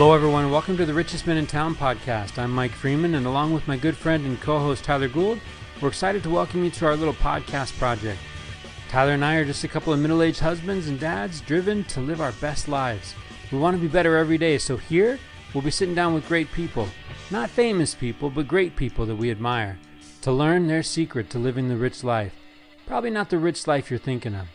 Hello, everyone. Welcome to the Richest Men in Town podcast. I'm Mike Freeman, and along with my good friend and co-host Tyler Gould, we're excited to welcome you to our little podcast project. Tyler and I are just a couple of middle-aged husbands and dads driven to live our best lives. We want to be better every day, so here we'll be sitting down with great people. Not famous people, but great people that we admire, to learn their secret to living the rich life. Probably not the rich life you're thinking of.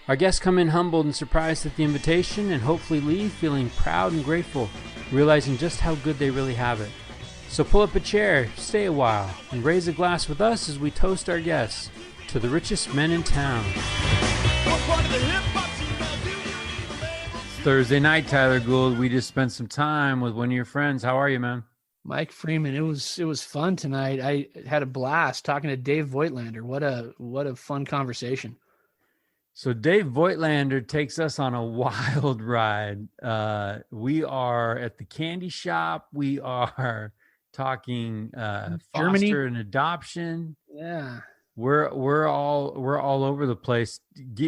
Our guests come in humbled and surprised at the invitation and hopefully leave feeling proud and grateful, realizing just how good they really have it. So pull up a chair, stay a while, and raise a glass with us as we toast our guests to the richest men in town. Thursday night, Tyler Gould, we just spent some time with one of your friends. How are you, man? Mike Freeman, it was fun tonight. I had a blast talking to Dave Voigtlaender. What a fun conversation. So Dave Voigtlaender takes us on a wild ride. We are at the candy shop. We are talking Germany foster and adoption. Yeah, we're all over the place.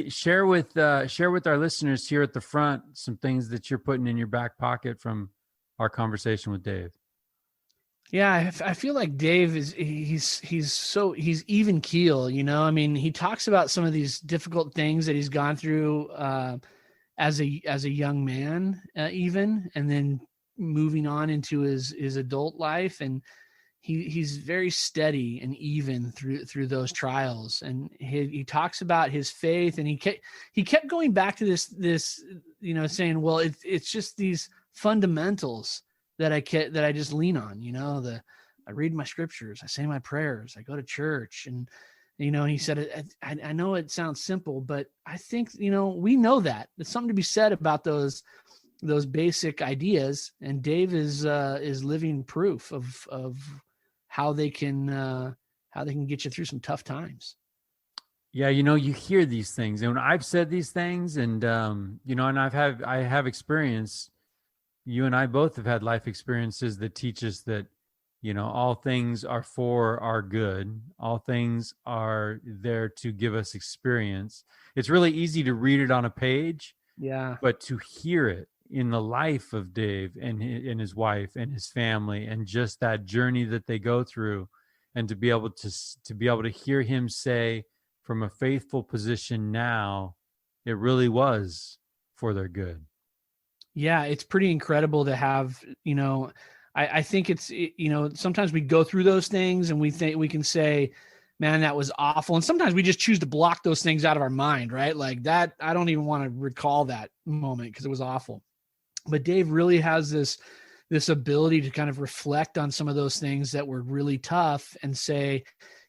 Share with our listeners here at the front some things that you're putting in your back pocket from our conversation with Dave. Yeah, I feel like Dave he's even keel, you know. I mean, he talks about some of these difficult things that he's gone through as a young man, even, and then moving on into his adult life, and he's very steady and even through those trials. And he talks about his faith, and he kept going back to this, you know, saying, well, it's just these fundamentals that I just lean on, you know. I read my scriptures, I say my prayers, I go to church, and you know. And he said, I know it sounds simple, but I think, you know, we know that there's something to be said about those basic ideas. And Dave is living proof of how they can get you through some tough times. Yeah, you know, you hear these things, and when I've said these things, and you know, and I have experience. You and I both have had life experiences that teach us that, you know, all things are for our good. All things are there to give us experience. It's really easy to read it on a page, yeah, but to hear it in the life of Dave and his wife and his family, and just that journey that they go through, and to be able to hear him say from a faithful position now, it really was for their good. Yeah, it's pretty incredible to have, you know. I think it's, you know, sometimes we go through those things and we think we can say, man, that was awful. And sometimes we just choose to block those things out of our mind, right? Like that, I don't even want to recall that moment because it was awful. But Dave really has this ability to kind of reflect on some of those things that were really tough and say,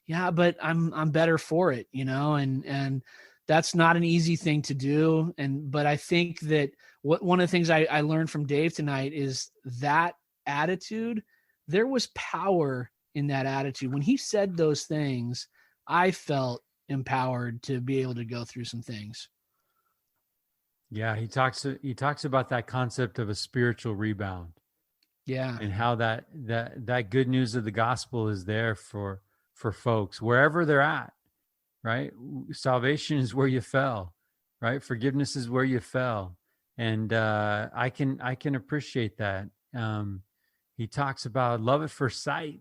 yeah, but I'm better for it, you know. And that's not an easy thing to do. But I think that one of the things I learned from Dave tonight is that attitude. There was power in that attitude. When he said those things, I felt empowered to be able to go through some things. Yeah, he talks about that concept of a spiritual rebound. Yeah. And how that good news of the gospel is there for folks wherever they're at. Right? Salvation is where you fell, right? Forgiveness is where you fell. And I can appreciate that. He talks about love at first sight.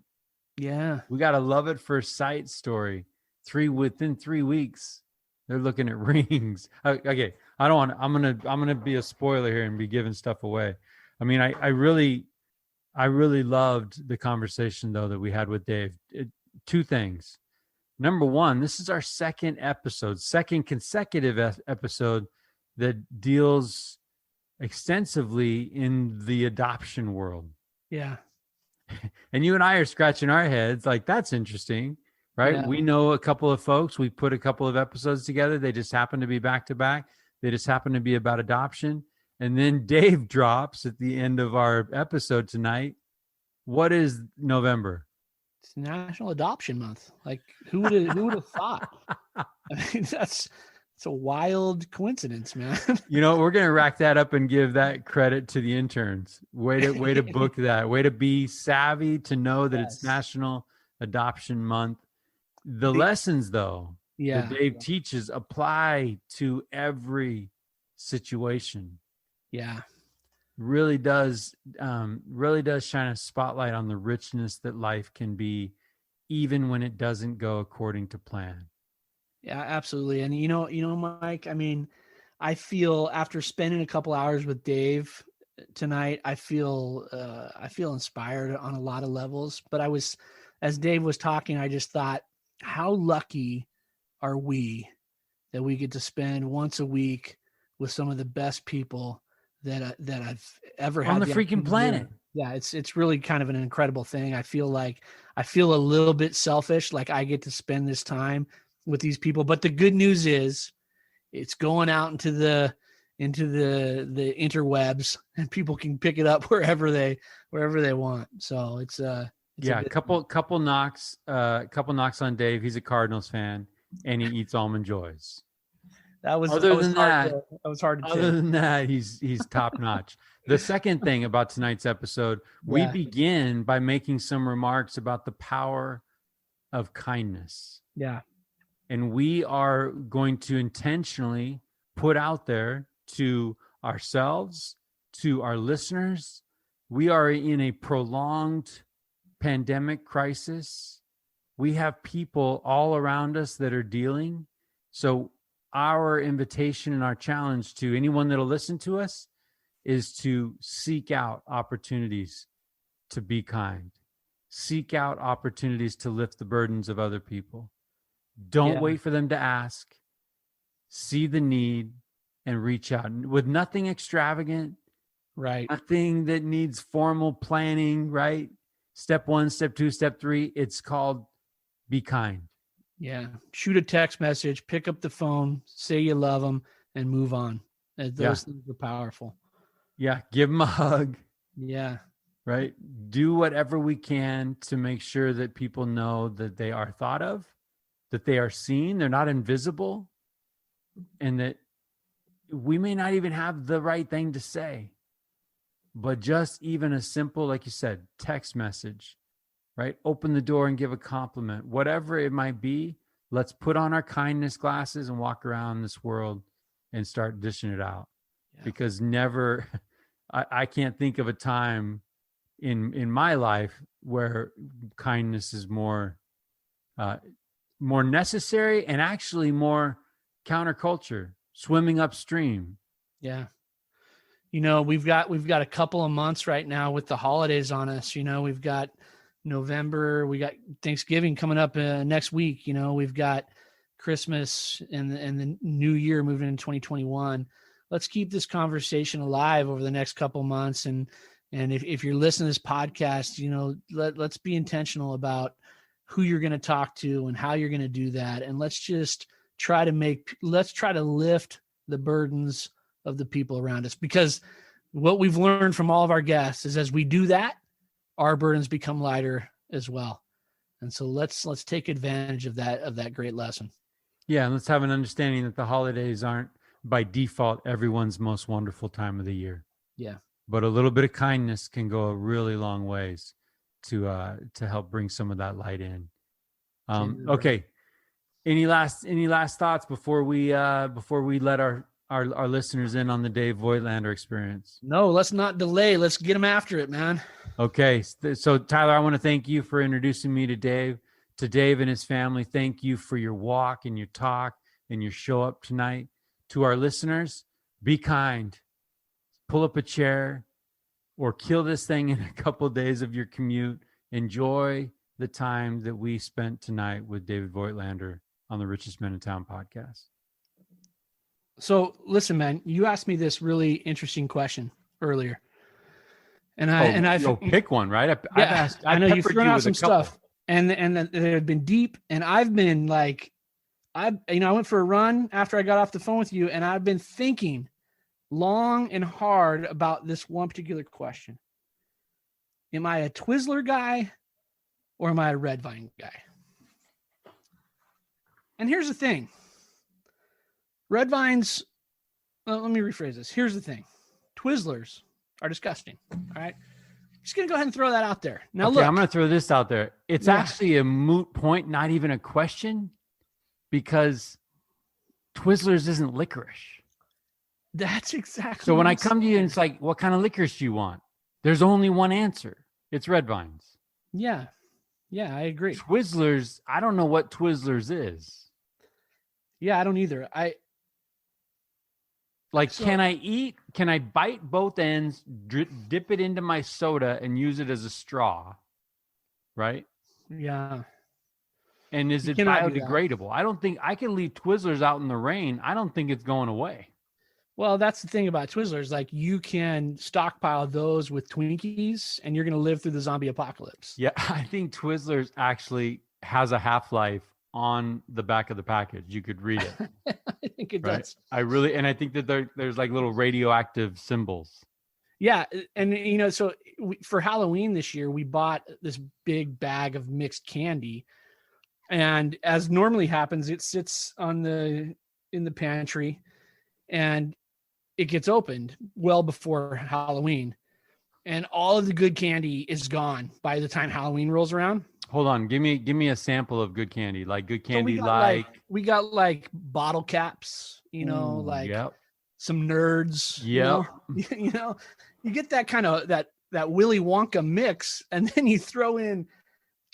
Yeah. We got a love at first sight story. Within 3 weeks, they're looking at rings. Okay. I'm going to be a spoiler here and be giving stuff away. I mean, I really loved the conversation though that we had with Dave. Two things. Number one, this is our second consecutive episode that deals extensively in the adoption world. Yeah. And you and I are scratching our heads like, that's interesting, right? Yeah. We know a couple of folks. We put a couple of episodes together. They just happen to be back to back. They just happen to be about adoption. And then Dave drops at the end of our episode tonight. What is November? It's National Adoption Month. Like who would have thought? I mean, it's a wild coincidence, man. You know, we're gonna rack that up and give that credit to the interns. Way to book that. Way to be savvy to know that It's National Adoption Month. The lessons, though, that Dave teaches apply to every situation. Yeah. really does shine a spotlight on the richness that life can be, even when it doesn't go according to plan. Yeah, absolutely. And Mike, I mean, I feel after spending a couple hours with Dave tonight, I feel inspired on a lot of levels. But as Dave was talking, I just thought, how lucky are we that we get to spend once a week with some of the best people that I've ever had on the freaking planet. Yeah, it's really kind of an incredible thing. I feel a little bit selfish, like I get to spend this time with these people. But the good news is it's going out into the interwebs, and people can pick it up wherever they want. So it's a couple knocks on Dave. He's a Cardinals fan and he eats Almond Joys. That was hard to other than that, he's top notch. The second thing about tonight's episode, we begin by making some remarks about the power of kindness. Yeah. And we are going to intentionally put out there to ourselves, to our listeners, we are in a prolonged pandemic crisis. We have people all around us that are dealing. So our invitation and our challenge to anyone that'll listen to us is to seek out opportunities to be kind. Seek out opportunities to lift the burdens of other people. Don't wait for them to ask. See the need and reach out with nothing extravagant, right? Nothing that needs formal planning, right? Step 1, step 2, step 3. It's called be kind. Yeah. Shoot a text message, pick up the phone, say you love them, and move on. Those things are powerful. Yeah. Give them a hug. Yeah. Right. Do whatever we can to make sure that people know that they are thought of, that they are seen, they're not invisible, and that we may not even have the right thing to say, but just even a simple, like you said, text message, right? Open the door and give a compliment, whatever it might be. Let's put on our kindness glasses and walk around this world and start dishing it out. Because I can't think of a time in my life where kindness is more necessary and actually more counterculture, swimming upstream. Yeah. We've got a couple of months right now with the holidays on us. We've got November, we got Thanksgiving coming up next week. We've got Christmas and the new year moving into 2021. Let's keep this conversation alive over the next couple of months. And if you're listening to this podcast, let's be intentional about who you're going to talk to and how you're going to do that. And let's just try to lift the burdens of the people around us, because what we've learned from all of our guests is as we do that, our burdens become lighter as well. And so let's take advantage of that great lesson. Yeah. And let's have an understanding that the holidays aren't by default everyone's most wonderful time of the year. Yeah. But a little bit of kindness can go a really long ways to help bring some of that light in. Okay. Any last thoughts before we let our listeners in on the Dave Voigtlaender experience? No, let's not delay. Let's get them after it, man. Okay. So Tyler, I want to thank you for introducing me to Dave and his family. Thank you for your walk and your talk and your show up tonight. To our listeners, be kind. Pull up a chair or kill this thing in a couple of days of your commute. Enjoy the time that we spent tonight with David Voigtlaender on the Richest Men In Town podcast. So listen, man, you asked me this really interesting question earlier. And I've pick one, right? I know you've thrown out some stuff and they have been deep, and I've been like, I went for a run after I got off the phone with you, and I've been thinking long and hard about this one particular question. Am I a Twizzler guy or am I a Red Vine guy? And here's the thing. Red Vines, let me rephrase this. Here's the thing. Twizzlers are disgusting. All right. Just going to go ahead and throw that out there. Now, look. I'm going to throw this out there. It's actually a moot point, not even a question, because Twizzlers isn't licorice. That's exactly. So when what I I'm come to you and saying. it's like, what kind of licorice do you want? There's only one answer. It's red vines. Yeah. Yeah, I agree. Twizzlers, I don't know what Twizzlers is. Yeah, I don't either. Can I bite both ends, dip it into my soda and use it as a straw? Right? Yeah. And is You it cannot do that. biodegradable? I don't think I can leave Twizzlers out in the rain. I don't think it's going away. Well, that's the thing about Twizzlers. Like, you can stockpile those with Twinkies and you're going to live through the zombie apocalypse. Yeah, I think Twizzlers actually has a half-life on the back of the package. You could read it. I think it Right? does. And I think that there's like little radioactive symbols. Yeah. And, so for Halloween this year, we bought this big bag of mixed candy. And as normally happens, it sits in the pantry and it gets opened well before Halloween. And all of the good candy is gone by the time Halloween rolls around. Hold on, give me a sample of good candy. Like good candy, So we got like bottle caps, Yep. some nerds. Yep. You get that kind of that Willy Wonka mix, and then you throw in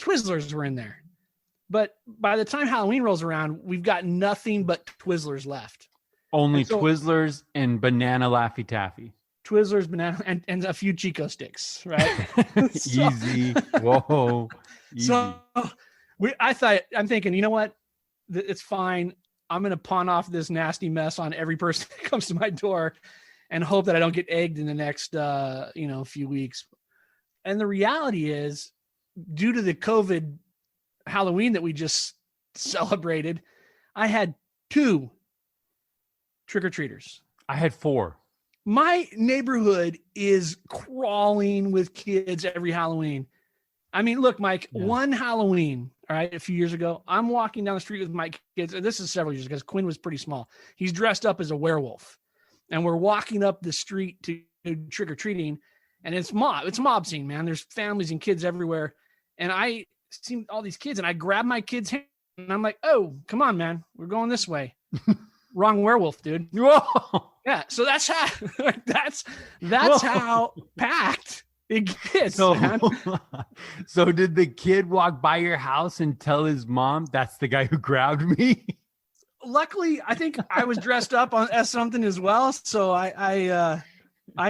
Twizzlers were in there. But by the time Halloween rolls around, we've got nothing but Twizzlers left. Only Twizzlers and banana Laffy Taffy. Twizzlers, banana, and a few Chico sticks, right? Easy. Whoa. Easy. So I'm thinking, you know what? It's fine. I'm going to pawn off this nasty mess on every person that comes to my door and hope that I don't get egged in the next, few weeks. And the reality is, due to the COVID Halloween that we just celebrated, I had 2 trick-or-treaters. I had 4. My neighborhood is crawling with kids every Halloween. I mean, look, Mike, one Halloween, all right, a few years ago, I'm walking down the street with my kids. And this is several years because Quinn was pretty small. He's dressed up as a werewolf. And we're walking up the street to trick-or-treating. And it's mob scene, man. There's families and kids everywhere. And I see all these kids and I grab my kid's hand and I'm like, oh, come on, man. We're going this way. Wrong werewolf, dude. Whoa. Yeah. So that's how how packed it gets. Man. So did the kid walk by your house and tell his mom, that's the guy who grabbed me? Luckily, I think I was dressed up as something as well. So I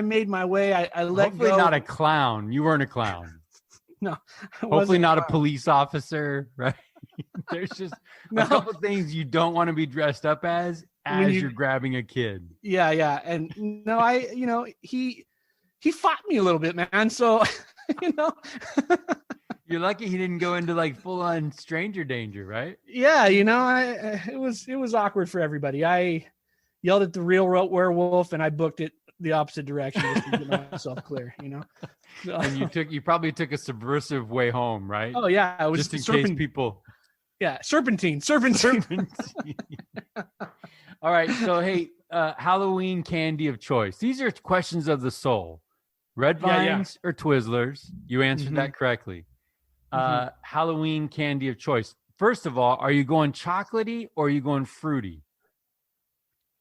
made my way. I let Hopefully go. not a clown. You weren't a clown. No. Hopefully not a police officer, right? There's just No. a couple things you don't want to be dressed up as you're grabbing a kid. Yeah. And no, he fought me a little bit, man. So, You're lucky he didn't go into like full on stranger danger, right? Yeah, it was awkward for everybody. I yelled at the real werewolf and I booked it the opposite direction just to get myself clear, And you probably took a subversive way home, right? Oh yeah, it was just in case people. Yeah, serpentine. All right, so hey, Halloween candy of choice. These are questions of the soul. Red vines or Twizzlers? You answered that correctly. Halloween candy of choice. First of all, are you going chocolatey or are you going fruity?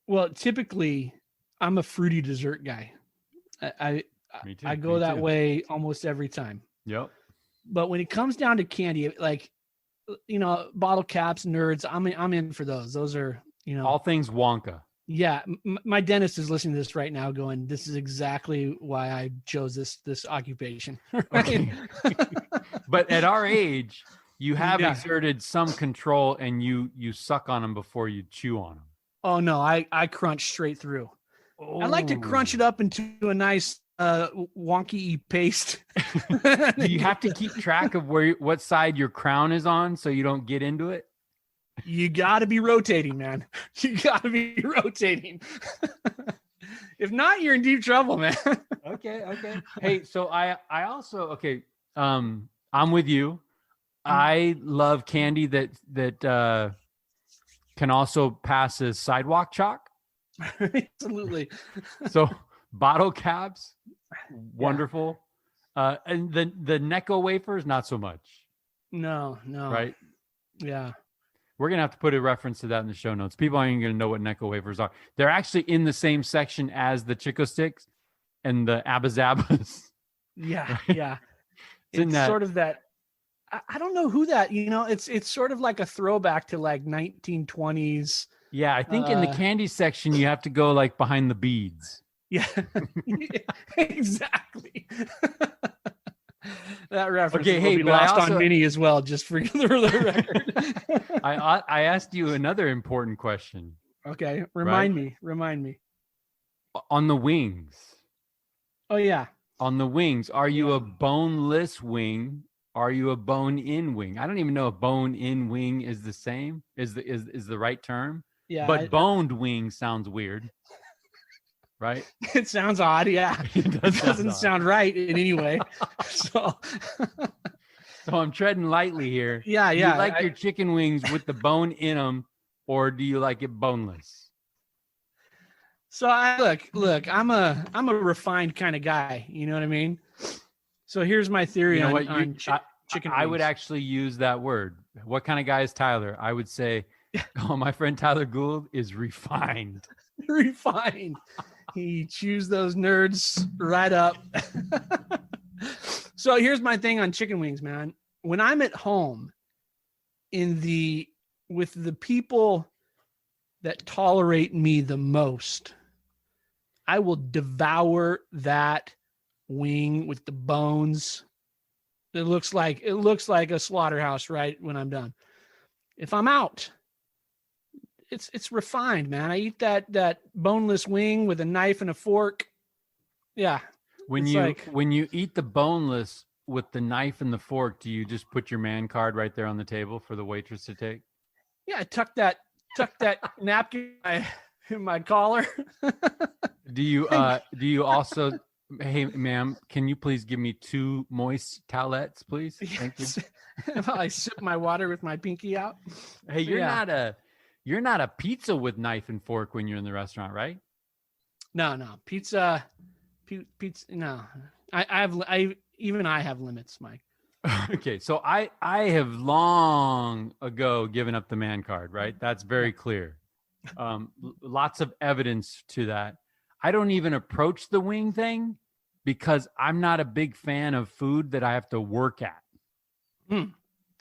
Well, typically, I'm a fruity dessert guy. I go that way almost every time. Yep. But when it comes down to candy, like bottle caps, nerds, I'm in for those. Those are all things Wonka. Yeah, my dentist is listening to this right now, going, "This is exactly why I chose this occupation." Right? Okay. But at our age, you have exerted some control, and you suck on them before you chew on them. Oh no, I crunch straight through. Oh. I like to crunch it up into a nice wonky paste. Do you have to keep track of what side your crown is on so you don't get into it? You got to be rotating, man. You got to be rotating. If not, you're in deep trouble, man. Okay. Hey, so I also I'm with you. I love candy that can also pass as sidewalk chalk. Absolutely. So bottle caps, wonderful. And the Necco wafers, not so much. No. Right? Yeah. We're going to have to put a reference to that in the show notes. People aren't even going to know what Necco wafers are. They're actually in the same section as the Chico Sticks and the Abba Zabbas. Yeah, right? yeah. It's sort of that. I don't know who that, it's sort of like a throwback to like 1920s. Yeah, I think in the candy section, you have to go like behind the beads. Yeah, exactly. That reference will be lost on Minnie as well, just for the record. I asked you another important question. Okay, remind me. On the wings. Oh, yeah. On the wings, are you a boneless wing? Are you a bone-in wing? I don't even know if bone-in wing is the same, is the right term. Yeah. But boned wing sounds weird. Right? It sounds odd, yeah. It doesn't sound right in any way. So I'm treading lightly here. Yeah, do you like your chicken wings with the bone in them, or do you like it boneless? So look, I'm a refined kind of guy. You know what I mean? So here's my theory on chicken wings. I would actually use that word. What kind of guy is Tyler? I would say, my friend Tyler Gould is refined. Refined. He chews those nerds right up. So here's my thing on chicken wings, man. When I'm at home with the people that tolerate me the most, I will devour that wing with the bones. It looks like a slaughterhouse right when I'm done. If I'm out, it's refined, man. I eat that boneless wing with a knife and a fork. Yeah. When you eat the boneless with the knife and the fork, do you just put your man card right there on the table for the waitress to take? Yeah, I tuck that napkin in my collar. Do you also, hey ma'am, can you please give me 2 moist towelettes, please? Thank you. I sip my water with my pinky out. Hey, you're not a pizza with knife and fork when you're in the restaurant, right? No, pizza. No, I have limits, Mike. Okay, so I have long ago given up the man card, right? That's very clear. Lots of evidence to that. I don't even approach the wing thing because I'm not a big fan of food that I have to work at.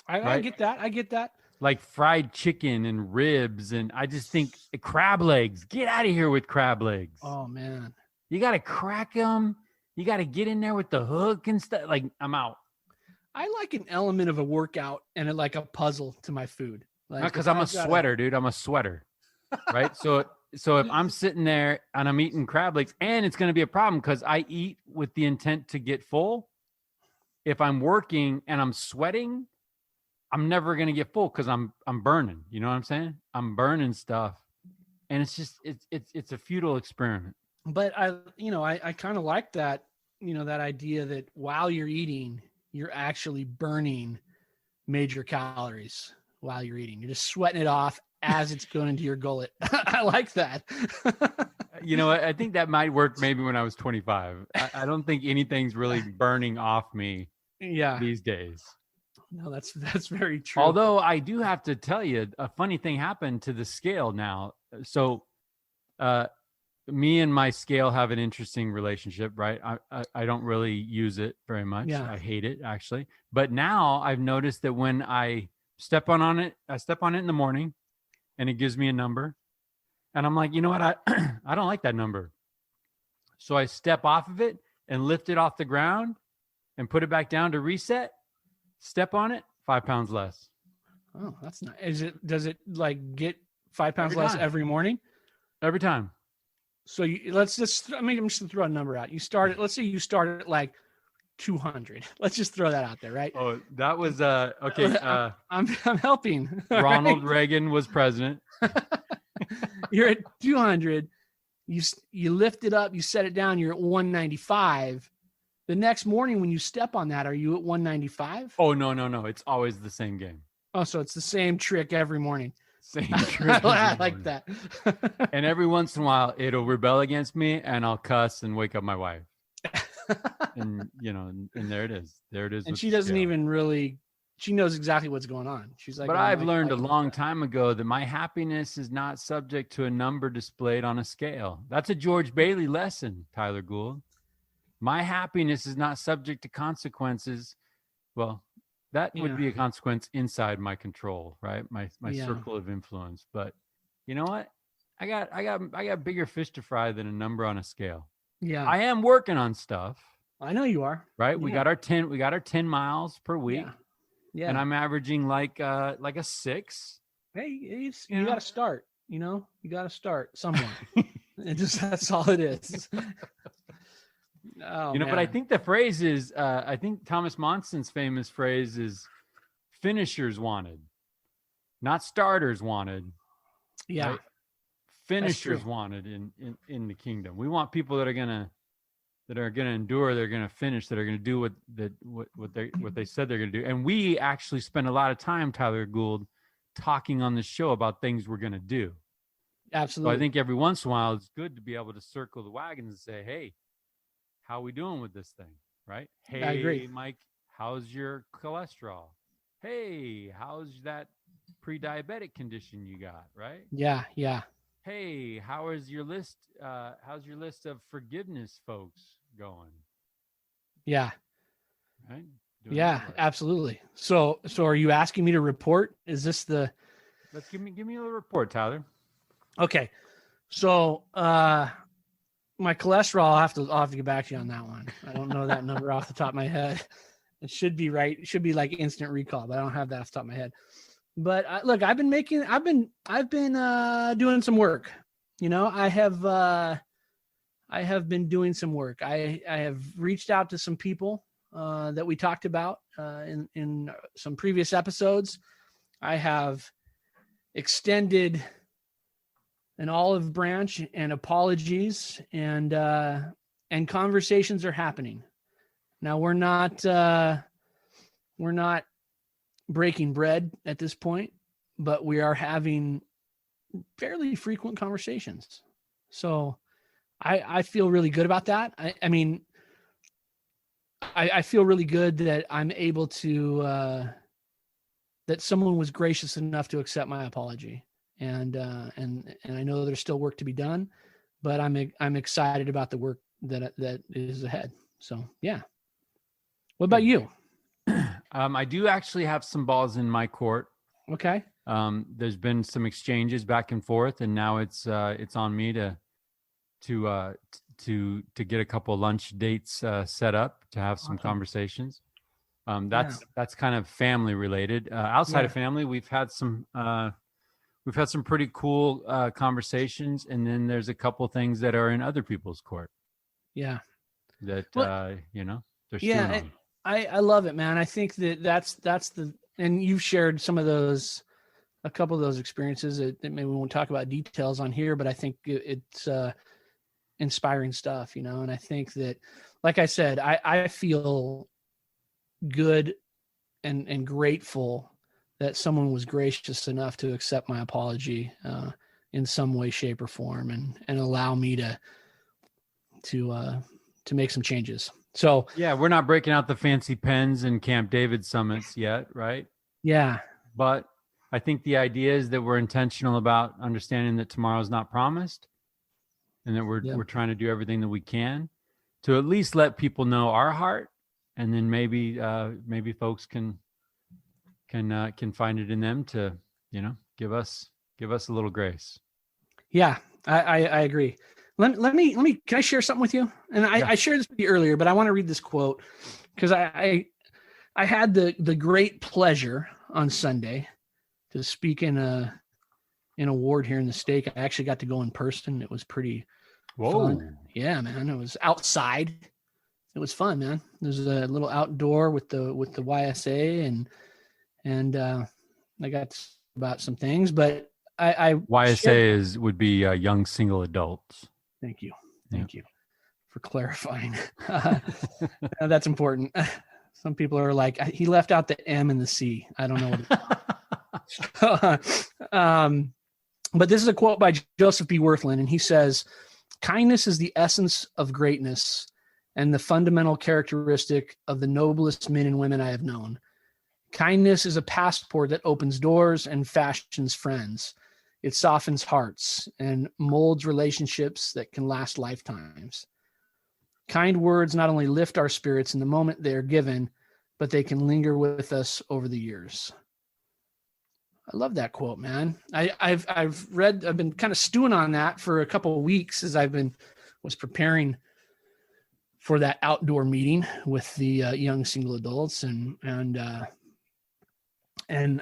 I get that. Like fried chicken and ribs, and I just think crab legs. Get out of here with crab legs. Oh man, you got to crack them. You got to get in there with the hook and stuff. Like, I'm out. I like an element of a workout and like a puzzle to my food. Like, because I'm a sweater, dude. I'm a sweater, right? So if I'm sitting there and I'm eating crab legs, and it's going to be a problem because I eat with the intent to get full. If I'm working and I'm sweating, I'm never going to get full because I'm burning. You know what I'm saying? I'm burning stuff, and it's just it's a futile experiment. But I kind of like that, that idea that while you're eating, you're actually burning major calories while you're eating. You're just sweating it off as it's going into your gullet. I like that. I think that might work maybe when I was 25. I don't think anything's really burning off me these days. No, that's very true. Although I do have to tell you, a funny thing happened to the scale now. So me and my scale have an interesting relationship, right? I don't really use it very much. Yeah. I hate it, actually. But now I've noticed that when I step on it in the morning, and it gives me a number. And I'm like, you know what? I don't like that number. So I step off of it and lift it off the ground and put it back down to reset. Step on it, 5 pounds less. Oh, that's nice. Does it like get 5 pounds less every morning? Every time. So I'm just going to throw a number out. Let's say you started at like 200. Let's just throw that out there, right? Oh, that was okay. I'm helping. Ronald Reagan was president. You're at 200. You lift it up, you set it down, you're at 195. The next morning when you step on that, are you at 195? Oh, no. It's always the same game. Oh, so it's the same trick every morning. Same trick. I like that. And every once in a while, it'll rebel against me, and I'll cuss and wake up my wife. And there it is. And she doesn't even really she knows exactly what's going on. She's like, but I've learned a long time ago that my happiness is not subject to a number displayed on a scale. That's a George Bailey lesson, Tyler Gould. My happiness is not subject to consequences. Well, that would be a consequence inside my control, right? My circle of influence. But you know what? I got bigger fish to fry than a number on a scale. Yeah. I am working on stuff. I know you are. Right? Yeah. We got our 10 miles per week. Yeah. And I'm averaging like a 6. Hey, you got to start, you got to start somewhere. That's all it is. Oh, but I think the phrase is, I think Thomas Monson's famous phrase is finishers wanted, not starters wanted. Yeah. Right? Finishers wanted in the kingdom. We want people that are going to endure, they're going to finish, that are going to do what they said they're going to do. And we actually spend a lot of time, Tyler Gould, talking on the show about things we're going to do. Absolutely. So I think every once in a while, it's good to be able to circle the wagons and say, hey, how are we doing with this thing? Right? Hey, I agree. Mike, how's your cholesterol? Hey, how's that pre-diabetic condition you got? Right? Yeah. Yeah. Hey, how's your list of forgiveness folks going? Yeah. Right? Absolutely. So are you asking me to report? Is this let's give me a little report, Tyler. Okay. So, my cholesterol, I'll have to get back to you on that one. I don't know that number off the top of my head. It should be right. It should be like instant recall, but I don't have that off the top of my head. But look, I've been doing some work. I have been doing some work. I have reached out to some people that we talked about in some previous episodes. I have extended an olive branch and apologies, and conversations are happening. Now we're not breaking bread at this point, but we are having fairly frequent conversations. So I feel really good about that. I mean, I feel really good that I'm able to, that someone was gracious enough to accept my apology. And I know there's still work to be done, but I'm excited about the work that is ahead. So, yeah. What about you? I do actually have some balls in my court. Okay. There's been some exchanges back and forth, and now it's on me to get a couple of lunch dates set up to have some conversations. That's kind of family related. Outside of family, we've had some pretty cool conversations, and then there's a couple things that are in other people's court. Yeah. That they're stewing on. I love it, man. I think that's and you've shared a couple of those experiences that maybe we won't talk about details on here, but I think it's inspiring stuff, and I think that, like I said, I feel good and grateful that someone was gracious enough to accept my apology in some way, shape, or form, and allow me to make some changes. So yeah, we're not breaking out the fancy pens and Camp David summits yet, right? Yeah. But I think the idea is that we're intentional about understanding that tomorrow's not promised, and that we're trying to do everything that we can to at least let people know our heart, and then maybe folks can find it in them to give us a little grace. Yeah, I agree. Let me can I share something with you? And I shared this with you earlier, but I want to read this quote because I had the great pleasure on Sunday to speak in a ward here in the state. I actually got to go in person. It was pretty fun. Yeah, man. It was outside. It was fun, man. There's a little outdoor with the YSA and I got to talk about some things, but I YSA would be young single adults. Thank you for clarifying. That's important. Some people are like, he left out the M and the C. I don't know what but this is a quote by Joseph B. Worthland, and he says, "Kindness is the essence of greatness and the fundamental characteristic of the noblest men and women I have known. Kindness is a passport that opens doors and fashions friends. It softens hearts and molds relationships that can last lifetimes. Kind words not only lift our spirits in the moment they are given, but they can linger with us over the years. I love that quote, man. I've been kind of stewing on that for a couple of weeks as was preparing for that outdoor meeting with the young single adults, and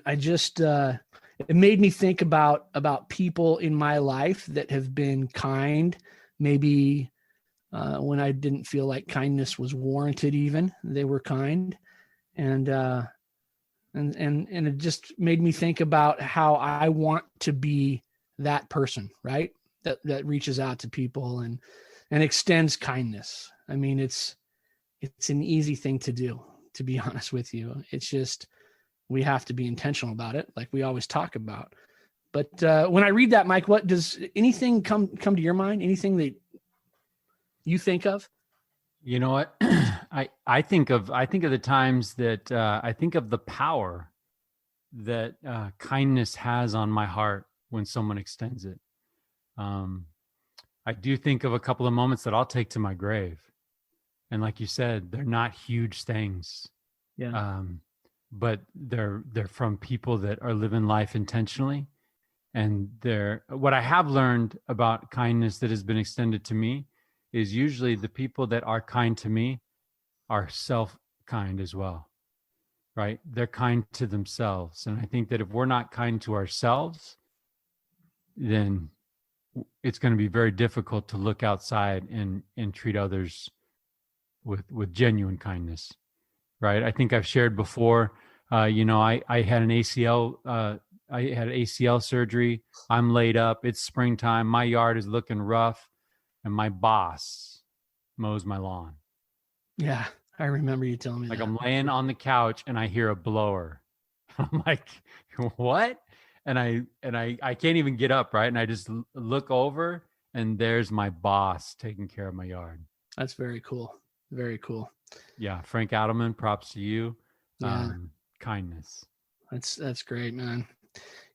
I just it made me think about people in my life that have been kind, maybe when I didn't feel like kindness was warranted. Even they were kind, and it just made me think about how I want to be that person, right? That reaches out to people and extends kindness. I mean, it's an easy thing to do, to be honest with you. It's just, we have to be intentional about it, like we always talk about. But when I read that, Mike, what does anything come to your mind? Anything that you think of? You know what? I think of the times that I think of the power that kindness has on my heart when someone extends it. I do think of a couple of moments that I'll take to my grave. And like you said, they're not huge things. Yeah. But they're from people that are living life intentionally. And what I have learned about kindness that has been extended to me is usually the people that are kind to me are self-kind as well, right? They're kind to themselves. And I think that if we're not kind to ourselves, then it's going to be very difficult to look outside and treat others with genuine kindness, right? I think I've shared before, I had an ACL surgery. I'm laid up. It's springtime. My yard is looking rough, and my boss mows my lawn. Yeah, I remember you telling me like that. I'm laying on the couch and I hear a blower. I'm like, what? And I can't even get up, right? And I just look over, and there's my boss taking care of my yard. That's very cool. Very cool. Yeah, Frank Adelman, props to you. Yeah. Kindness. That's great, man.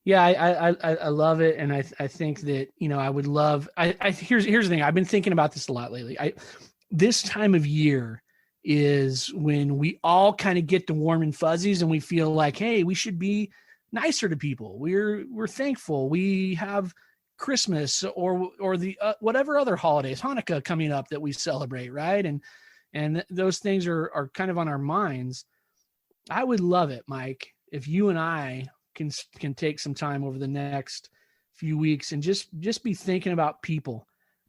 Yeah, I love it, and I think that I would love. Here's the thing. I've been thinking about this a lot lately. This time of year is when we all kind of get the warm and fuzzies, and we feel like, hey, we should be nicer to people. We're thankful. We have Christmas or the whatever other holidays, Hanukkah coming up that we celebrate, right? And those things are kind of on our minds. I would love it, Mike, if you and I can take some time over the next few weeks and just be thinking about people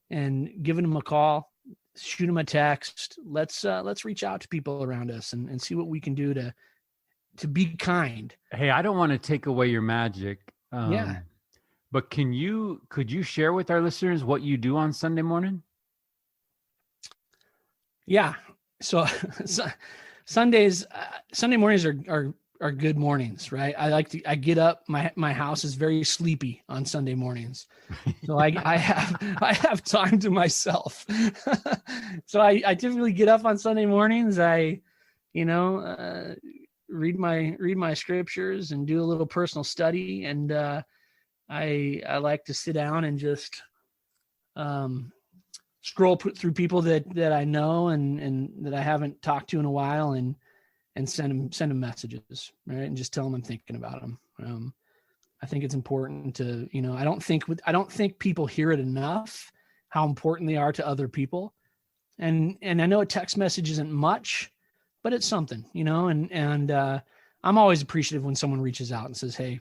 and giving them a call, shoot them a text. Let's reach out to people around us and see what we can do to be kind. Hey, I don't want to take away your magic. Yeah. But could you share with our listeners what you do on Sunday morning? Yeah. So Sunday mornings are good mornings, right? I get up, my house is very sleepy on Sunday mornings. So I have time to myself. So I typically get up on Sunday mornings. I, read my scriptures and do a little personal study. And I like to sit down and just scroll through people that I know and that I haven't talked to in a while and send them messages, right? And just tell them I'm thinking about them. I think it's important to, I don't think people hear it enough, how important they are to other people. And I know a text message isn't much, but it's something, and I'm always appreciative when someone reaches out and says, hey,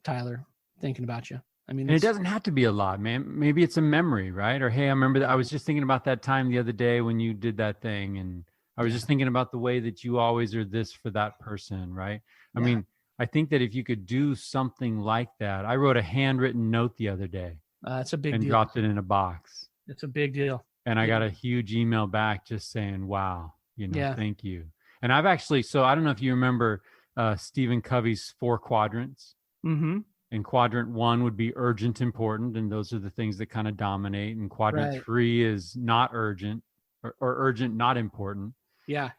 Tyler, thinking about you. I mean, and it doesn't have to be a lot, man. Maybe it's a memory, right? Or, hey, I remember that I was just thinking about that time the other day when you did that thing. And I was just thinking about the way that you always are this for that person, right? I mean, I think that if you could do something like that, I wrote a handwritten note the other day. It's a big deal. And dropped it in a box. It's a big deal. And I got a huge email back just saying, wow, thank you. And I've actually, so I don't know if you remember Stephen Covey's 4 quadrants. Mm-hmm. And quadrant 1 would be urgent, important. And those are the things that kind of dominate. And quadrant 3 is not urgent or urgent, not important. Yeah.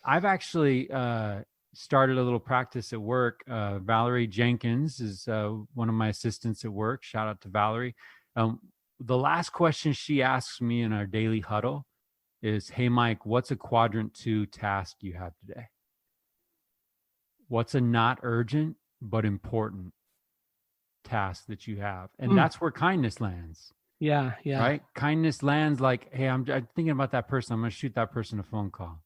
I've actually started a little practice at work. Valerie Jenkins is one of my assistants at work. Shout out to Valerie. The last question she asks me in our daily huddle is, hey, Mike, what's a quadrant 2 task you have today? What's a not urgent but important task that you have? And that's where kindness lands. Yeah. Right? Kindness lands like, hey, I'm thinking about that person. I'm going to shoot that person a phone call.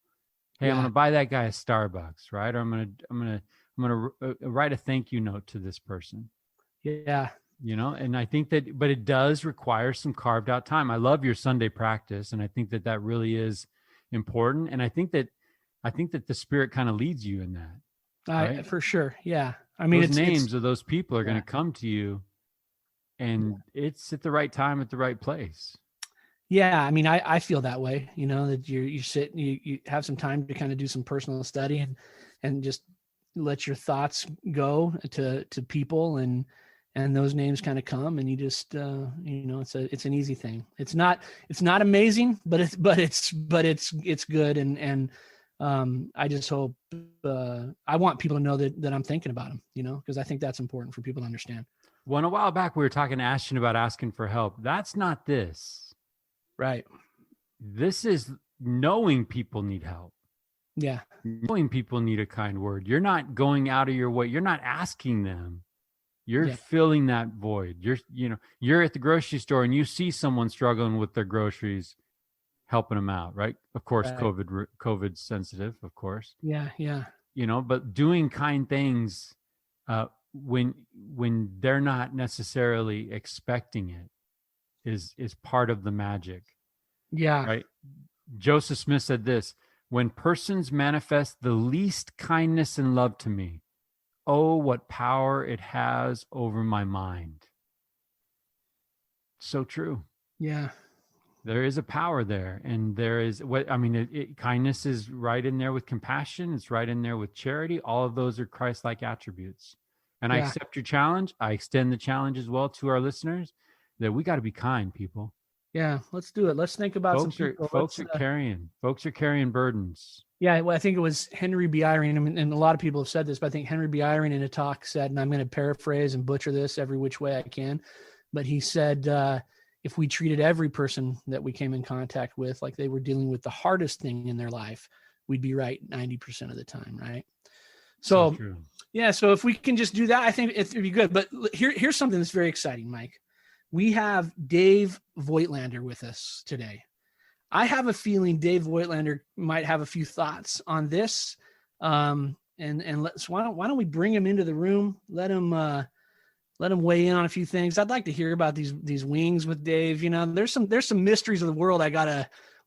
Hey, I'm going to buy that guy a Starbucks, right? Or I'm going to write a thank you note to this person. Yeah. And I think that, but it does require some carved out time. I love your Sunday practice. And I think that really is important. And I think that the Spirit kind of leads you in that. Right? For sure. Yeah. I mean, those names of those people are going to come to you, and it's at the right time, at the right place. Yeah. I mean, I feel that way, that you sit, you have some time to kind of do some personal study and just let your thoughts go to people, and those names kind of come, and you just, it's an easy thing. It's not amazing, but it's good. And I just hope, I want people to know that I'm thinking about them, because I think that's important for people to understand. Well, a while back, we were talking to Ashton about asking for help. That's not this. Right. This is knowing people need help. Yeah. Knowing people need a kind word. You're not going out of your way. You're not asking them. You're filling that void. You're at the grocery store and you see someone struggling with their groceries, helping them out, right? Of course, right. COVID sensitive, of course. Yeah. But doing kind things when they're not necessarily expecting it is part of the magic. Yeah. Right. Joseph Smith said this: when persons manifest the least kindness and love to me, oh, what power it has over my mind. So true. Yeah. There is a power there. And there is kindness is right in there with compassion. It's right in there with charity. All of those are Christ-like attributes. And I accept your challenge. I extend the challenge as well to our listeners that we got to be kind, people. Yeah, let's do it. Let's think about folks some people. Folks are carrying burdens. Yeah, well, I think it was Henry B. Eyring, and a lot of people have said this, but I think Henry B. Eyring in a talk said, and I'm going to paraphrase and butcher this every which way I can, but he said, if we treated every person that we came in contact with like they were dealing with the hardest thing in their life, we'd be right 90% of the time, right? So yeah, so if we can just do that, I think it'd be good. But here's something that's very exciting, Mike. We have Dave Voigtlaender with us today. I have a feeling Dave Voigtlaender might have a few thoughts on this. And why don't we bring him into the room? Let him weigh in on a few things. I'd like to hear about these wings with Dave. There's some mysteries of the world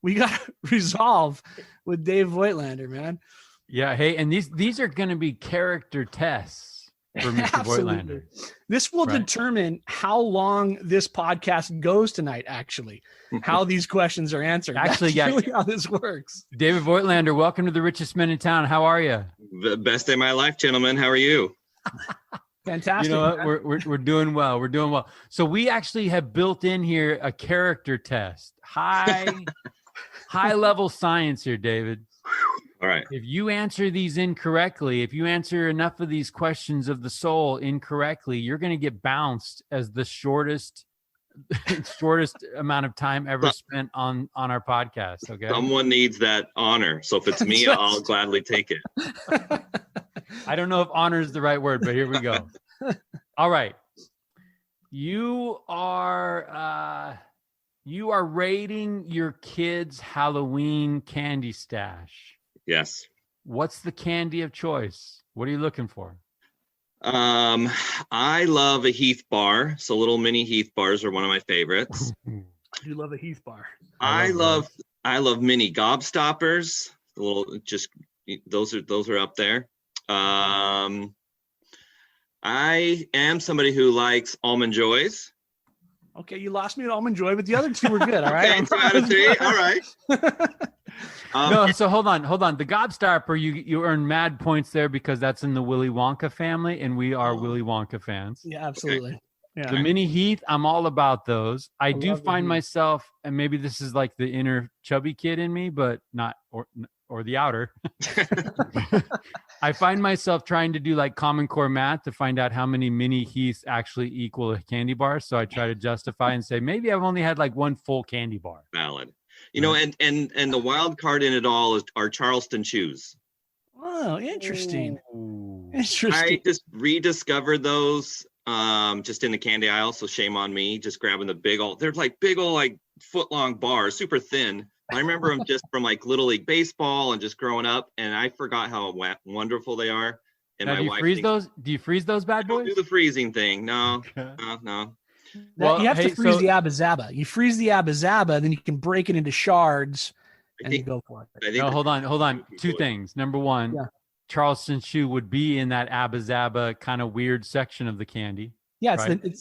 we gotta resolve with Dave Voigtlaender, man. Yeah. Hey, and these are going to be character tests for Mr. Voigtlaender. This will determine how long this podcast goes tonight, actually, how these questions are answered. Actually, that's really how this works. David Voigtlaender, welcome to the Richest Men in Town. How are you? The best day of my life, gentlemen. How are you? Fantastic. You know what? We're doing well. We're doing well. So we actually have built in here a character test. High level science here, David. All right. If you answer these incorrectly, if you answer enough of these questions of the soul incorrectly, you're going to get bounced as the shortest amount of time ever spent on our podcast. Okay. Someone needs that honor. So if it's me, I'll gladly take it. I don't know if honor is the right word, but here we go. All right. You are rating your kids' Halloween candy stash. Yes. What's the candy of choice? What are you looking for? I love a Heath bar. So little mini Heath bars are one of my favorites. I do love a Heath bar. I love mini gobstoppers. The little, just those are up there. I am somebody who likes Almond Joys. Okay, you lost me at Almond Joy, but the other two were good. All right. Okay, 2 out of 3. All right. No, so hold on. The gobstopper, you earn mad points there because that's in the Willy Wonka family, and we are Willy Wonka fans. Yeah, absolutely. Okay. Yeah. The mini Heath, I'm all about those. I do find myself, and maybe this is like the inner chubby kid in me, but not or the outer. I find myself trying to do like Common Core math to find out how many mini Heaths actually equal a candy bar. So I try to justify and say, maybe I've only had like one full candy bar. Valid. You know, and the wild card in it all are Charleston chews. Oh, interesting. Ooh. Interesting. I just rediscovered those just in the candy aisle. So shame on me, just grabbing the they're like big old, like foot long bars, super thin. I remember them just from like Little League Baseball and just growing up, and I forgot how wonderful they are. And now, my wife do you freeze those bad boys? I don't do the freezing thing. No. Well, you have to freeze the Abba Zaba. You freeze the Abba Zaba, then you can break it into shards and you go for it. No, hold on. Two things. Number one, Charleston Chew would be in that Abba Zaba kind of weird section of the candy. Yeah,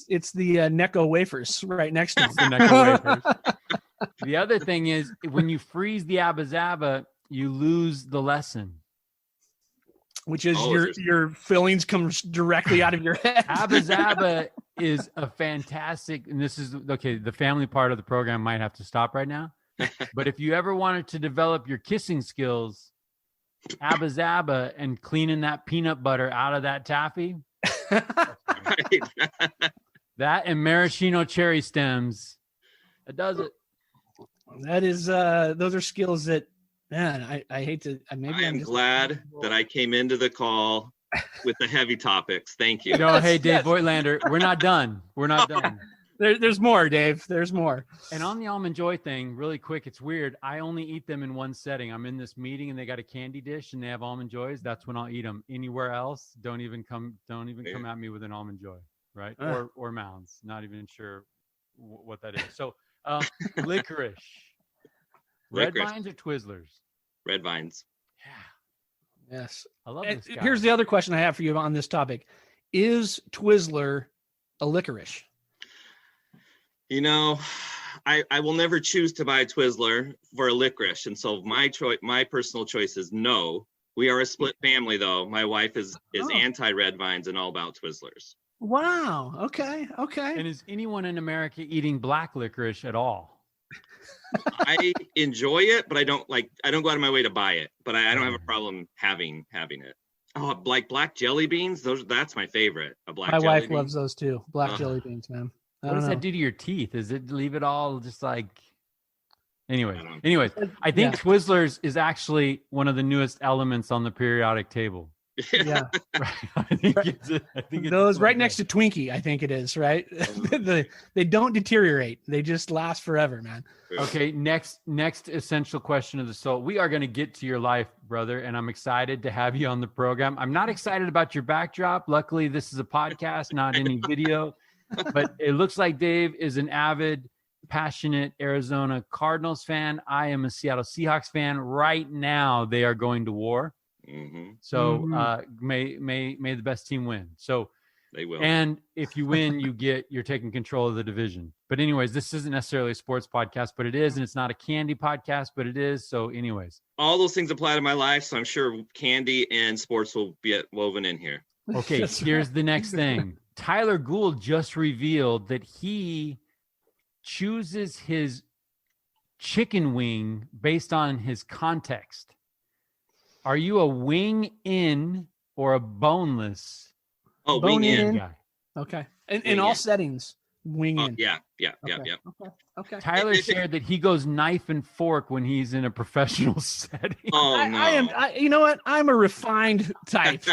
it's the Necco wafers right next to it. The Necco wafers. The other thing is when you freeze the Abba Zaba, you lose the lesson. Which is your fillings comes directly out of your head. Abba Zaba is a fantastic, and this is okay. The family part of the program might have to stop right now. But if you ever wanted to develop your kissing skills, Abba Zaba and cleaning that peanut butter out of that taffy, that and maraschino cherry stems, it does it. That is, those are skills that, man, I hate to. I am glad that I came into the call with the heavy topics. Thank you. No, hey, Dave Voigtlaender, we're not done. We're not done. There's more, Dave. There's more. And on the Almond Joy thing, really quick, it's weird. I only eat them in one setting. I'm in this meeting and they got a candy dish and they have Almond Joys. That's when I'll eat them. Anywhere else, don't even come at me with an Almond Joy, right? Or Mounds. Not even sure what that is. So, licorice. Red Vines or Twizzlers? Red Vines. Yeah. Yes. I love this guy. Here's the other question I have for you on this topic. Is Twizzler a licorice? You know, I will never choose to buy a Twizzler for a licorice. And so my personal choice is no. We are a split family though. My wife is anti-Red Vines and all about Twizzlers. Wow. Okay. And is anyone in America eating black licorice at all? I enjoy it, but I don't go out of my way to buy it, but I don't have a problem having it. Oh, like black jelly beans. That's my favorite. My wife loves those too. Black jelly beans, man. What does that do to your teeth? Does it leave it all just like, anyways, I think Twizzlers is actually one of the newest elements on the periodic table. Yeah. I think those right next to Twinkie, I think it is, right? They don't deteriorate. They just last forever, man. Okay, next essential question of the soul. We are going to get to your life, brother, and I'm excited to have you on the program. I'm not excited about your backdrop. Luckily, this is a podcast, not any video. But it looks like Dave is an avid, passionate Arizona Cardinals fan. I am a Seattle Seahawks fan. Right now, they are going to war. Mm-hmm. So may the best team win. So they will. And if you win, you're taking control of the division. But anyways, this isn't necessarily a sports podcast, but it is, and it's not a candy podcast, but it is. So anyways, all those things apply to my life. So I'm sure candy and sports will be woven in here. Okay, here's the next thing. Tyler Gould just revealed that he chooses his chicken wing based on his context. Are you a wing in or a boneless? Oh, wing in guy? Okay. In all settings, wing in. Yeah. Okay. Tyler shared that he goes knife and fork when he's in a professional setting. Oh, no. You know what? I'm a refined type.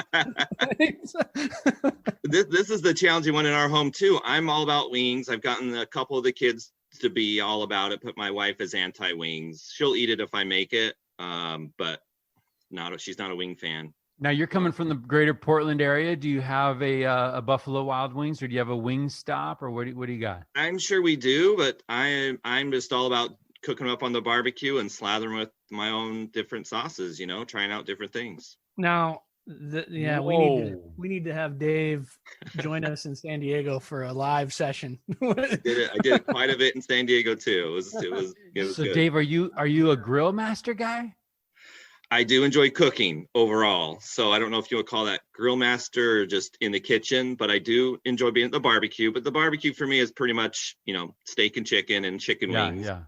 This is the challenging one in our home too. I'm all about wings. I've gotten a couple of the kids to be all about it, but my wife is anti-wings. She'll eat it if I make it, but she's not a wing fan. Now you're coming from the greater Portland area. Do you have a Buffalo Wild Wings, or do you have a wing stop, or what do you got? I'm sure we do, but I'm just all about cooking them up on the barbecue and slathering with my own different sauces. Trying out different things. Now, we need to have Dave join us in San Diego for a live session. I did quite a bit in San Diego too. It was so good. Dave, are you a grill master guy? I do enjoy cooking overall. So I don't know if you would call that grill master or just in the kitchen, but I do enjoy being at the barbecue. But the barbecue for me is pretty much, steak and chicken and chicken wings. Yeah.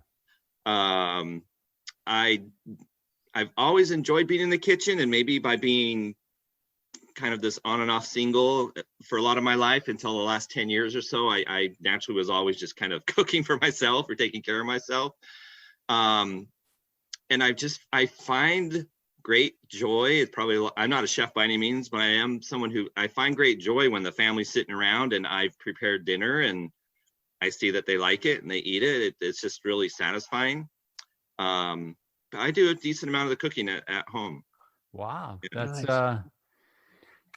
I've always enjoyed being in the kitchen, and maybe by being kind of this on and off single for a lot of my life until the last 10 years or so. I naturally was always just kind of cooking for myself or taking care of myself. And I find great joy. It's probably, I'm not a chef by any means, but I am someone who I find great joy when the family's sitting around and I've prepared dinner and I see that they like it and they eat it. It's just really satisfying. I do a decent amount of the cooking at home. Wow. Yeah. That's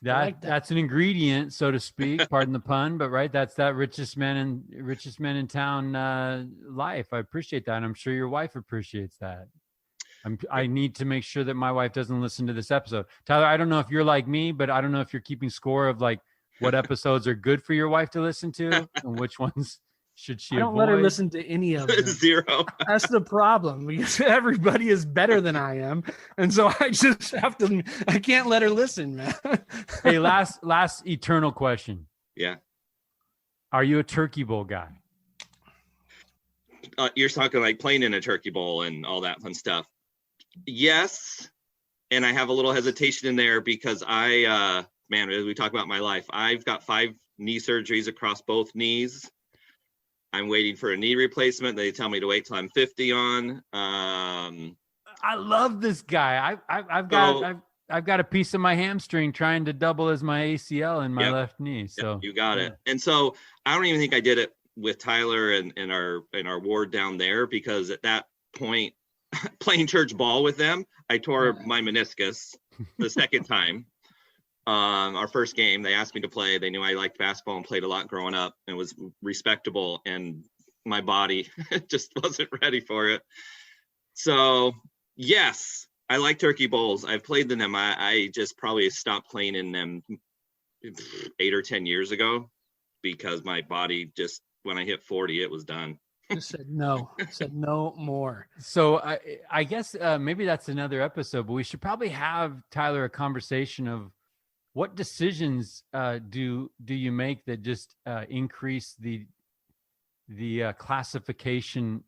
Nice. that's an ingredient, so to speak, pardon the pun, but right. That's that richest men in town life. I appreciate that. And I'm sure your wife appreciates that. I need to make sure that my wife doesn't listen to this episode. Tyler, I don't know if you're like me, but I don't know if you're keeping score of like what episodes are good for your wife to listen to and which ones should she I don't avoid? let her listen to any of them. 0. That's the problem, because everybody is better than I am. And so I just I can't let her listen, man. Hey, last eternal question. Yeah. Are you a turkey bowl guy? You're talking like playing in a turkey bowl and all that fun stuff. Yes. And I have a little hesitation in there because as we talk about my life, I've got 5 knee surgeries across both knees. I'm waiting for a knee replacement. They tell me to wait till I'm 50 on. I love this guy. I've got a piece of my hamstring trying to double as my ACL in my left knee. So you got it. And so I don't even think I did it with Tyler and our ward down there, because at that point, playing church ball with them, I tore my meniscus the second time. Our first game, they asked me to play. They knew I liked basketball and played a lot growing up and was respectable, and my body just wasn't ready for it. So yes, I like turkey bowls. I've played in them. I just probably stopped playing in them 8 or 10 years ago because my body just, when I hit 40, it was done. Just said no more. So I guess maybe that's another episode, but we should probably have, Tyler, a conversation of what decisions do you make that just increase the classification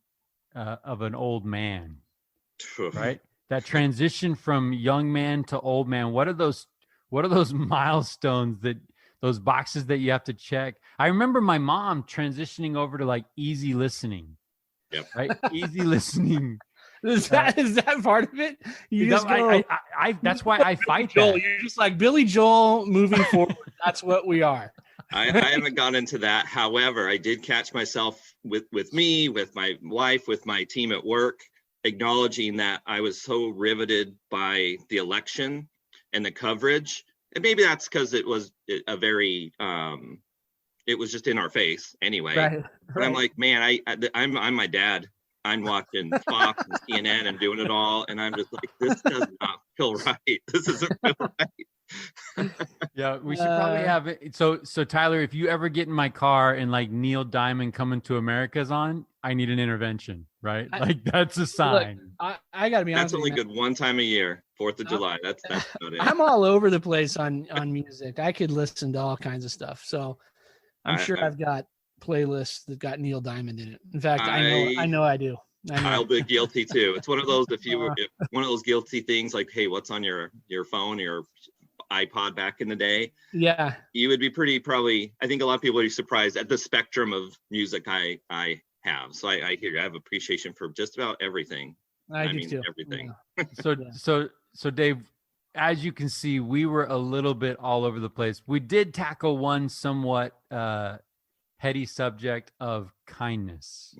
of an old man, right? That transition from young man to old man. What are those milestones, those boxes that you have to check? I remember my mom transitioning over to like easy listening. Yep. Right? Easy listening. Is that part of it? That's why I fight Joel, that. you're just like Billy Joel moving forward. That's what we are. I haven't gone into that. However, I did catch myself with me, with my wife, with my team at work, acknowledging that I was so riveted by the election and the coverage. And maybe that's because it was a very, it was just in our face anyway. Right. But I'm like, man, I'm my dad. I'm watching Fox and CNN and doing it all, and I'm just like, this does not feel right. This doesn't feel right. Yeah, we should probably have it. So Tyler, if you ever get in my car and like Neil Diamond Coming to America's on, I need an intervention, right? Like that's a sign. Look, I gotta be honest. That's only good one time a year, 4th of July. That's about it. I'm all over the place on music. I could listen to all kinds of stuff. So I'm sure I've got playlists that got Neil Diamond in it. In fact, I know I do. I'll be guilty too. It's one of those, if one of those guilty things like, hey, what's on your phone, your iPod back in the day? Yeah. You would be probably, I think a lot of people would be surprised at the spectrum of music I have. So I hear you. I have appreciation for just about everything. I mean, too. Everything. Yeah. So Dave, as you can see, we were a little bit all over the place. We did tackle one somewhat heady subject of kindness.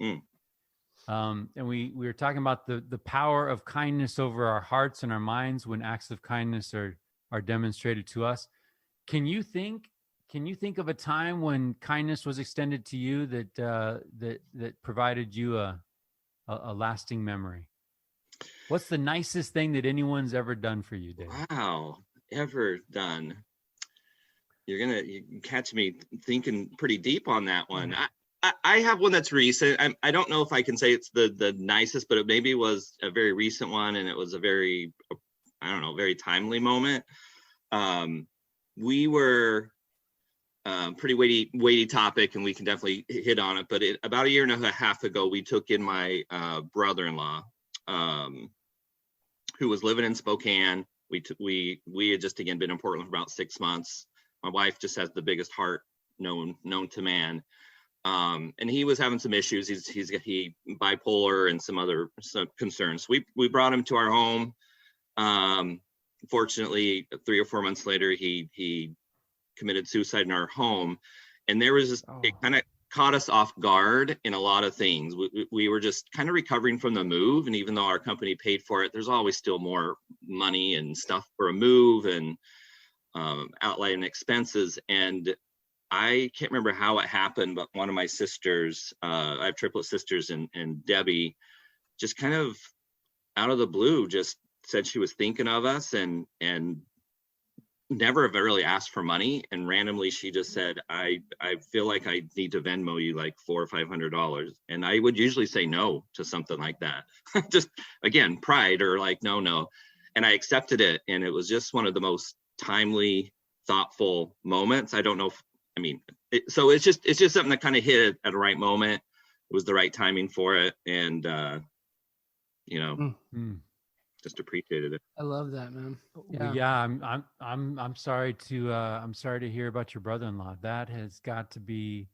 And we were talking about the power of kindness over our hearts and our minds when acts of kindness are demonstrated to us. Can you think of a time when kindness was extended to you that provided you a lasting memory? What's the nicest thing that anyone's ever done for you, Dave? Wow, ever done? You catch me thinking pretty deep on that one. I have one that's recent. I don't know if I can say it's the nicest, but it maybe was a very recent one, and it was a very, very timely moment. We were pretty weighty topic, and we can definitely hit on it. But about a year and a half ago, we took in my brother-in-law, who was living in Spokane, We had just again been in Portland for about 6 months. My wife just has the biggest heart known to man. And he was having some issues. He's bipolar and some concerns. We brought him to our home. Fortunately, 3 or 4 months later, he committed suicide in our home. And there was it kind of caught us off guard in a lot of things. We were just kind of recovering from the move. And even though our company paid for it, there's always still more money and stuff for a move and outlay and expenses. And I can't remember how it happened, but one of my sisters, I have triplet sisters, and Debbie just kind of out of the blue just said she was thinking of us and never have really asked for money. And randomly she just said, I feel like I need to Venmo you like $400 or $500. And I would usually say no to something like that. Just again, pride or like, no. And I accepted it. And it was just one of the most timely, thoughtful moments. I don't know if, so it's just something that kind of hit at the right moment. It was the right timing for it. And, just appreciated it. I love that, man. Yeah. I'm sorry to hear about your brother-in-law. That's got to be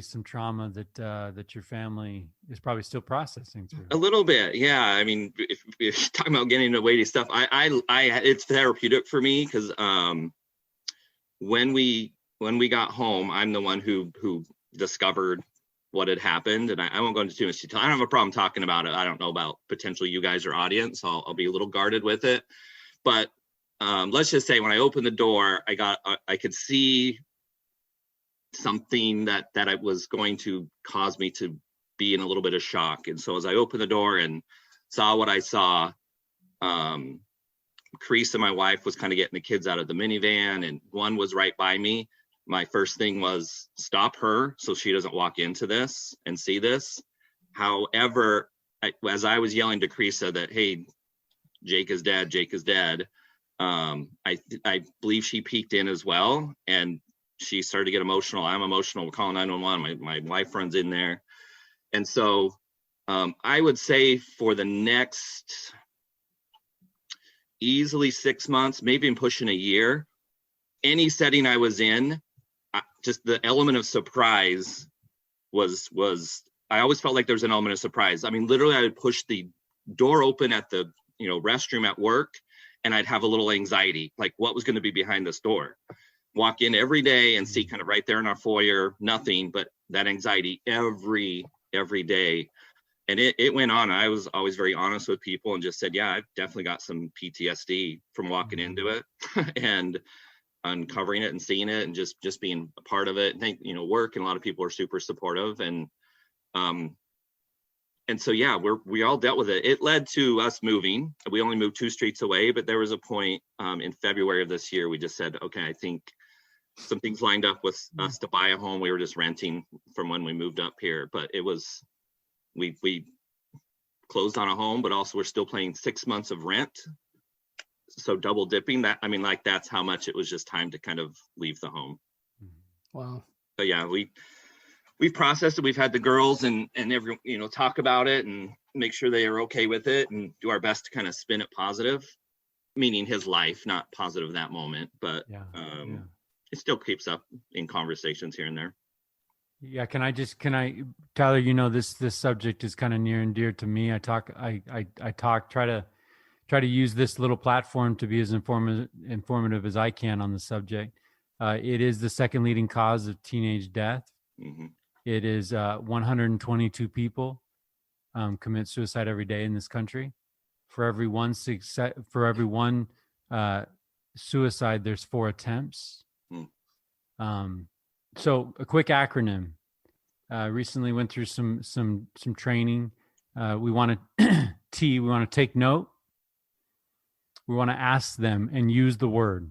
some trauma that your family is probably still processing through. A little bit. Yeah. If you're talking about getting into weighty stuff, I it's therapeutic for me because, when we got home, I'm the one who discovered what had happened, and I won't go into too much detail. I don't have a problem talking about it. I don't know about potentially you guys or audience. I'll be a little guarded with it, but let's just say when I opened the door, I could see something that I was going to cause me to be in a little bit of shock. And so as I opened the door and saw what I saw, Crease and my wife was kind of getting the kids out of the minivan, and one was right by me. My first thing was stop her so she doesn't walk into this and see this. However, as I was yelling to Creasa that, hey, Jake is dead, I believe she peeked in as well, and she started to get emotional. I'm emotional. We're calling 911. My wife runs in there. And so I would say for the next easily 6 months, maybe I'm pushing a year, any setting I was in, just the element of surprise was I always felt like there was an element of surprise. Literally I would push the door open at the restroom at work, and I'd have a little anxiety, like what was going to be behind this door. Walk in every day and see kind of right there in our foyer, nothing, but that anxiety every day. And it went on. I was always very honest with people and just said, yeah, I've definitely got some PTSD from walking into it and uncovering it and seeing it and just being a part of it. I think, work, and a lot of people are super supportive. And so, yeah, we all dealt with it. It led to us moving. We only moved 2 streets away, but there was a point in February of this year, we just said, okay, I think something's lined up with us to buy a home. We were just renting from when we moved up here, but it was, we closed on a home, but also we're still paying 6 months of rent. So double dipping that, that's how much it was just time to kind of leave the home. Wow. But yeah, we've processed it. We've had the girls and everyone, talk about it and make sure they are okay with it and do our best to kind of spin it positive, meaning his life, not positive that moment, but it still keeps up in conversations here and there. Yeah. Can I, Tyler, this subject is kind of near and dear to me. I try to use this little platform to be as informative as I can on the subject. It is the second leading cause of teenage death. Mm-hmm. It is 122 people commit suicide every day in this country. For every one suicide, there's 4 attempts. So a quick acronym. Recently went through some training. We want to we want to take note. We want to ask them and use the word.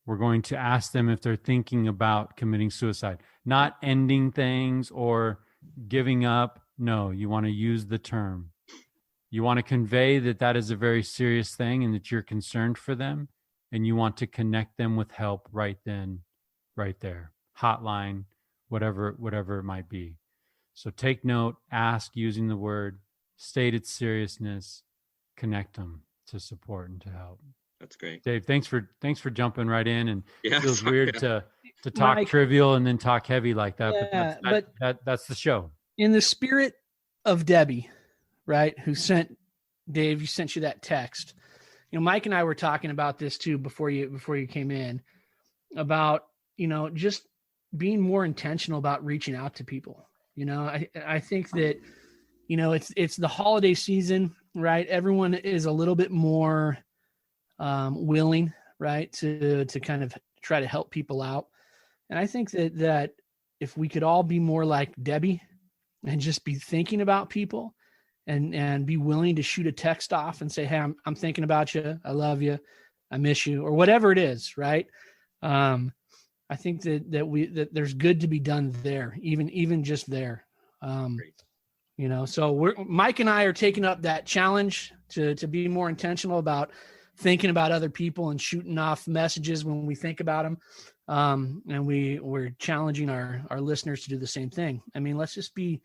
We're going to ask them if they're thinking about committing suicide, not ending things or giving up. No, you want to use the term. You want to convey that is a very serious thing and that you're concerned for them, and you want to connect them with help right then, right there. Hotline, whatever it might be. So take note, ask using the word, state its seriousness, connect them. to support and to help. That's great. Dave, thanks for jumping right in. And Yeah, it feels sorry, weird to talk Mike, trivial and then talk heavy like that. Yeah, but that's the show. In the spirit of Debbie, right, who sent Dave, you sent you that text. You know, Mike and I were talking about this too before you came in, about, you know, just being more intentional about reaching out to people. You know, I think that, you know, it's the holiday season, right? Everyone is a little bit more willing, right, to kind of try to help people out. And I think that if we could all be more like Debbie and just be thinking about people and be willing to shoot a text off and say, hey, I'm thinking about you. I love you. I miss you, or whatever it is. Right. I think that there's good to be done there, even just there. You know, so Mike and I are taking up that challenge to be more intentional about thinking about other people and shooting off messages when we think about them. And we're challenging our listeners to do the same thing. I mean, let's be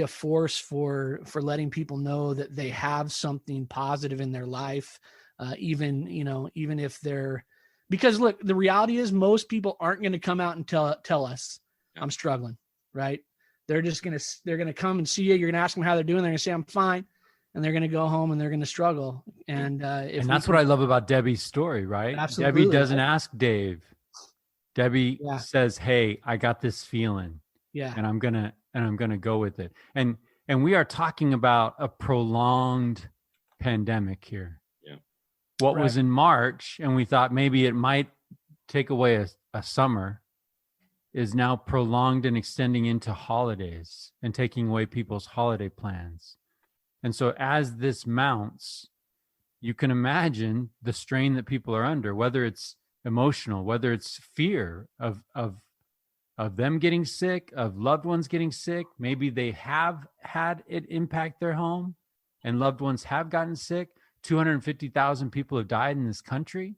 a force for letting people know that they have something positive in their life. Even if because look, the reality is most people aren't going to come out and tell us I'm struggling, right? They're going to come and see you. You're going to ask them how they're doing. They're going to say, I'm fine. And they're going to go home and they're going to struggle. And that's what I love about Debbie's story, right? Absolutely. Debbie doesn't ask Dave. Debbie says, hey, I got this feeling. Yeah. And I'm going to go with it. And we are talking about a prolonged pandemic here. Yeah. What was in March, and we thought maybe it might take away a summer, is now prolonged and extending into holidays and taking away people's holiday plans. And so as this mounts, you can imagine the strain that people are under, whether it's emotional, whether it's fear of them getting sick, of loved ones getting sick. Maybe they have had it impact their home and loved ones have gotten sick. 250,000 people have died in this country,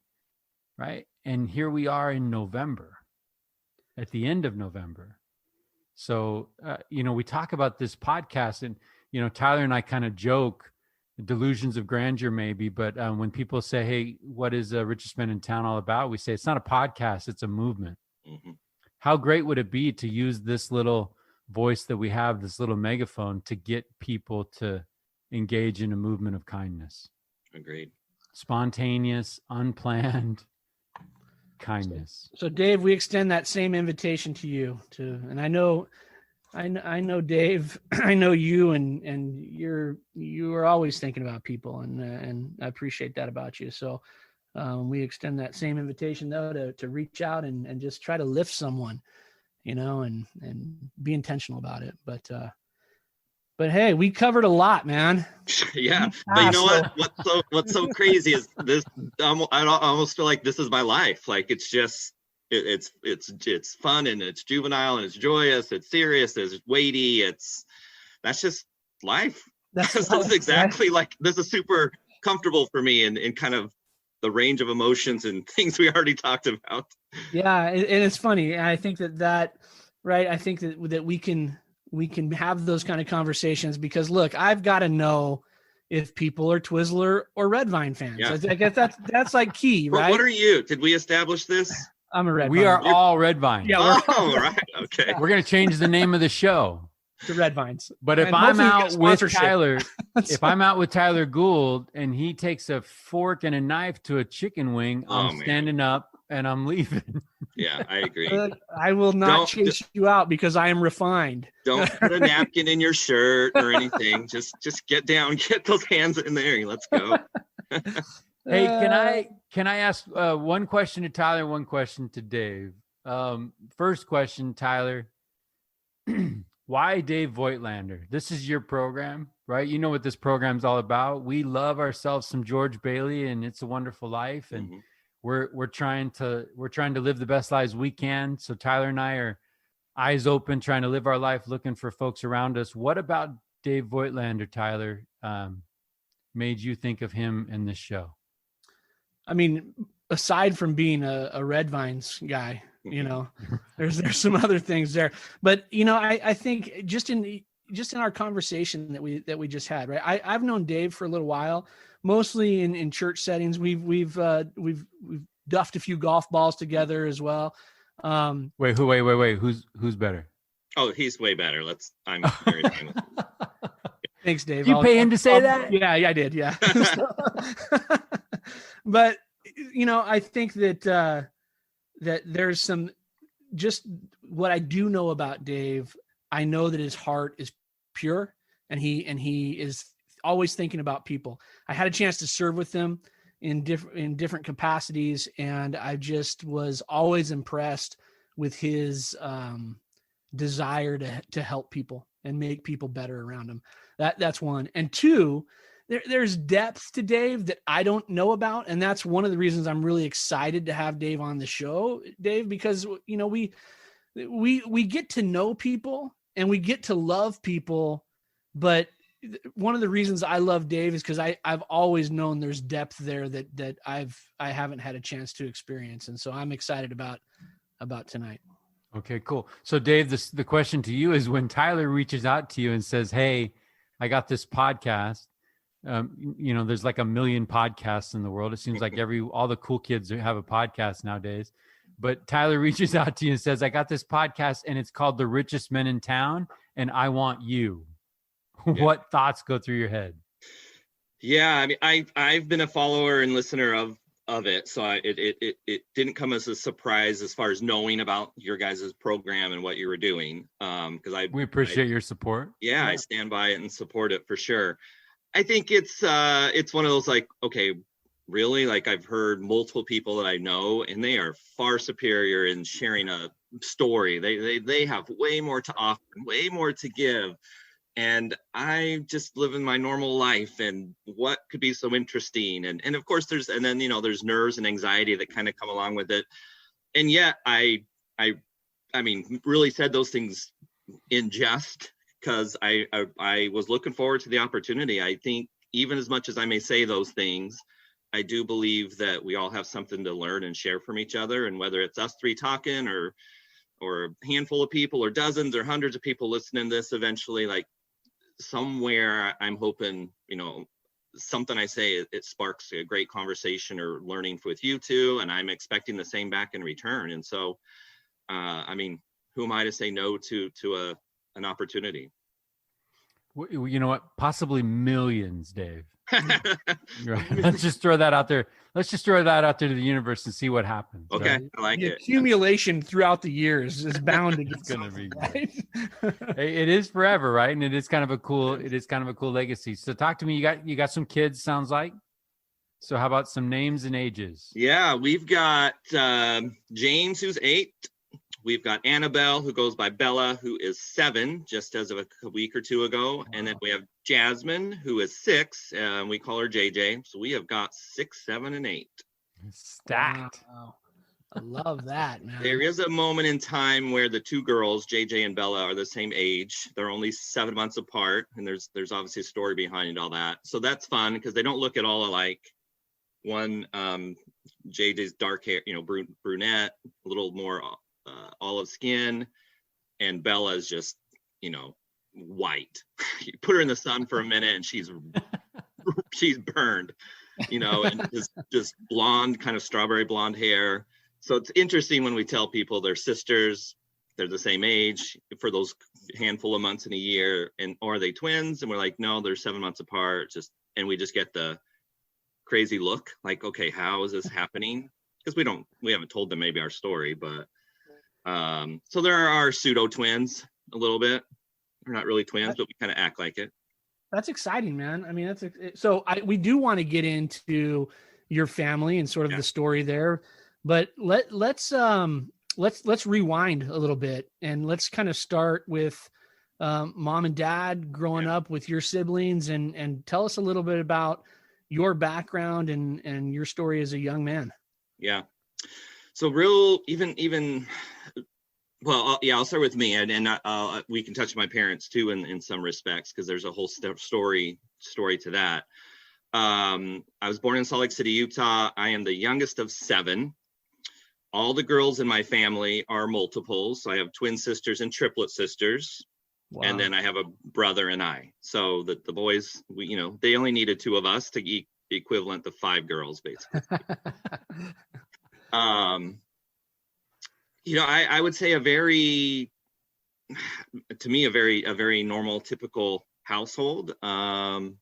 right? And here we are in November, at the end of November. So, we talk about this podcast, and, Tyler and I kind of joke, delusions of grandeur maybe, but when people say, hey, what is Richest Men in Town all about? We say, it's not a podcast, it's a movement. Mm-hmm. How great would it be to use this little voice that we have, this little megaphone, to get people to engage in a movement of kindness? Agreed. Spontaneous, unplanned kindness. So Dave, we extend that same invitation to you and I know Dave, I know you, and you are always thinking about people, and I appreciate that about you. So we extend that same invitation though to reach out and just try to lift someone, and be intentional about it. But hey, we covered a lot, man. Yeah, but you know what? What's so crazy is this. I almost feel like this is my life. Like it's just it's fun, and it's juvenile, and it's joyous, it's serious, it's weighty. That's just life. That's exactly like this is super comfortable for me, and kind of the range of emotions and things we already talked about. Yeah, and it's funny. I think that right. I think that we can have those kind of conversations because look, I've got to know if people are Twizzler or Red Vine fans. Yeah. I guess that's like key, right? What are you? Did we establish this? I'm a Red Vine. We are all Red Vines. Yeah. Right. Okay. We're going to change the name of the show to Red Vines. But if I'm out with Tyler, if I'm out with Tyler Gould and he takes a fork and a knife to a chicken wing, I'm standing up and I'm leaving. Yeah, I agree. I will not chase you out because I am refined. Don't put a napkin in your shirt or anything. Just get down, get those hands in there. Let's go. Hey, can I ask one question to Tyler, one question to Dave? First question, Tyler. Why Dave Voigtlaender? This is your program, right? You know what this program's all about. We love ourselves some George Bailey and It's a Wonderful Life, and we're trying to live the best lives we can. So Tyler and I are eyes open, trying to live our life, looking for folks around us. What about Dave Voigtlaender, Tyler, made you think of him in this show? I mean, aside from being a Red Vines guy, there's some other things there, but I think just in our conversation that we just had, right? I've known Dave for a little while, mostly in church settings. We've duffed a few golf balls together as well. Wait. Who's better? Oh, he's way better. I'm very famous. Thanks, Dave. Did you pay him to say that? Yeah, I did. Yeah. But I think that there's some, just what I do know about Dave. I know that his heart is pure, and he is always thinking about people. I had a chance to serve with him in different capacities, and I just was always impressed with his desire to help people and make people better around him. That's one. And two, there's depth to Dave that I don't know about, and that's one of the reasons I'm really excited to have Dave on the show, Dave, because we get to know people and we get to love people, but one of the reasons I love Dave is because I've always known there's depth there that I haven't had a chance to experience, and so I'm excited about tonight. Okay, cool. So Dave, the question to you is, when Tyler reaches out to you and says, "Hey, I got this podcast," there's like 1 million podcasts in the world. It seems like all the cool kids have a podcast nowadays. But Tyler reaches out to you and says, "I got this podcast and it's called The Richest Men in Town, and I want you." Yeah. What thoughts go through your head? Yeah, I mean, I've been a follower and listener of it, so it didn't come as a surprise as far as knowing about your guys' program and what you were doing. Because we appreciate your support. Yeah, I stand by it and support it for sure. I think it's one of those, like, okay, really, like, I've heard multiple people that I know, and they are far superior in sharing a story. They have way more to offer, way more to give. And I just live in my normal life, and what could be so interesting? And of course there's nerves and anxiety that kind of come along with it. And yet I mean, really said those things in jest, because I was looking forward to the opportunity. I think even as much as I may say those things, I do believe that we all have something to learn and share from each other. And whether it's us three talking or a handful of people or dozens or hundreds of people listening to this eventually, like, somewhere I'm hoping, something I say, it sparks a great conversation or learning with you two, and I'm expecting the same back in return. And so, I mean, who am I to say no to an opportunity? You know what? Possibly millions, Dave. Right. Let's just throw that out there. Let's just throw that out there to the universe and see what happens. Okay, right? I like the it. Accumulation throughout the years is bound to get going to be right? It is forever, right? And it is kind of a cool legacy. So talk to me. You got some kids, sounds like. So how about some names and ages? Yeah, we've got James, who's 8. We've got Annabelle, who goes by Bella, who is 7, just as of a week or two ago. Wow. And then we have Jasmine, who is 6. We call her JJ. So we have got 6, 7, and 8. Stacked. Wow. I love that, man. There is a moment in time where the two girls, JJ and Bella, are the same age. They're only 7 months apart, and there's obviously a story behind all that. So that's fun because they don't look at all alike. One, JJ's dark hair, brunette, a little more olive skin, and Bella's just, white. You put her in the sun for a minute and she's burned, and just blonde, kind of strawberry blonde hair. So it's interesting when we tell people they're sisters, they're the same age for those handful of months in a year, or are they twins? And we're like, no, they're 7 months apart. And we just get the crazy look, like, okay, how is this happening? Because we haven't told them maybe our story, but so there are pseudo twins a little bit. They're not really twins, but we kind of act like it. That's exciting, man. I mean, we do want to get into your family and sort of the story there, but let's rewind a little bit and let's kind of start with mom and dad growing up with your siblings, and tell us a little bit about your background and your story as a young man. Yeah. So I'll start with me, and we can touch my parents too in some respects, because there's a whole story to that. I was born in Salt Lake City, Utah. I am the youngest of 7. All the girls in my family are multiples. So I have twin sisters and triplet sisters. Wow. And then I have a brother and I. So the boys, they only needed 2 of us to equivalent to 5 girls, basically. I would say a very normal, typical household. Mom,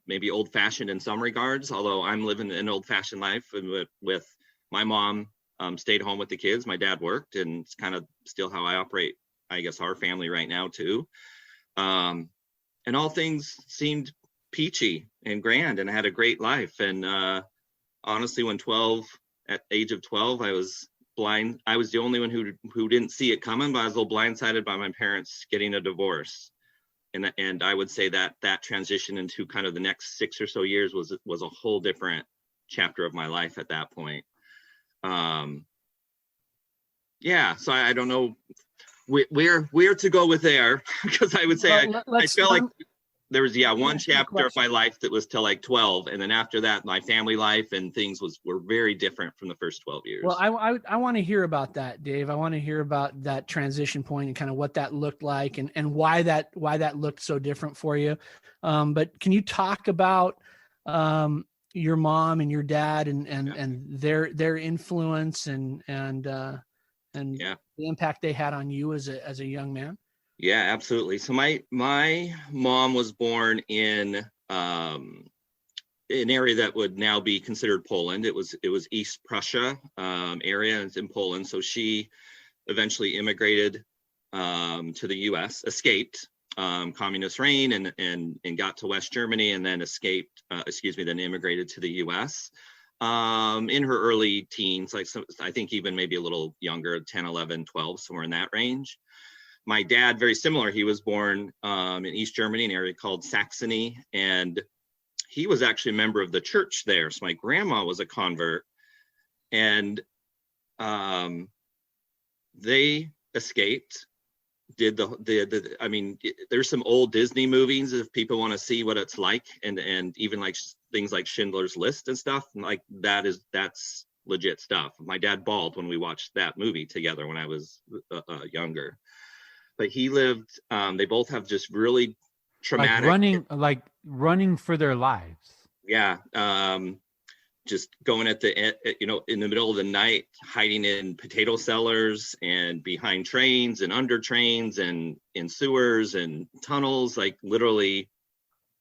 maybe old-fashioned in some regards, although I'm living an old-fashioned life, and with my mom stayed home with the kids. My dad worked, and it's kind of still how I operate, I guess, our family right now too. And all things seemed peachy and grand, and I had a great life. And honestly, at age of 12, I was blind. I was the only one who didn't see it coming, but I was a little blindsided by my parents getting a divorce. And I would say that transition into kind of the next 6 or so years was a whole different chapter of my life at that point. So I don't know where to go with there, because I would say I feel like there was one chapter of my life that was till like 12, and then after that my family life and things were very different from the first 12 years. Well, I want to hear about that, Dave. I want to hear about that transition point and kind of what that looked like, and why that looked so different for you. But can you talk about your mom and your dad and their influence and the impact they had on you as a young man? Yeah, absolutely. So my mom was born in an area that would now be considered Poland. It was East Prussia area. It's in Poland. So she eventually immigrated to the U.S., escaped communist reign, and got to West Germany, and then then immigrated to the U.S. In her early teens, I think even maybe a little younger, 10, 11, 12, somewhere in that range. My dad, very similar. He was born in East Germany, an area called Saxony, and he was actually a member of the church there. So my grandma was a convert, and they escaped. There's some old Disney movies if people want to see what it's like, and even like things like Schindler's List and stuff like that's legit stuff. My dad bawled when we watched that movie together when I was younger. But he lived, they both have just really traumatic. Running for their lives. Yeah. Just going in the middle of the night, hiding in potato cellars and behind trains and under trains and in sewers and tunnels, like literally.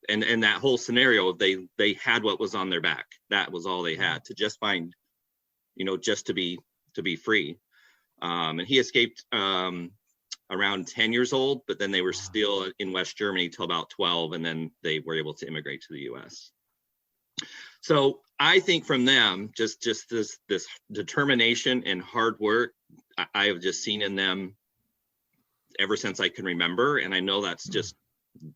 And that whole scenario, they had what was on their back. That was all they had to just find, just to be free. And he escaped, around 10 years old, but then they were still in West Germany till about 12, and then they were able to immigrate to the U.S. So I think from them, just this determination and hard work, I have just seen in them ever since I can remember. And I know that's just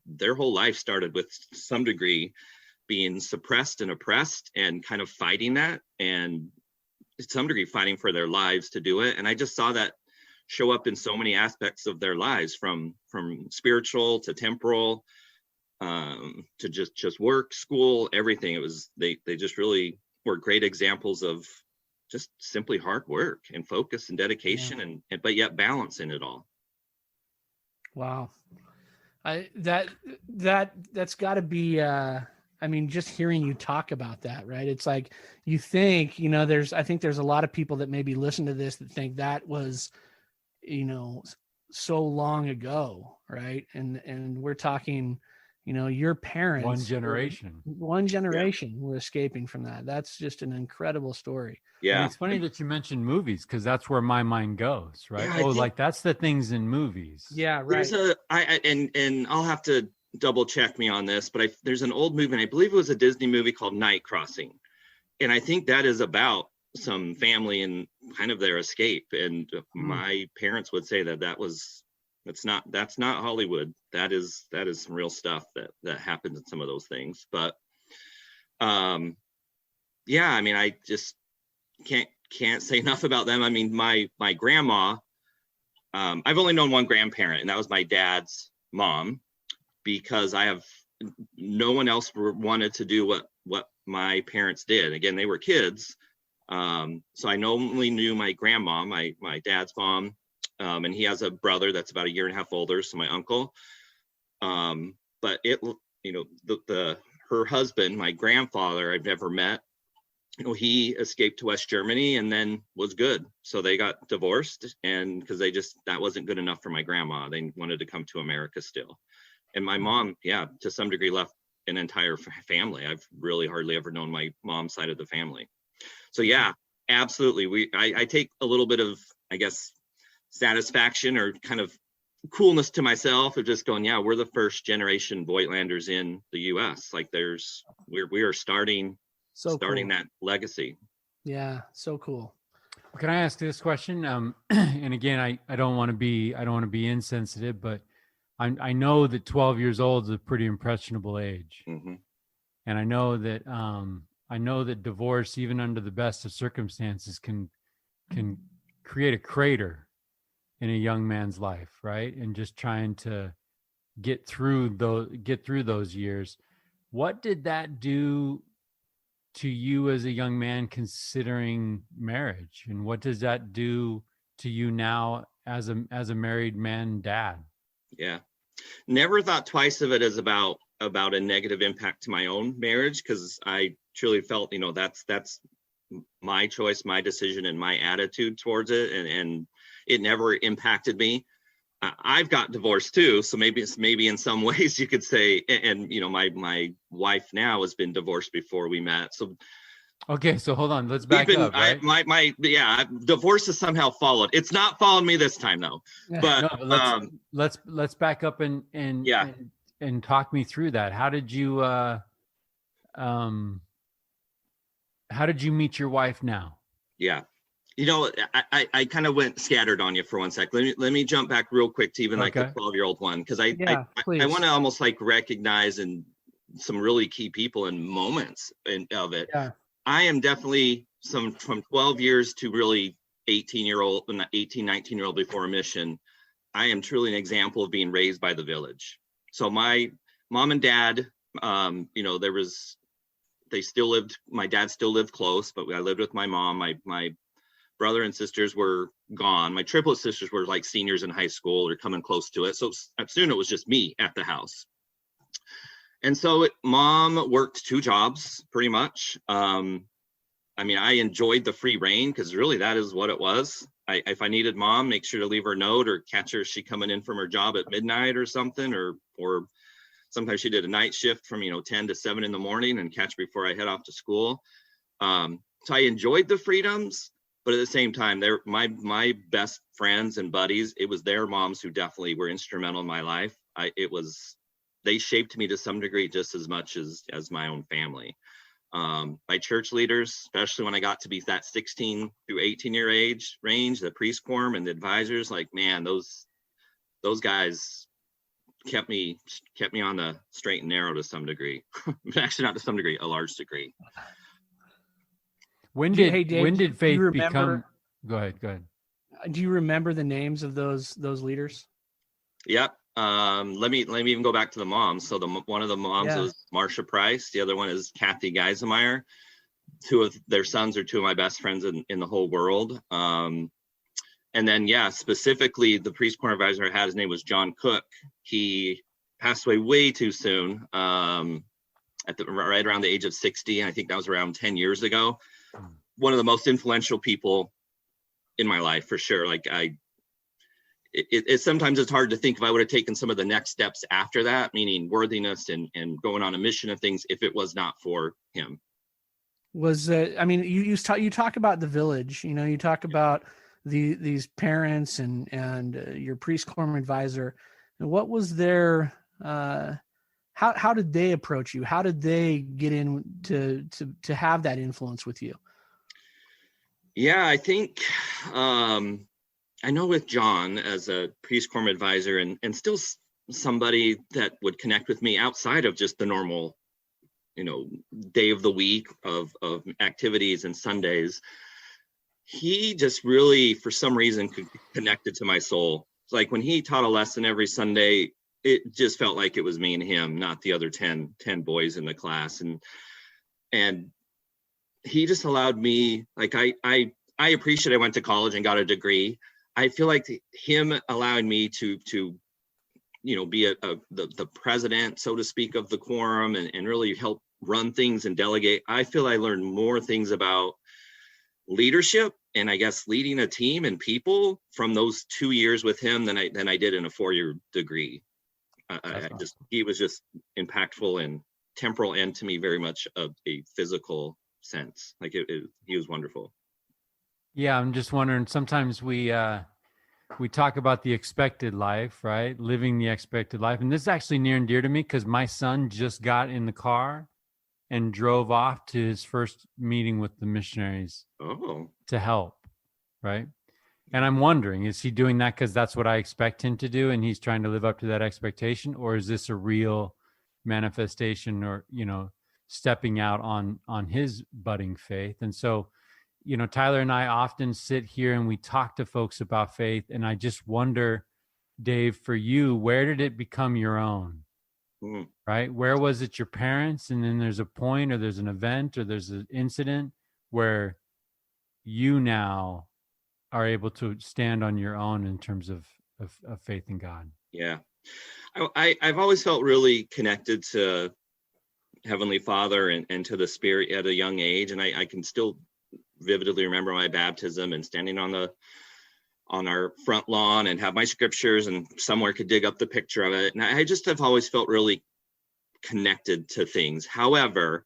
their whole life started with some degree being suppressed and oppressed and kind of fighting that, and to some degree fighting for their lives to do it. And I just saw that show up in so many aspects of their lives, from spiritual to temporal, to just work, school, everything. It was, they just really were great examples of just simply hard work and focus and dedication, but yet balance in it all. Wow. That's gotta be, just hearing you talk about that, right? It's like, you think, I think there's a lot of people that maybe listen to this that think that was, so long ago, right? And we're talking, your parents, one generation were escaping from that. That's just an incredible story. Yeah. And it's funny that you mentioned movies, because that's where my mind goes, right? Yeah, that's the things in movies. Yeah, right. And I'll have to double check me on this, but there's an old movie, and I believe it was a Disney movie called Night Crossing. And I think that is about some family and kind of their escape. And my parents would say that's not Hollywood. That is some real stuff that happens in some of those things. But I just can't say enough about them. I mean, my grandma, I've only known one grandparent, and that was my dad's mom, because I have no one else wanted to do what my parents did. Again, they were kids. So I only knew my grandma, my dad's mom, and he has a brother that's about a year and a half older, so my uncle. But her husband, my grandfather, I've never met. He escaped to West Germany and then was good. So they got divorced, and because that wasn't good enough for my grandma. They wanted to come to America still. And my mom, to some degree left an entire family. I've really hardly ever known my mom's side of the family. So yeah, absolutely. I take a little bit of, I guess, satisfaction or kind of coolness to myself of just going, yeah, we're the first generation Voigtlaenders in the US. Like we are starting cool. That legacy. Yeah, so cool. Can I ask this question? And again, I don't want to be insensitive, but I know that 12 years old is a pretty impressionable age. Mm-hmm. And I know that divorce, even under the best of circumstances, can create a crater in a young man's life, right? And just trying to get through those years. What did that do to you as a young man considering marriage, and what does that do to you now as a married man and dad? Yeah, never thought twice of it as about a negative impact to my own marriage, because I truly felt, that's my choice, my decision, and my attitude towards it, and it never impacted me. I've got divorced too, so maybe in some ways you could say, and my wife now has been divorced before we met. So okay, so hold on, let's back up. Right? Divorce has somehow followed. It's not followed me this time though. But let's back up and talk me through that. How did you meet your wife now? Yeah. I kind of went scattered on you for one sec. Let me jump back real quick to even like the 12-year-old one, because I want to almost like recognize and some really key people and moments of it. Yeah. I am definitely from 12 years to really 18-year-old, 19-year-old before a mission. I am truly an example of being raised by the village. So my mom and dad, my dad still lived close, but I lived with my mom. My brother and sisters were gone. My triplet sisters were like seniors in high school or coming close to it. So soon it was just me at the house. And so mom worked 2 jobs pretty much. I enjoyed the free reign, because really that is what it was. If I needed mom, make sure to leave her a note or catch her. She coming in from her job at midnight or something, or sometimes she did a night shift from 10 to 7 in the morning and catch before I head off to school. So I enjoyed the freedoms. But at the same time, they're my best friends and buddies. It was their moms who definitely were instrumental in my life. They shaped me to some degree just as much as my own family. My church leaders, especially when I got to be that 16 through 18-year age range, the priest quorum and the advisors, like, man, those guys kept me on the straight and narrow to some degree. Actually, not to some degree, a large degree. When did faith become? Go ahead. Do you remember the names of those leaders? Yep. Let me even go back to the moms. So one of the moms was Marcia Price. The other one is Kathy Geisemeyer. 2 of their sons are 2 of my best friends in the whole world. And then, specifically the priest quorum advisor I had, his name was John Cook. He passed away way too soon, right around the age of 60. And I think that was around 10 years ago. One of the most influential people in my life, for sure. Like sometimes it's hard to think if I would have taken some of the next steps after that, meaning worthiness and going on a mission and things, if it was not for him. You talk about the village, you talk about these parents and your priest quorum advisor. And what was their, how did they approach you? How did they get in to have that influence with you? Yeah, I think, I know with John as a priest quorum advisor and still somebody that would connect with me outside of just the normal, day of the week of activities and Sundays, he just really, for some reason, connected to my soul. It's like when he taught a lesson every Sunday, it just felt like it was me and him, not the other 10 boys in the class. And he just allowed me, like, I appreciate I went to college and got a degree. I feel like him allowing me to be the president, so to speak, of the quorum and really help run things and delegate. I feel I learned more things about leadership and I guess leading a team and people from those 2 years with him than I did in a 4-year degree. He was just impactful and temporal, and to me very much of a physical sense. Like he was wonderful. Yeah, I'm just wondering, sometimes we talk about the expected life, right? Living the expected life. And this is actually near and dear to me because my son just got in the car and drove off to his first meeting with the missionaries to help, right? And I'm wondering, is he doing that because that's what I expect him to do and he's trying to live up to that expectation? Or is this a real manifestation or, stepping out on his budding faith? And so, Tyler and I often sit here and we talk to folks about faith. And I just wonder, Dave, for you, where did it become your own? Right? Where was it your parents? And then there's a point or there's an event or there's an incident where you now are able to stand on your own in terms of faith in God. Yeah. I've always felt really connected to Heavenly Father and to the Spirit at a young age. And I can still vividly remember my baptism and standing on our front lawn and have my scriptures and somewhere could dig up the picture of it. And I just have always felt really connected to things. However,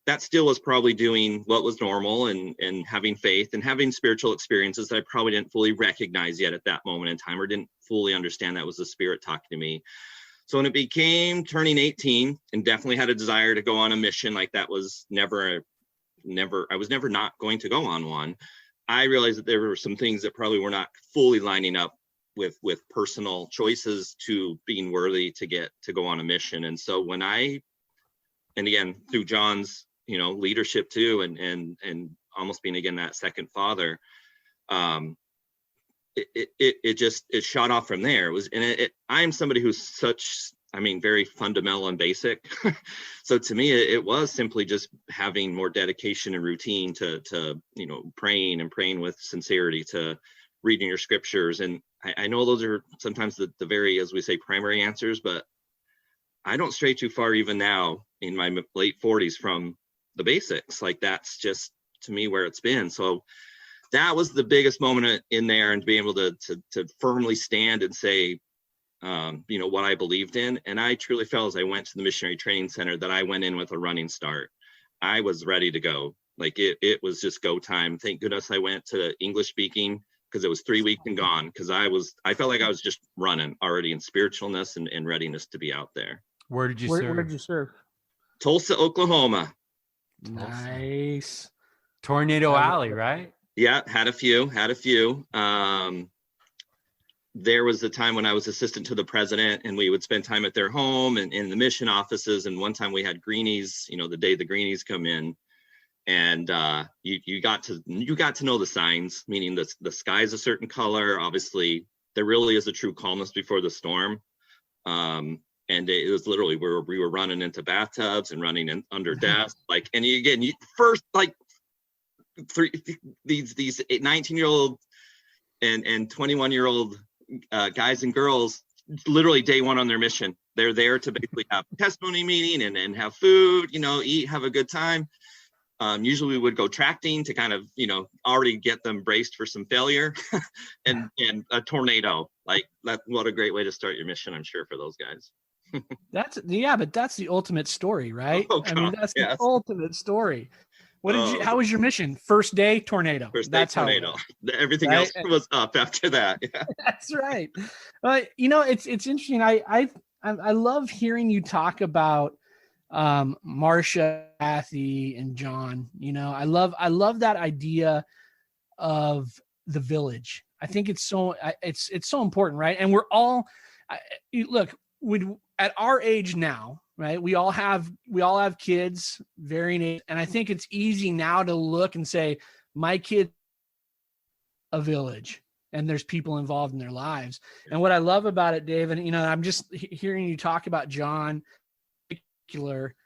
that still was probably doing what was normal and having faith and having spiritual experiences that I probably didn't fully recognize yet at that moment in time, or didn't fully understand that was the Spirit talking to me. So when it became turning 18 and definitely had a desire to go on a mission, like that was I was never not going to go on one. I realized that there were some things that probably were not fully lining up with personal choices to being worthy to go on a mission. And so and again, through John's, leadership too, and almost being again that second father, it shot off from there. I'm somebody who's very fundamental and basic. So to me, it was simply just having more dedication and routine to praying with sincerity, to reading your scriptures. And I know those are sometimes the very, as we say, primary answers, but I don't stray too far even now in my late 40s from the basics. Like that's just to me where it's been. So that was the biggest moment in there, and to be able to firmly stand and say, what I believed in. And I truly felt as I went to the missionary training center that I went in with a running start. I was ready to go. Like it was just go time. Thank goodness I went to English speaking, because it was 3 weeks and gone, because I felt like I was just running already in spiritualness and readiness to be out there. Where did you serve? Where did you serve? Tulsa, Oklahoma. Nice. Tornado Alley, right? Yeah, had a few. There was a time when I was assistant to the president, and we would spend time at their home and in the mission offices. And one time we had greenies, the day the greenies come in, and you got to know the signs, meaning the sky's a certain color. Obviously, there really is a true calmness before the storm. And it was literally we were running into bathtubs and running in under desks. And again, these 19-year-old and 21-year-old guys and girls, literally day one on their mission. They're there to basically have a testimony meeting and have food, eat, have a good time. Usually we would go tracting to kind of, already get them braced for some failure and a tornado. Like that, what a great way to start your mission, I'm sure, for those guys. But that's the ultimate story, right? Oh, God, that's yes. the ultimate story. How was your mission? First day, tornado. That's tornado. Everything else was up after that. Yeah. That's right. It's interesting. I love hearing you talk about Marcia, Kathy, and John. I love that idea of the village. I think it's so important, right? And we're all at our age now, right? We all have kids, varying age, and I think it's easy now to look and say, my kid, a village, and there's people involved in their lives. And what I love about it, Dave, and I'm just hearing you talk about John in particular,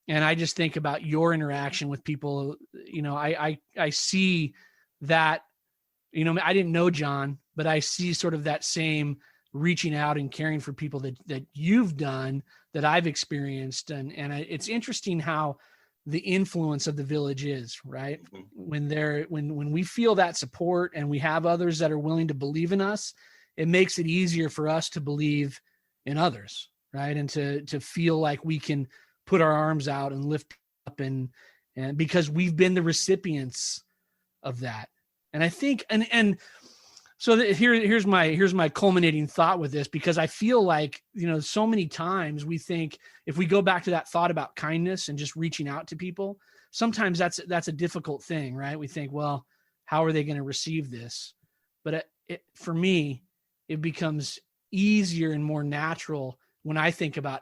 and I just think about your interaction with people. I see that. I didn't know John, but I see sort of that same reaching out and caring for people that you've done, that I've experienced. And it's interesting how the influence of the village is, right? When we feel that support and we have others that are willing to believe in us, it makes it easier for us to believe in others, right? And to feel like we can put our arms out and lift up and because we've been the recipients of that. And I think, and so here's my culminating thought with this, because I feel like, so many times we think if we go back to that thought about kindness and just reaching out to people, sometimes that's a difficult thing, right? We think, well, how are they going to receive this? But for me, it becomes easier and more natural when I think about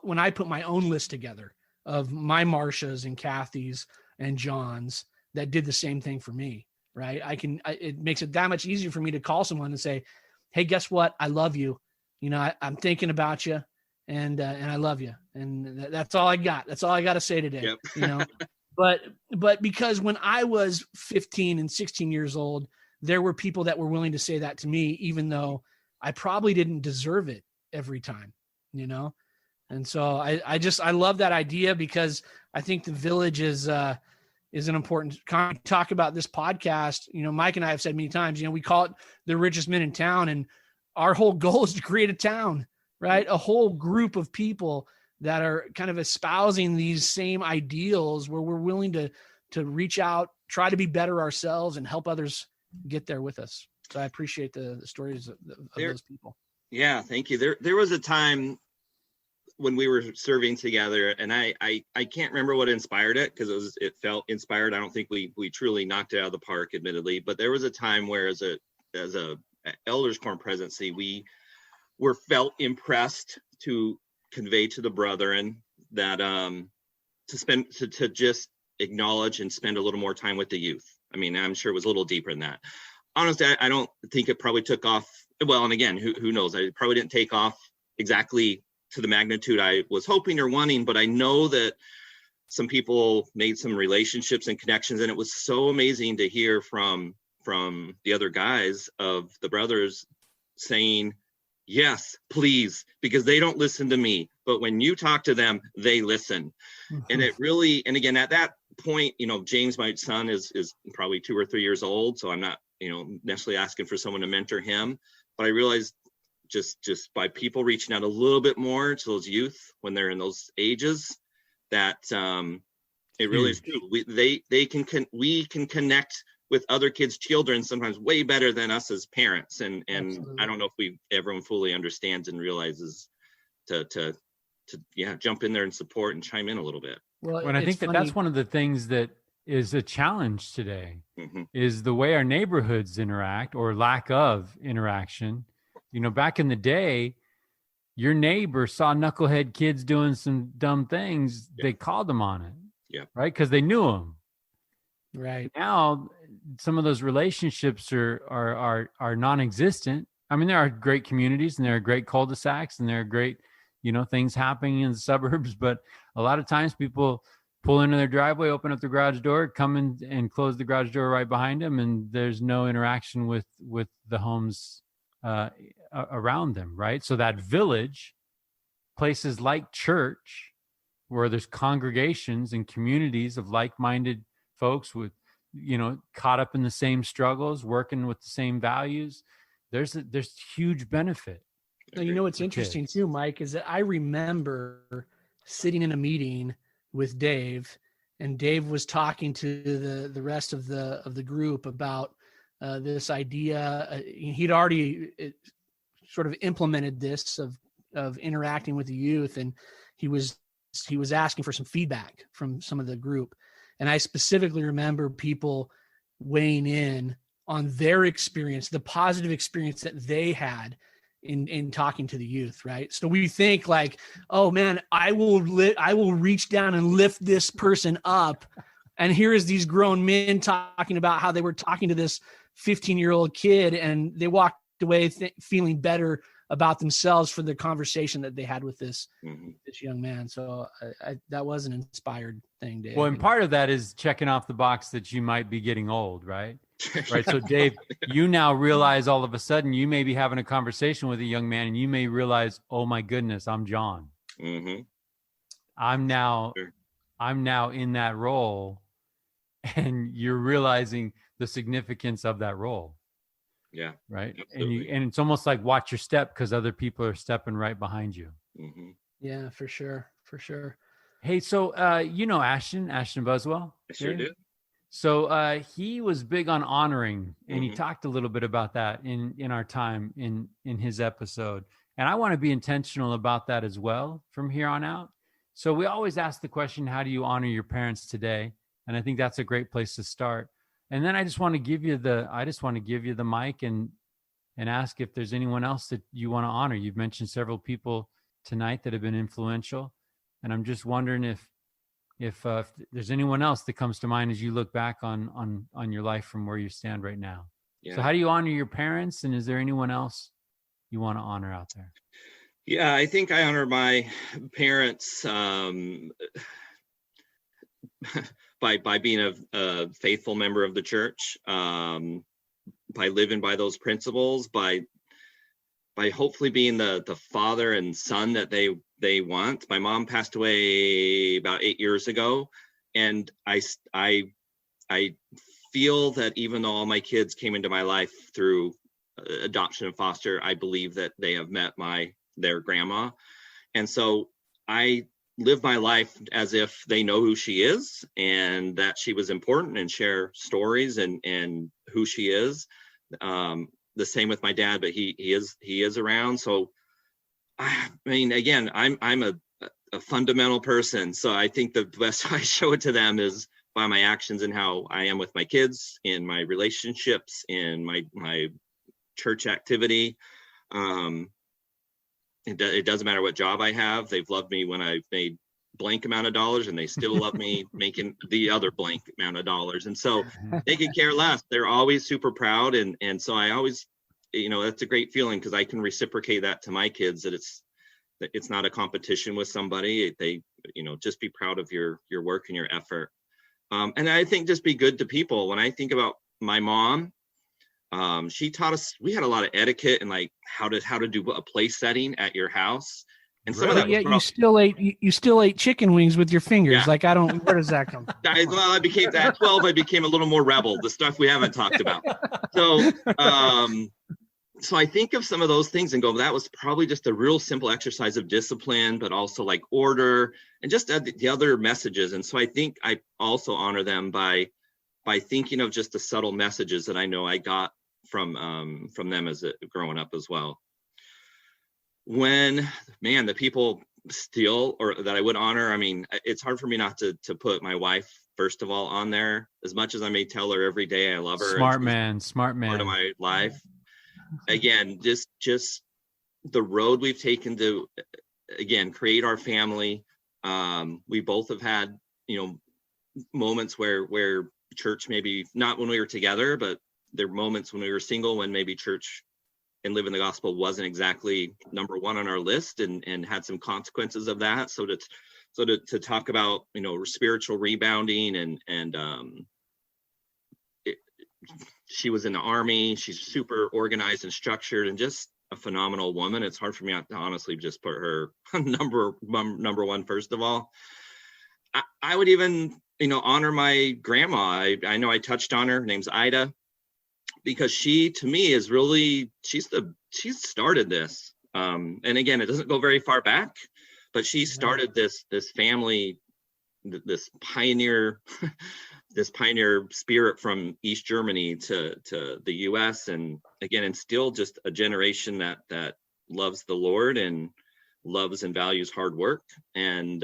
when I put my own list together of my Marcias and Kathys and Johns that did the same thing for me, right? It makes it that much easier for me to call someone and say, hey, guess what? I love you. I'm thinking about you and I love you. And that's all I got. That's all I got to say today. Yep. But because when I was 15 and 16 years old, there were people that were willing to say that to me, even though I probably didn't deserve it every time, And so I love that idea, because I think the village is an important talk about this podcast. Mike and I have said many times, we call it the richest men in town, and our whole goal is to create a town, right? A whole group of people that are kind of espousing these same ideals, where we're willing to reach out, try to be better ourselves, and help others get there with us. So I appreciate the stories of those people. Yeah, thank you. There was a time when we were serving together, and I can't remember what inspired it, because it felt inspired. I don't think we truly knocked it out of the park, admittedly, but there was a time where as a elders quorum presidency, we were felt impressed to convey to the brethren that to just acknowledge and spend a little more time with the youth. I mean, I'm sure it was a little deeper than that. Honestly, I don't think it probably took off. Well, and again, who knows? I probably didn't take off exactly to the magnitude I was hoping or wanting, but I know that some people made some relationships and connections, and it was so amazing to hear from the other guys of the brothers saying, yes, please, because they don't listen to me, but when you talk to them, they listen. Mm-hmm. And it really, and again, at that point, James, my son, is probably 2 or 3 years old, so I'm not, necessarily asking for someone to mentor him, but I realized just by people reaching out a little bit more to those youth when they're in those ages, that it really is true. We can connect with other kids' children sometimes way better than us as parents, and absolutely. I don't know if everyone fully understands and realizes to jump in there and support and chime in a little bit. Well, and I think that's one of the things that is a challenge today, mm-hmm. is the way our neighborhoods interact, or lack of interaction. Back in the day, your neighbor saw knucklehead kids doing some dumb things. Yeah. They called them on it. Yeah. Right. Because they knew them. Right. Now, some of those relationships are non-existent. I mean, there are great communities and there are great cul-de-sacs and there are great, things happening in the suburbs. But a lot of times people pull into their driveway, open up the garage door, come in and close the garage door right behind them. And there's no interaction with the homes around them, right? So that village, places like church, where there's congregations and communities of like-minded folks with, caught up in the same struggles, working with the same values, there's huge benefit. Now, what's interesting too, Mike, is that I remember sitting in a meeting with Dave, and Dave was talking to the rest of the group about this idea. He'd already sort of implemented this of interacting with the youth, and he was asking for some feedback from some of the group. And I specifically remember people weighing in on their experience, the positive experience that they had in talking to the youth, right? So we think like, oh man, I will reach down and lift this person up. And here is these grown men talking about how they were talking to this 15-year-old kid, and they walked away feeling better about themselves for the conversation that they had with this young man. So that was an inspired thing, Dave. Well, and part of that is checking off the box that you might be getting old, right? Right. So Dave, you now realize all of a sudden you may be having a conversation with a young man and you may realize, oh my goodness, I'm John. Mm-hmm. I'm now Sure. in that role, and you're realizing the significance of that role. Yeah. Right. Absolutely. And it's almost like watch your step because other people are stepping right behind you. Mm-hmm. Yeah, for sure. For sure. Hey, so Ashton Buswell? I sure Dave? do. So he was big on honoring, and he Mm-hmm. talked a little bit about that in our time in his episode. And I want to be intentional about that as well from here on out. So we always ask the question, how do you honor your parents today? And I think that's a great place to start. And then I just want to give you the mic and ask if there's anyone else that you want to honor. You've mentioned several people tonight that have been influential, and I'm just wondering if there's anyone else that comes to mind as you look back on your life from where you stand right now. Yeah. So how do you honor your parents, and is there anyone else you want to honor out there? Yeah, I think I honor my parents by being a faithful member of the church, by living by those principles, by hopefully being the father and son that they want. My mom passed away about 8 years ago, and I feel that even though all my kids came into my life through adoption and foster, I believe that they have met their grandma. And so I live my life as if they know who she is and that she was important, and share stories and who she is. The same with my dad, but he is around. So I mean, again, I'm a fundamental person. So I think the best way I show it to them is by my actions and how I am with my kids, in my relationships, in my church activity. It doesn't matter what job I have. They've loved me when I've made blank amount of dollars, and they still love me making the other blank amount of dollars. And so they could care less. They're always super proud. And so I always, that's a great feeling, because I can reciprocate that to my kids, that it's not a competition with somebody. They, just be proud of your work and your effort. And I think just be good to people. When I think about my mom, she taught us, we had a lot of etiquette and like how to do a place setting at your house. And some of that, you still ate chicken wings with your fingers. Yeah. Like, where does that come from? I became at 12, I became a little more rebel, the stuff we haven't talked about. So, so I think of some of those things and go, that was probably just a real simple exercise of discipline, but also like order and just the other messages. And so I think I also honor them by thinking of just the subtle messages that I know I got from them as growing up as well. When, man, the people still, or that I would honor, I mean, it's hard for me not to put my wife, first of all, on there. As much as I may tell her every day I love her. Smart man. Part of my life. Again, just the road we've taken to, again, create our family. We both have had, moments where church, maybe not when we were together, but there were moments when we were single, when maybe church and living the gospel wasn't exactly number one on our list, and had some consequences of that. So to talk about, spiritual rebounding and she was in the Army. She's super organized and structured and just a phenomenal woman. It's hard for me to honestly just put her number one, first of all. I would even, honor my grandma. I know I touched on her name's Ida, because she, to me, is really, she's started this. And again, it doesn't go very far back, but she started this family, this pioneer spirit from East Germany to the US. And again, instilled just a generation that loves the Lord and loves and values hard work. And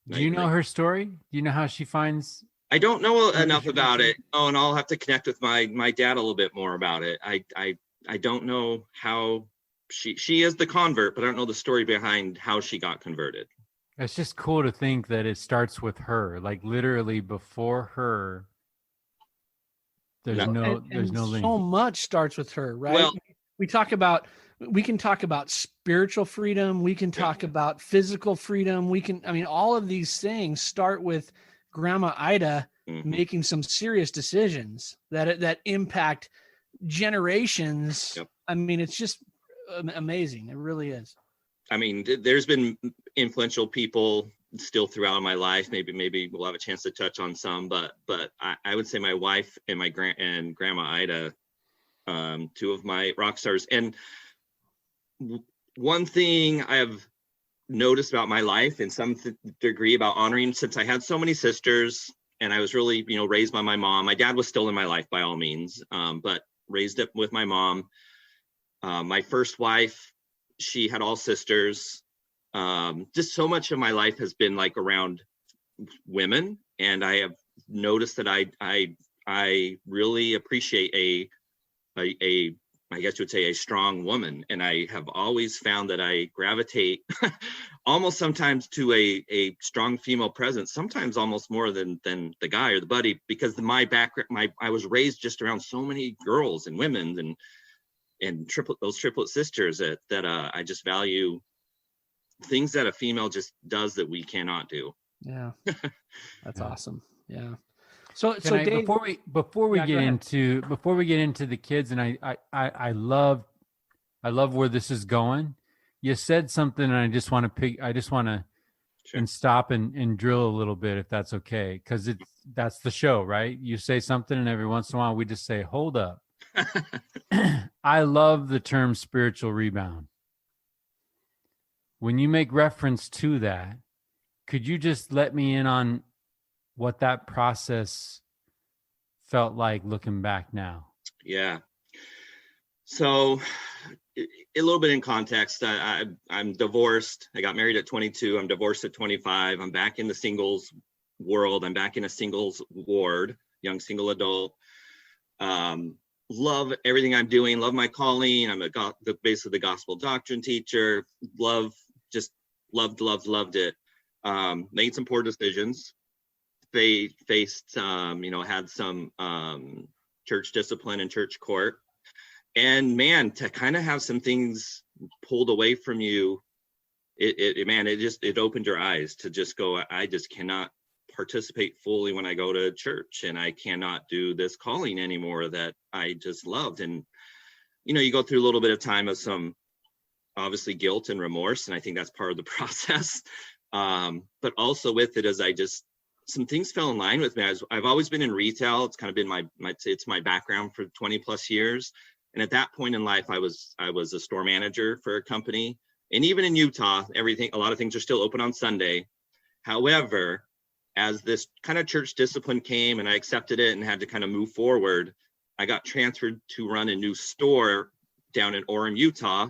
do you know her story? Do you know how she finds? I don't know enough about it. Oh, and I'll have to connect with my dad a little bit more about it. I don't know how she is the convert, but I don't know the story behind how she got converted. It's just cool to think that it starts with her, like literally before her. There's no link. So much starts with her, right? Well, we can talk about spiritual freedom. We can talk about physical freedom. All of these things start with Grandma Ida making some serious decisions that impact generations. Yep. I mean, it's just amazing. It really is. I mean, there's been influential people still throughout my life. Maybe we'll have a chance to touch on some, but I would say my wife and my grandma Ida, two of my rock stars. And one thing I have noticed about my life in some degree about honoring, since I had so many sisters and I was really, raised by my mom. My dad was still in my life by all means, but raised up with my mom. My first wife, she had all sisters. Just so much of my life has been like around women, and I have noticed that I really appreciate a I guess you would say a strong woman, and I have always found that I gravitate almost sometimes to a strong female presence, sometimes almost more than the guy or the buddy, because my background, I was raised just around so many girls and women and those triplet sisters that I just value things that a female just does that we cannot do. Yeah. That's awesome. Yeah. So Dave, before we get into the kids, and I love where this is going. You said something, and I just want to Sure. and stop and drill a little bit, if that's okay, because that's the show, right? You say something, and every once in a while we just say, "Hold up." I love the term spiritual rebound. When you make reference to that, could you just let me in on what that process felt like looking back now? Yeah. So a little bit in context, I'm divorced. I got married at 22. I'm divorced at 25. I'm back in the singles world. I'm back in a singles ward, young single adult. Love everything I'm doing. Love my calling. I'm basically the gospel doctrine teacher. Loved it. Made some poor decisions. Faced, had some church discipline and church court. And man, to kind of have some things pulled away from you, it opened your eyes to just go, I just cannot participate fully when I go to church, and I cannot do this calling anymore that I just loved. And, you go through a little bit of time of some obviously guilt and remorse. And I think that's part of the process. But also with it, as some things fell in line with me. I've always been in retail. It's kind of been it's my background for 20 plus years. And at that point in life, I was a store manager for a company. And even in Utah, a lot of things are still open on Sunday. However, as this kind of church discipline came and I accepted it and had to kind of move forward, I got transferred to run a new store down in Orem, Utah,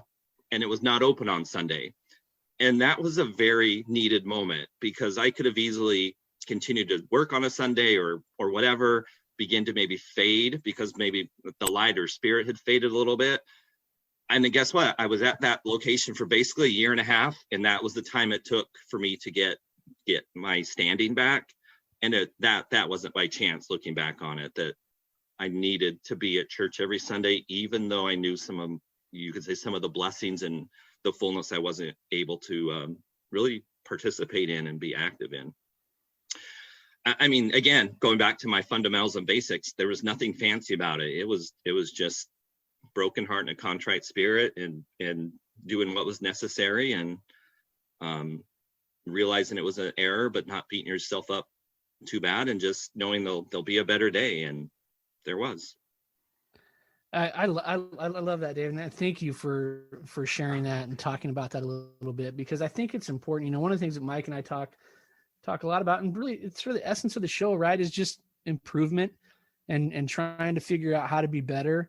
and it was not open on Sunday. And that was a very needed moment, because I could have easily continued to work on a Sunday or whatever, begin to maybe fade because maybe the light or spirit had faded a little bit. And then guess what? I was at that location for basically a year and a half. And that was the time it took for me to get my standing back. And that wasn't by chance, looking back on it, that I needed to be at church every Sunday, even though I knew some of the blessings and the fullness I wasn't able to really participate in and be active in. I mean, again, going back to my fundamentals and basics, there was nothing fancy about it. It was just broken heart and a contrite spirit, and doing what was necessary, and realizing it was an error, but not beating yourself up too bad, and just knowing there'll be a better day. And there was. I love that, Dave, and thank you for sharing that and talking about that a little bit, because I think it's important. One of the things that Mike and I talk a lot about, and really it's sort of the essence of the show, right, is just improvement and trying to figure out how to be better.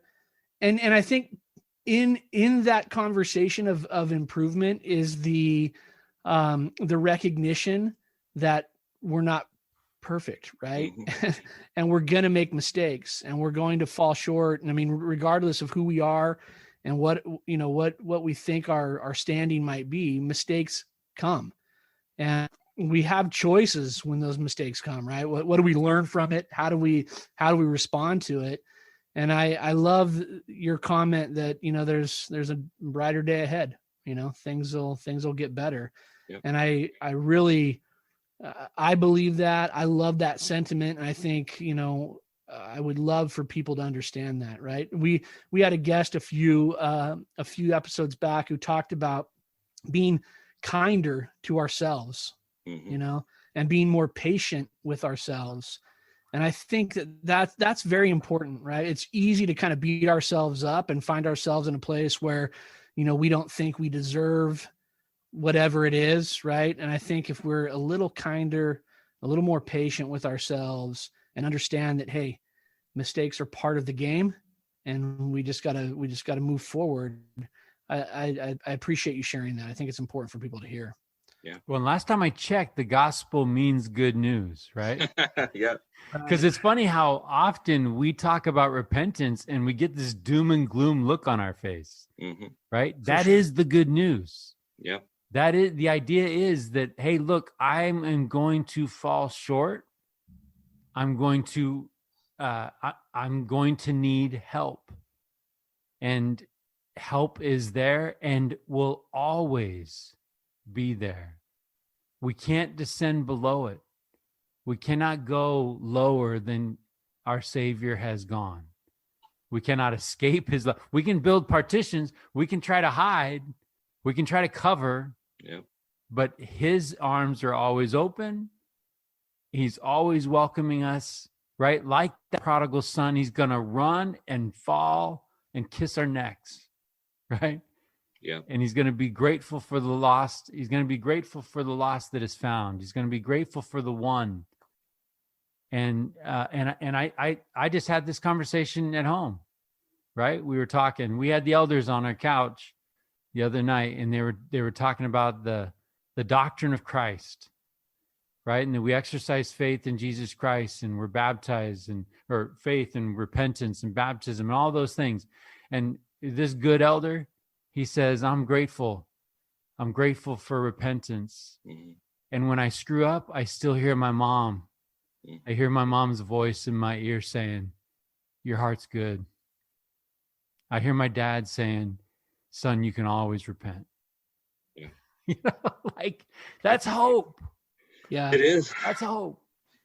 And I think in that conversation of improvement is the recognition that we're not perfect, right? Mm-hmm. And we're going to make mistakes, and we're going to fall short. And I mean, regardless of who we are and what we think our standing might be, mistakes come. And we have choices when those mistakes come, right? What do we learn from it? How do we respond to it? And I love your comment that, there's a brighter day ahead. Things will get better. Yep. And I really I believe that. I love that sentiment. And I think, I would love for people to understand that, right? We had a guest a few episodes back who talked about being kinder to ourselves, and being more patient with ourselves. And I think that's very important, right? It's easy to kind of beat ourselves up and find ourselves in a place where, we don't think we deserve whatever it is, right? And I think if we're a little kinder, a little more patient with ourselves, and understand that, hey, mistakes are part of the game, and we just gotta move forward. I appreciate you sharing that. I think it's important for people to hear. Yeah. Well, last time I checked, the gospel means good news, right? Yeah. Because it's funny how often we talk about repentance and we get this doom and gloom look on our face, right? That is the good news. Yep. That is, the idea is that, hey, look, I am going to fall short. I'm going to need help, and help is there and will always be there. We can't descend below it. We cannot go lower than our Savior has gone. We cannot escape his love. We can build partitions. We can try to hide. We can try to cover. Yep. But his arms are always open. He's always welcoming us, right? Like the prodigal son, he's going to run and fall and kiss our necks, right? Yeah. And he's going to be grateful for the lost. He's going to be grateful for the lost that is found. He's going to be grateful for the one. And I just had this conversation at home, right? We were talking. We had the elders on our couch the other night, and they were talking about the doctrine of Christ, right? And that we exercise faith in Jesus Christ, and we're baptized, or faith and repentance and baptism and all those things. And this good elder, he says, I'm grateful. I'm grateful for repentance. And when I screw up, I still hear my mom. I hear my mom's voice in my ear saying, your heart's good. I hear my dad saying, son, you can always repent. Yeah. Like, that's hope. Yeah, it is. That's hope.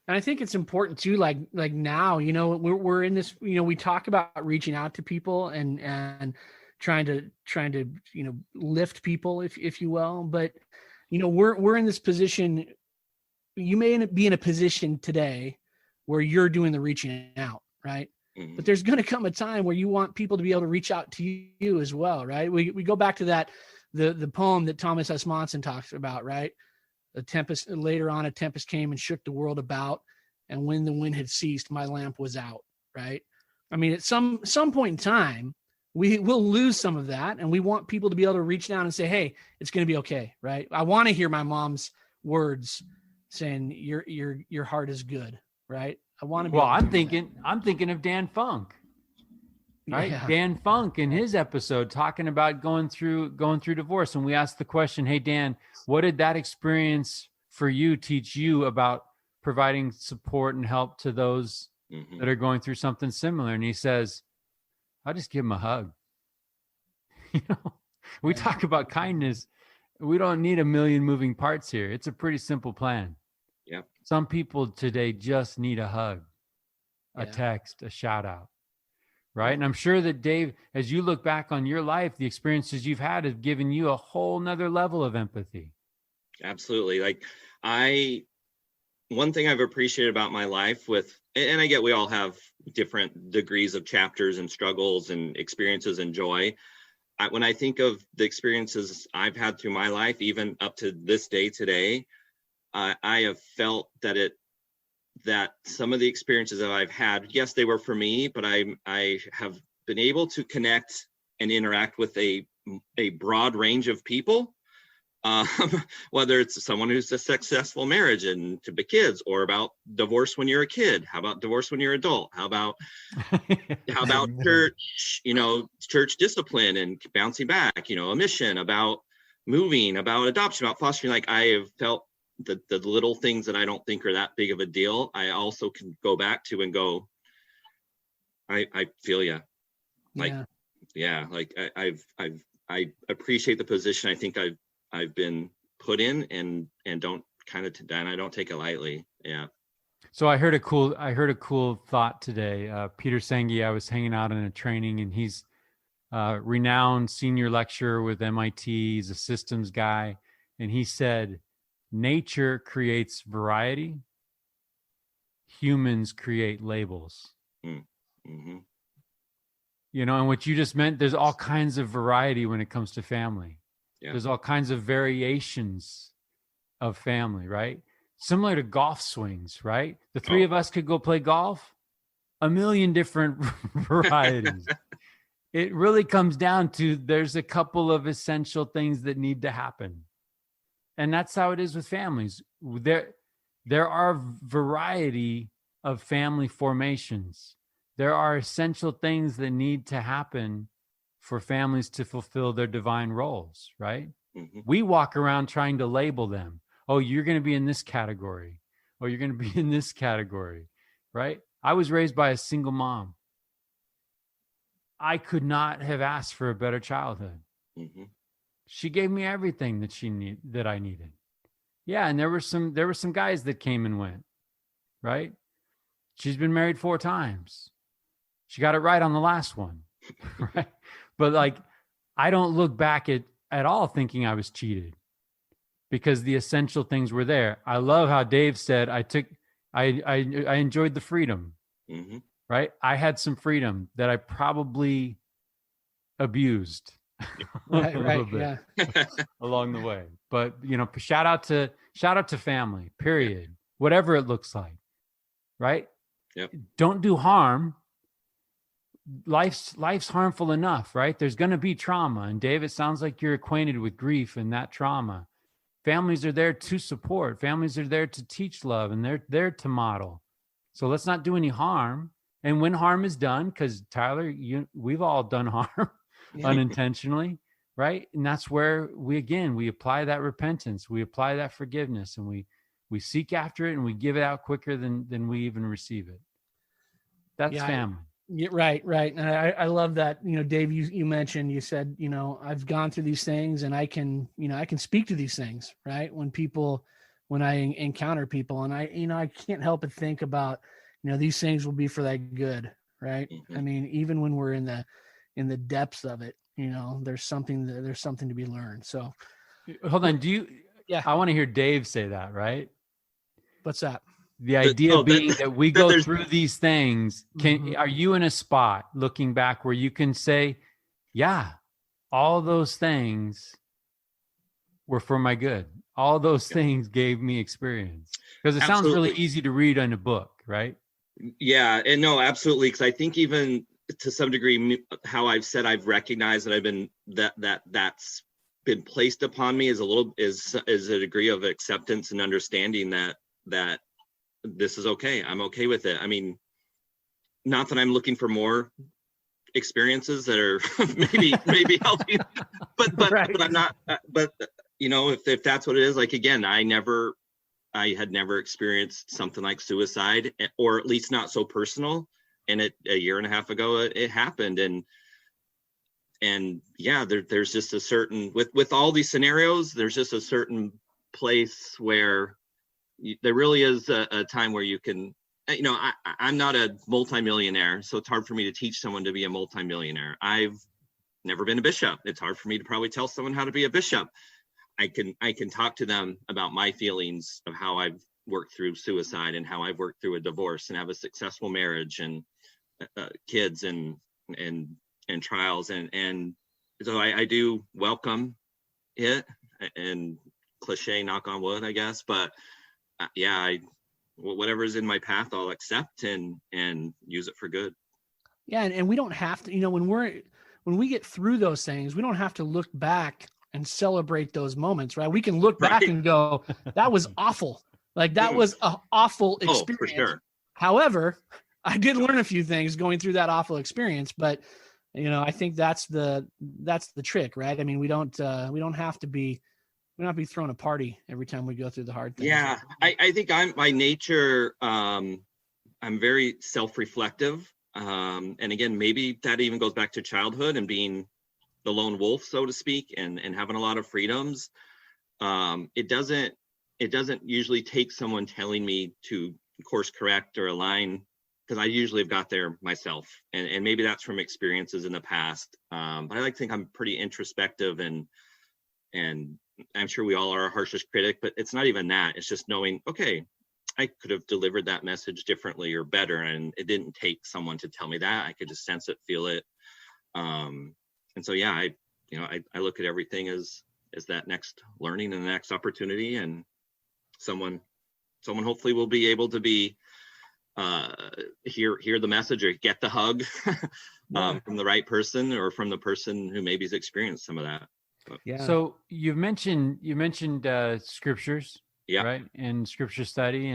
And I think it's important too, like now, we're in this, we talk about reaching out to people and trying to, lift people, if you will, but, we're in this position. You may be in a position today where you're doing the reaching out, right? But there's going to come a time where you want people to be able to reach out to you as well, right? We go back to that, the poem that Thomas S. Monson talks about, right? A tempest came and shook the world about, and when the wind had ceased, my lamp was out, right? I mean, at some point in time, we will lose some of that, and we want people to be able to reach down and say, hey, it's going to be okay, right? I want to hear my mom's words saying your heart is good, right? I want to be. Well, I'm thinking of Dan Funk, right? Yeah. Dan Funk in his episode talking about going through divorce. And we asked the question, hey, Dan, what did that experience for you teach you about providing support and help to those that are going through something similar? And he says, I'll just give him a hug. We talk about kindness. We don't need a million moving parts here. It's a pretty simple plan. Yep. Some people today just need a hug, a text, a shout out, right? And I'm sure that, Dave, as you look back on your life, the experiences you've had have given you a whole nother level of empathy. Absolutely. Like one thing I've appreciated about my life and I get we all have different degrees of chapters and struggles and experiences and joy. When I think of the experiences I've had through my life, even up to this day today, I have felt that some of the experiences that I've had, yes, they were for me, but I have been able to connect and interact with a broad range of people, whether it's someone who's a successful marriage and to be kids, or about divorce when you're a kid. How about divorce when you're an adult? How about church, church discipline and bouncing back, a mission, about moving, about adoption, about fostering. Like, I have felt the little things that I don't think are that big of a deal, I also can go back to and go, I feel you. Like, like I appreciate the position I think I've been put in, and don't kind of, and I don't take it lightly. Yeah. So I heard a cool thought today. Peter Senge, I was hanging out in a training, and he's renowned senior lecturer with MIT. He's a systems guy. And he said, nature creates variety. Humans create labels. Mm-hmm. You know, and what you just meant, there's all kinds of variety when it comes to family. Yeah. There's all kinds of variations of family, right? Similar to golf swings, right? The three of us could go play golf, a million different varieties. It really comes down to there's a couple of essential things that need to happen. And that's how it is with families. There are variety of family formations. There are essential things that need to happen for families to fulfill their divine roles, right? Mm-hmm. We walk around trying to label them. Oh, you're going to be in this category. Oh, you're going to be in this category, right? I was raised by a single mom. I could not have asked for a better childhood. Mm-hmm. She gave me everything that I needed. Yeah, and there were some guys that came and went, right? She's been married 4 times. She got it right on the last one, right? But like, I don't look back at all thinking I was cheated, because the essential things were there. I love how Dave said, I enjoyed the freedom, mm-hmm. right? I had some freedom that I probably abused Right, a right, little bit yeah. along the way. But, you know, shout out to family, period. Whatever it looks like, right? Yep. Don't do harm. Life's harmful enough, right? There's going to be trauma. And Dave, it sounds like you're acquainted with grief and that trauma. Families are there to support. Families are there to teach love, and they're there to model. So let's not do any harm. And when harm is done, because Tyler, we've all done harm unintentionally, right? And that's where we apply that repentance, we apply that forgiveness, and we seek after it, and we give it out quicker than we even receive it. That's family. Yeah, right. And I love that. You know, Dave, you mentioned, you said, you know, I've gone through these things, and I can speak to these things, right? When I encounter people, and I can't help but think about, you know, these things will be for that good, right? Mm-hmm. I mean, even when we're in the depths of it, you know, there's something to be learned. So hold on. Yeah. I want to hear Dave say that, right? What's that? The idea being that we go through these things. Are you in a spot looking back where you can say, yeah, all those things were for my good. All those things gave me experience? Because it sounds really easy to read in a book, right? Yeah, and no, absolutely. Because I think even to some degree, how I've said I've recognized that I've been that's been placed upon me is a degree of acceptance and understanding that this is okay. I'm okay with it. I mean, not that I'm looking for more experiences that are maybe helping, but right. But I'm not. But you know, if that's what it is, like again, I had never experienced something like suicide, or at least not so personal. And a year and a half ago, it happened, and yeah, there's just a certain with all these scenarios, there's just a certain place where there really is a time where you can, you know, I'm not a multimillionaire, so it's hard for me to teach someone to be a multimillionaire. I've never been a bishop. It's hard for me to probably tell someone how to be a bishop. I can talk to them about my feelings of how I've worked through suicide and how I've worked through a divorce and have a successful marriage and kids and trials. And so I do welcome it, and cliche, knock on wood, I guess. But yeah, whatever's in my path, I'll accept and use it for good. Yeah. And we don't have to, you know, when we get through those things, we don't have to look back and celebrate those moments, right? We can look back and go, that was awful. Like that was an awful experience. Oh, for sure. However, I did learn a few things going through that awful experience, but you know, I think that's the trick, right? I mean, we don't have to be throwing a party every time we go through the hard things. Yeah. I think I'm by nature, I'm very self-reflective. And again, maybe that even goes back to childhood and being the lone wolf, so to speak, and having a lot of freedoms. It doesn't it doesn't usually take someone telling me to course correct or align, because I usually have got there myself. And maybe that's from experiences in the past. But I like to think I'm pretty introspective, and I'm sure we all are our harshest critic, but it's not even that. It's just knowing, okay, I could have delivered that message differently or better. And it didn't take someone to tell me that. I could just sense it, feel it. And so, yeah, I look at everything as that next learning and the next opportunity, and someone hopefully will be able to be hear the message or get the hug from the right person, or from the person who maybe has experienced some of that. Yeah. So you mentioned scriptures, right? And scripture study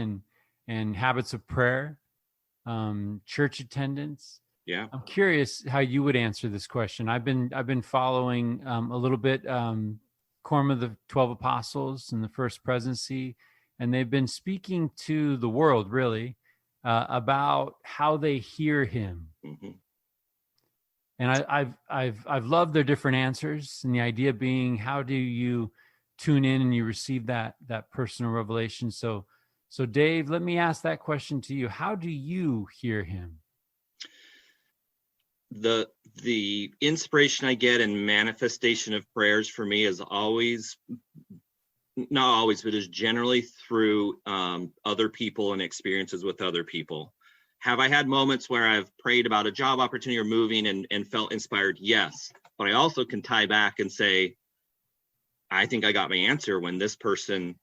and habits of prayer, church attendance. Yeah. I'm curious how you would answer this question. I've been following a little bit Quorum of the 12 Apostles and the First Presidency, and they've been speaking to the world really about how they hear him. Mm-hmm. And I've loved their different answers, and the idea being, how do you tune in and you receive that personal revelation? So Dave, let me ask that question to you. How do you hear him? The inspiration I get and manifestation of prayers for me is always, not always, but is generally through other people and experiences with other people. Have I had moments where I've prayed about a job opportunity or moving and felt inspired? Yes. But I also can tie back and say, I think I got my answer when this person,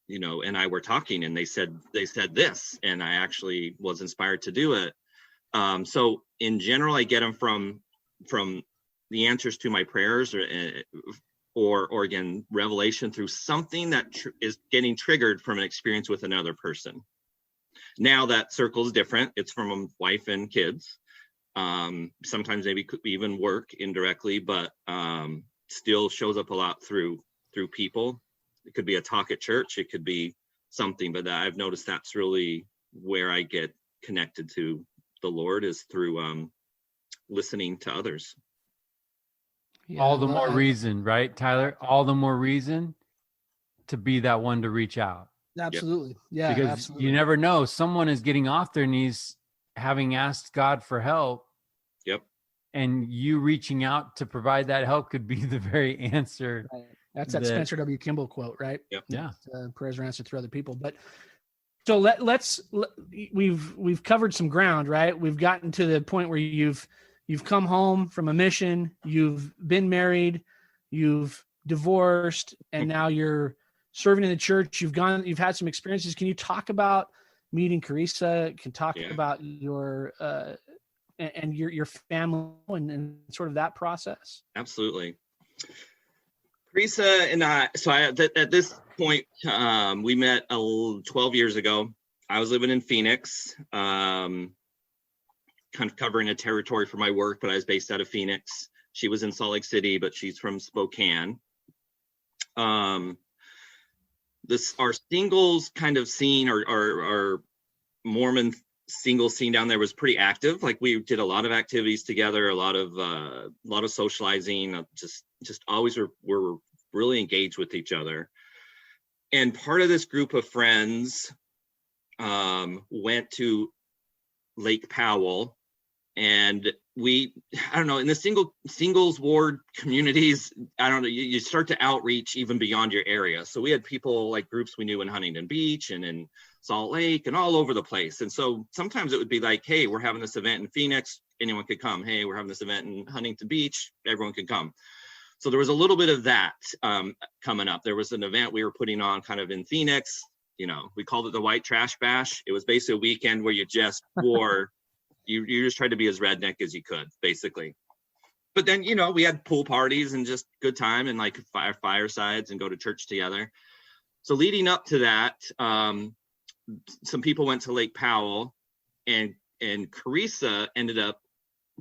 and I were talking, and they said this, and I actually was inspired to do it. So in general, I get them from the answers to my prayers, or again, revelation through something that is getting triggered from an experience with another person. Now that circle is different. It's from a wife and kids. Sometimes maybe could even work indirectly, but still shows up a lot through people. It could be a talk at church. It could be something, but I've noticed that's really where I get connected to the Lord, is through listening to others. Yeah, all the more reason, right, Tyler? All the more reason to be that one to reach out. Absolutely. Yeah. Because absolutely. You never know. Someone is getting off their knees having asked God for help. Yep. And you reaching out to provide that help could be the very answer. Right. That's that Spencer W. Kimball quote, right? Yep. Yeah. Prayers are answered through other people. But so we've covered some ground, right? We've gotten to the point where you've come home from a mission, you've been married, you've divorced, and now you're serving in the church. You've had some experiences. Can you talk about meeting Carissa? Can talk about your and your family and sort of that process? Absolutely. Carissa and I, at this point, we met 12 years ago. I was living in Phoenix, kind of covering a territory for my work, but I was based out of Phoenix. She was in Salt Lake City, but she's from Spokane. Our singles kind of scene, our Mormon single scene down there was pretty active. Like, we did a lot of activities together, a lot of socializing, just always were really engaged with each other. And part of this group of friends went to Lake Powell, and I don't know, in the singles ward communities, I don't know, you start to outreach even beyond your area. So we had people, like groups we knew in Huntington Beach and in Salt Lake and all over the place. And so sometimes it would be like, hey, we're having this event in Phoenix, anyone could come. Hey, we're having this event in Huntington Beach, everyone could come. So there was a little bit of that coming up. There was an event we were putting on kind of in Phoenix. We called it the White Trash Bash. It was basically a weekend where you just wore, you just tried to be as redneck as you could, basically. But then, we had pool parties and just good time and like firesides and go to church together. So leading up to that, some people went to Lake Powell, and Carissa ended up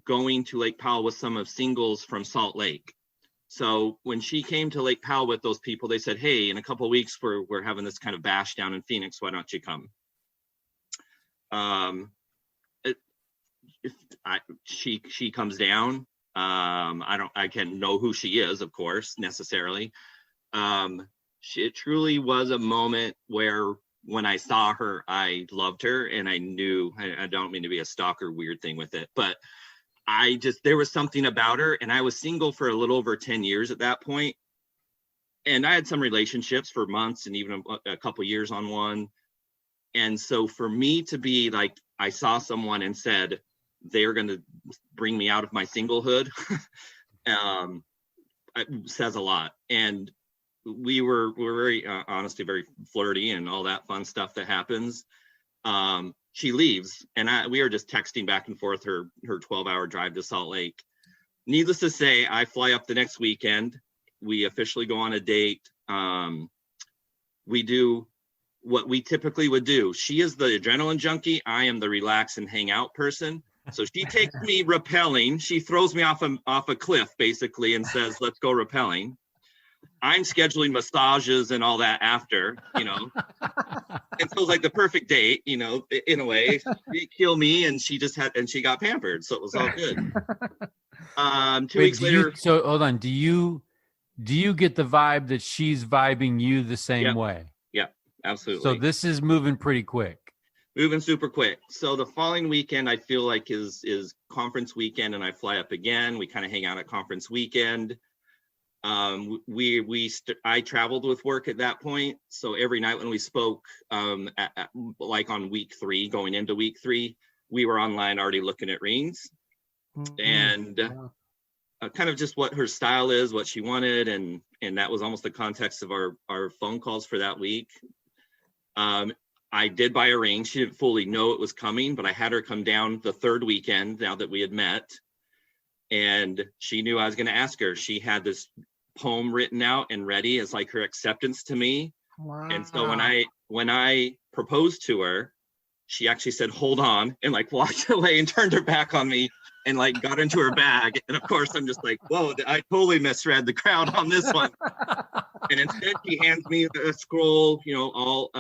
going to Lake Powell with some of singles from Salt Lake. So when she came to Lake Powell with those people, they said, hey, in a couple of weeks, we're having this kind of bash down in Phoenix. Why don't you come? She comes down. I can't know who she is, of course, necessarily. it truly was a moment where when I saw her, I loved her, and I knew, I don't mean to be a stalker weird thing with it, but there was something about her, and I was single for a little over 10 years at that point. And I had some relationships for months and even a couple years on one. And so for me to be like, I saw someone and said, they're going to bring me out of my singlehood, it says a lot. And we're very, honestly, very flirty and all that fun stuff that happens. She leaves, and we are just texting back and forth her 12-hour drive to Salt Lake. Needless to say, I fly up the next weekend. We officially go on a date. We do what we typically would do. She is the adrenaline junkie. I am the relax and hang out person. So she takes me rappelling. She throws me off a cliff, basically, and says, let's go rappelling. I'm scheduling massages and all that after, And so it was like the perfect date, in a way. She killed me, and she got pampered. So it was all good. 2 weeks later. So hold on. Do you get the vibe that she's vibing you the same way? Yeah, absolutely. So this is moving pretty quick. Moving super quick. So the following weekend, I feel like is conference weekend, and I fly up again. We kind of hang out at conference weekend. I traveled with work at that point. So every night when we spoke, like on week 3, going into week 3, we were online already looking at rings. And kind of just what her style is, what she wanted, and that was almost the context of our phone calls for that week. I did buy a ring. She didn't fully know it was coming, but I had her come down the 3rd weekend now that we had met, and she knew I was going to ask her. She had this poem written out and ready as like her acceptance to me. Wow. And so when I proposed to her, she actually said, hold on, and like walked away and turned her back on me and like got into her bag. And of course I'm just like, whoa, I totally misread the crowd on this one. And instead she hands me a scroll, all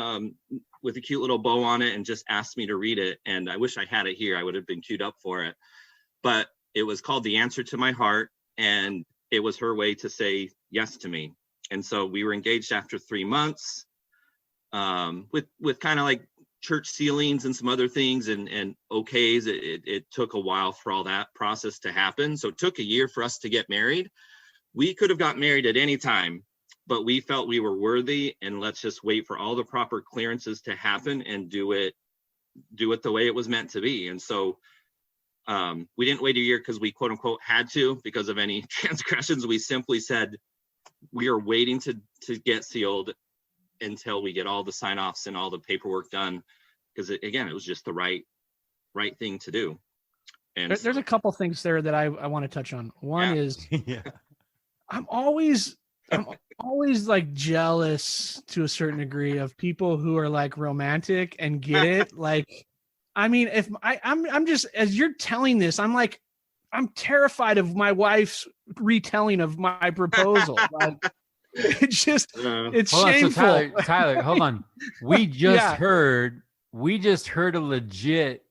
with a cute little bow on it, and just asked me to read it. And I wish I had it here. I would have been queued up for it. But it was called The Answer to My Heart. And it was her way to say yes to me. And so we were engaged after 3 months, with kind of like church ceilings and some other things and okays. It took a while for all that process to happen. So it took a year for us to get married. We could have got married at any time, but we felt we were worthy, and let's just wait for all the proper clearances to happen and do it the way it was meant to be. And so we didn't wait a year because we quote unquote had to because of any transgressions. We simply said we are waiting to get sealed until we get all the sign-offs and all the paperwork done, because again, it was just the right thing to do. And there's a couple things there that I want to touch on. One is I'm always like jealous to a certain degree of people who are like romantic and get it. Like, I mean, if I'm just, as you're telling this, I'm like, I'm terrified of my wife's retelling of my proposal. Like, it's just, it's shameful. So Tyler, hold on. We just heard a legit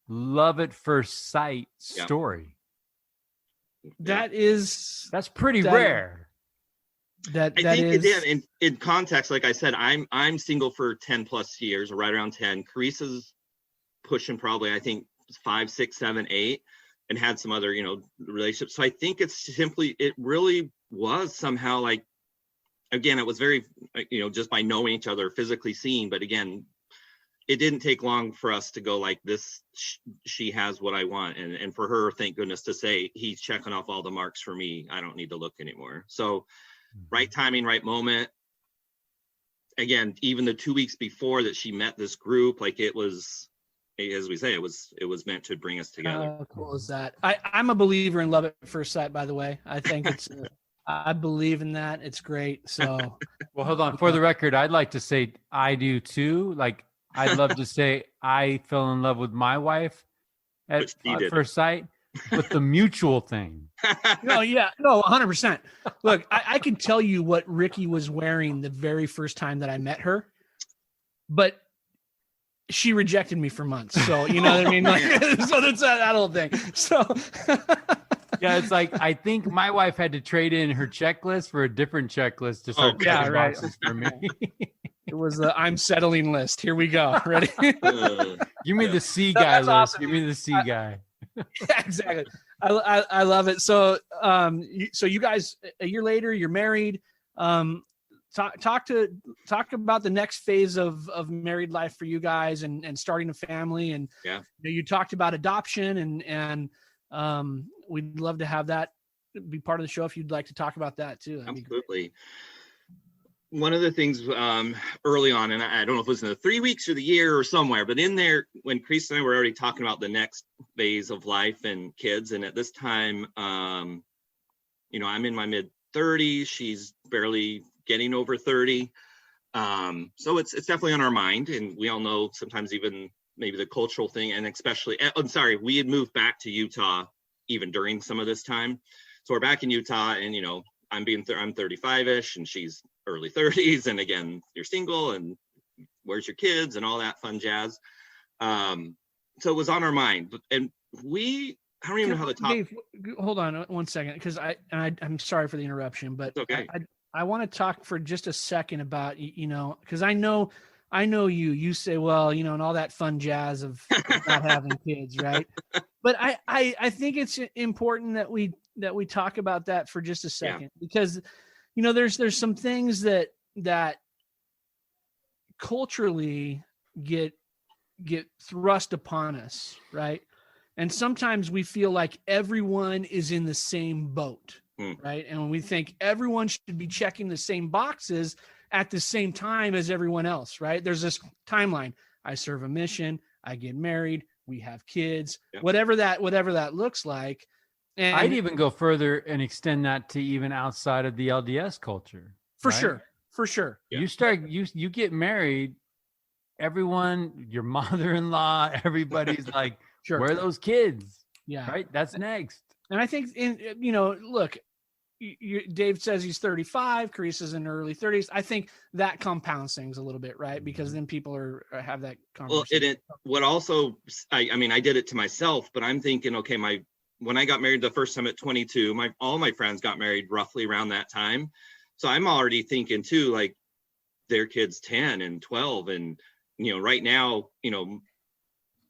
love at first sight story. That's pretty rare. I think again, in context, like I said, I'm single for 10 plus years, or right around 10. Carissa's pushing probably, I think 5, 6, 7, 8, and had some other, relationships. So I think it really was somehow like, again, it was very, just by knowing each other, physically seeing, but again, it didn't take long for us to go like this. She has what I want. And for her, thank goodness to say, he's checking off all the marks for me. I don't need to look anymore. So right timing, right moment. Again, even the 2 weeks before that she met this group, like it was, as we say, it was meant to bring us together. How cool is that? I'm a believer in love at first sight, by the way. I think it's, I believe in that. It's great. So, well, hold on. For the record, I'd like to say I do too. Like, I'd love to say I fell in love with my wife at first sight, but the mutual thing. No, 100%. Look, I can tell you what Ricky was wearing the very first time that I met her, but she rejected me for months. So, you know what I mean? Like, so that's that whole thing. So Yeah, it's like I think my wife had to trade in her checklist for a different checklist to start checking boxes for me. It was the I'm settling list. Here we go. Ready? Give me the C guy list. Awesome. Give me the C guy. Yeah, exactly. I love it. So so you guys, a year later, you're married. Talk about the next phase of married life for you guys and starting a family. And you talked about adoption and we'd love to have that be part of the show if you'd like to talk about that too. Absolutely. One of the things early on, and I don't know if it was in the 3 weeks or the year or somewhere, but in there when Chris and I were already talking about the next phase of life and kids, and at this time, I'm in my mid 30s. She's barely getting over 30. So it's definitely on our mind, and we all know sometimes even maybe the cultural thing, and especially, we had moved back to Utah even during some of this time. So we're back in Utah, and I'm 35ish and she's early 30s, and again, you're single and where's your kids and all that fun jazz. So it was on our mind, and I don't even know how to talk. Dave, hold on 1 second, because I'm sorry for the interruption, but it's okay. I want to talk for just a second about, because I know you say, well, and all that fun jazz of not having kids, right? But I think it's important that we talk about that for just a second, because, there's some things that culturally get thrust upon us, right? And sometimes we feel like everyone is in the same boat, right? And when we think everyone should be checking the same boxes at the same time as everyone else, right? There's this timeline. I serve a mission, I get married, we have kids, whatever that looks like. And I'd even go further and extend that to even outside of the LDS culture. For sure. Yeah. You get married, everyone, your mother-in-law, everybody's like, where are those kids? Yeah. Right. That's next. And I think look, Dave says he's 35, Carissa's in her early 30s. I think that compounds things a little bit, right? Because then people have that conversation. I did it to myself, but I'm thinking, okay, when I got married the first time at 22, all my friends got married roughly around that time. So I'm already thinking too, like their kids 10 and 12. And, right now,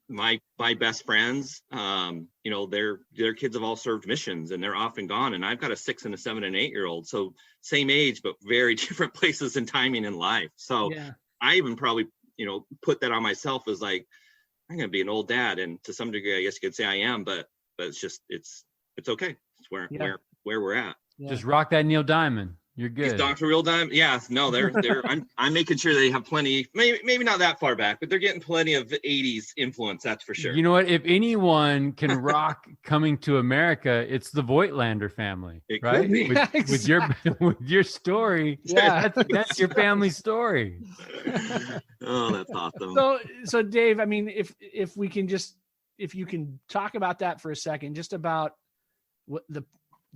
my best friends, their kids have all served missions and they're off and gone. And I've got a 6 and a 7 and 8-year-old. So same age, but very different places and timing in life. So I even probably, put that on myself as like, I'm going to be an old dad. And to some degree, I guess you could say I am, but it's just, it's okay. It's where we're at. Yeah. Just rock that Neil Diamond. You're good. He's Dr. Real Diamond. Yeah, no, I'm making sure they have plenty, maybe not that far back, but they're getting plenty of 80s influence. That's for sure. You know what? If anyone can rock Coming to America, it's the Voigtlaender family, right? With your story. Yeah, that's your family story. Oh, that's awesome. So Dave, I mean, if you can talk about that for a second, just about what the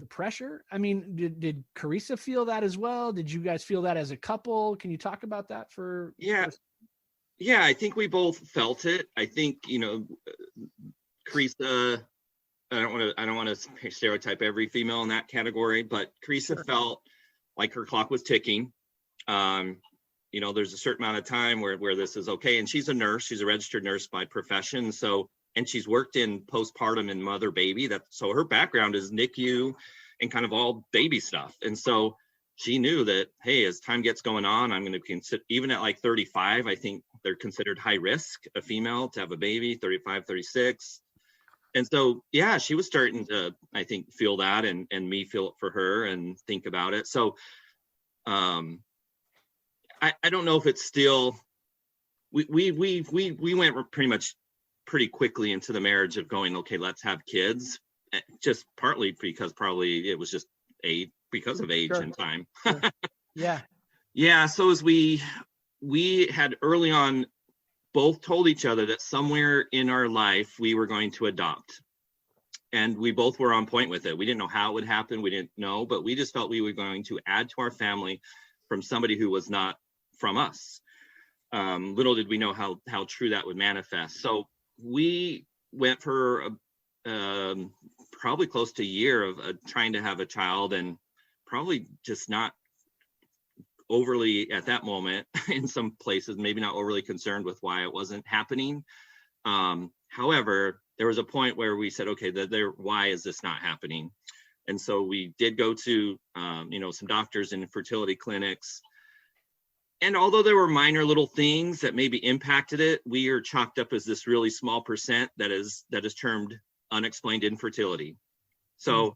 pressure. I mean, did Carissa feel that as well? Did you guys feel that as a couple? Can you talk about that for? Yeah, I think we both felt it. I think, Carissa, I don't want to stereotype every female in that category, but Carissa felt like her clock was ticking. There's a certain amount of time where this is okay. And she's a nurse. She's a registered nurse by profession. And she's worked in postpartum and mother baby. So her background is NICU and kind of all baby stuff. And so she knew that, hey, as time gets going on, I'm going to consider, even at like 35, I think they're considered high risk, a female to have a baby, 35, 36. And so, yeah, she was starting to, I think, feel that and me feel it for her and think about it. So I don't know if it's still, we went pretty quickly into the marriage of going, okay, let's have kids, just partly because probably it was just because of age and time. Sure. Yeah. So as we had early on both told each other that somewhere in our life we were going to adopt, and we both were on point with it. We didn't know how it would happen. We didn't know, but we just felt we were going to add to our family from somebody who was not from us. Little did we know how true that would manifest. So we went for probably close to a year of trying to have a child, and probably just not overly at that moment in some places, maybe not overly concerned with why it wasn't happening. However, there was a point where we said, okay, why is this not happening? And so we did go to, some doctors and fertility clinics. And although there were minor little things that maybe impacted it, we are chalked up as this really small percent that is termed unexplained infertility. So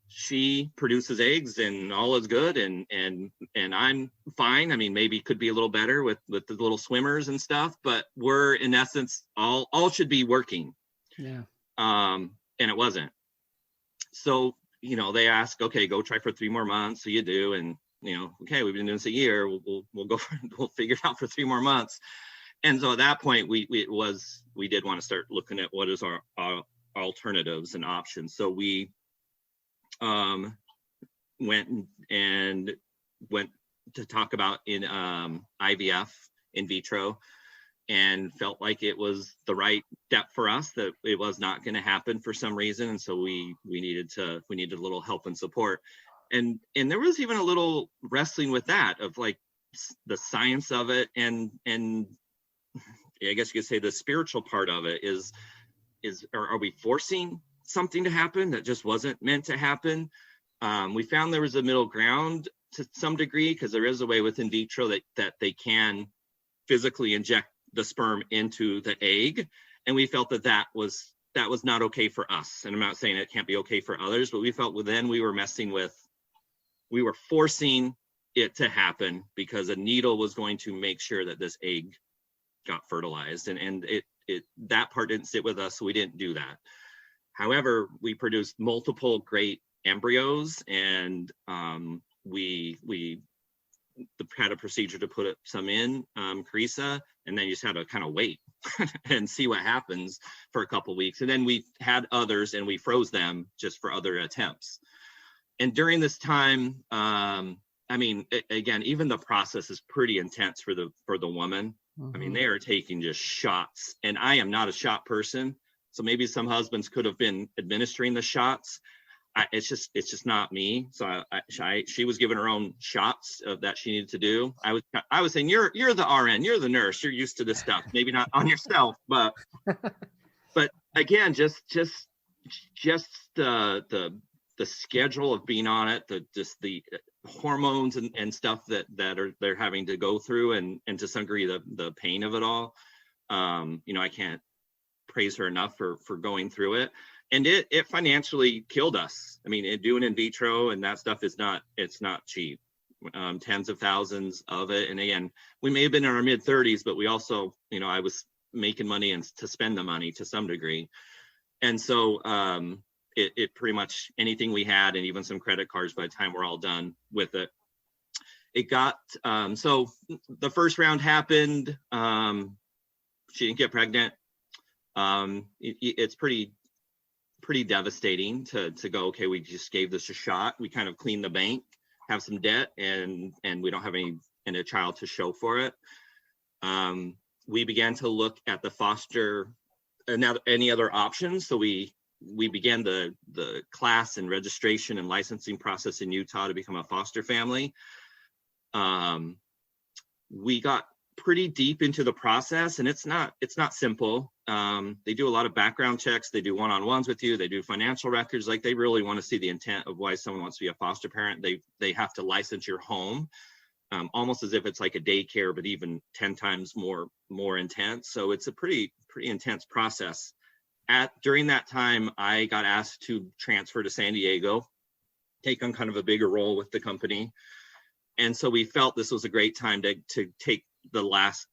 she produces eggs and all is good, and I'm fine. I mean, maybe could be a little better with the little swimmers and stuff, but we're in essence all should be working. Yeah. And it wasn't. So, they ask, okay, go try for 3 more months. So you do, and okay, we've been doing this a year. We'll go we'll figure it out for 3 more months. And so at that point, we did want to start looking at what is our alternatives and options. So we went to talk about in IVF in vitro, and felt like it was the right step for us, that it was not going to happen for some reason. And so we needed a little help and support. And there was even a little wrestling with that, of like the science of it. And I guess you could say the spiritual part of it is are we forcing something to happen that just wasn't meant to happen? We found there was a middle ground to some degree, because there is a way with in vitro that they can physically inject the sperm into the egg, and we felt that was not okay for us. And I'm not saying it can't be okay for others, but we felt then we were forcing it to happen, because a needle was going to make sure that this egg got fertilized, and it that part didn't sit with us, so we didn't do that. However, we produced multiple great embryos, and we had a procedure to put some in Carissa, and then you just had to kind of wait and see what happens for a couple of weeks. And then we had others, and we froze them just for other attempts. And during this time, again, even the process is pretty intense for the woman. Mm-hmm. I mean, they are taking just shots, and I am not a shot person. So maybe some husbands could have been administering the shots. It's just not me. So she was given her own shots that she needed to do. I was saying, you're the RN, you're the nurse, you're used to this stuff. Maybe not on yourself, but again, just the schedule of being on it, the hormones and stuff that they're having to go through, and to some degree the pain of it all. I can't praise her enough for going through it. And it financially killed us. I mean, doing in vitro and that stuff it's not cheap. Tens of thousands of it. And again, we may have been in our mid 30s, but we also, I was making money and to spend the money to some degree. And so it pretty much anything we had, and even some credit cards by the time we're all done with it. It got, so the first round happened. She didn't get pregnant. It's pretty devastating to go, okay, we just gave this a shot. We kind of cleaned the bank, have some debt, and we don't have a child to show for it. We began to look at the foster and now any other options. So we began the class and registration and licensing process in Utah to become a foster family. We got pretty deep into the process, and it's not simple. They do a lot of background checks. They do one-on-ones with you. They do financial records. Like, they really want to see the intent of why someone wants to be a foster parent. They have to license your home, almost as if it's like a daycare, but even 10 times more intense. So it's a pretty intense process. During that time, I got asked to transfer to San Diego, take on kind of a bigger role with the company. And so we felt this was a great time to take the last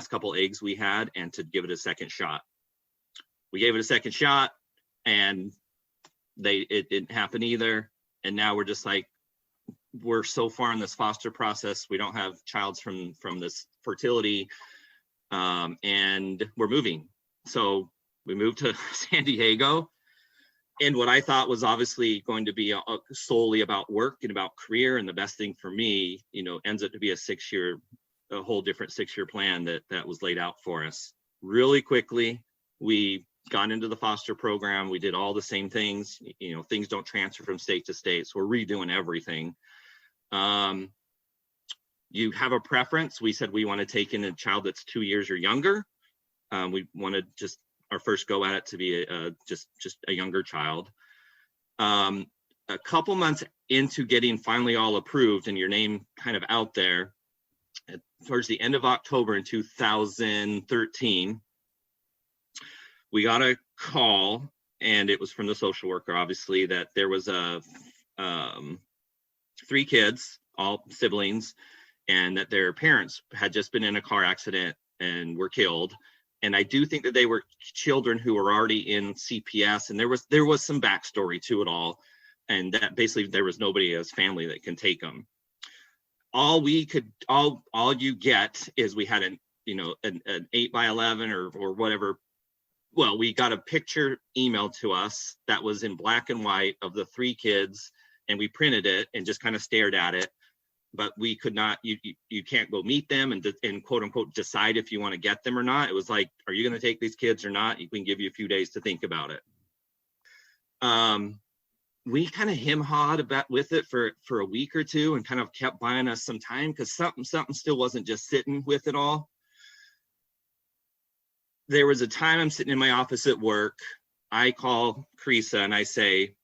couple eggs we had and to give it a second shot. We gave it a second shot, and it didn't happen either. And now we're just like, we're so far in this foster process, we don't have childs from this fertility, and we're moving. So we moved to San Diego, and what I thought was obviously going to be solely about work and about career, and the best thing for me, ends up to be a whole different 6-year plan that was laid out for us. Really quickly, we got into the foster program. We did all the same things. You know, things don't transfer from state to state, so we're redoing everything. You have a preference. We said we want to take in a child that's 2 years or younger. We wanted just our first go at it to be just a younger child. A couple months into getting finally all approved and your name kind of out there, towards the end of October in 2013, we got a call, and it was from the social worker, obviously, that there was 3 kids, all siblings, and that their parents had just been in a car accident and were killed. And I do think that they were children who were already in CPS, and there was some backstory to it all, and that basically there was nobody as family that can take them. All you get is we had an 8x11 or whatever. Well, we got a picture emailed to us that was in black and white of the 3 kids, and we printed it and just kind of stared at it. But we could not, you can't go meet them and quote unquote decide if you want to get them or not. It was like, are you going to take these kids or not? We can give you a few days to think about it. We kind of hem-hawed about with it for a week or two and kind of kept buying us some time because something still wasn't just sitting with it all. There was a time I'm sitting in my office at work. I call Carissa and I say,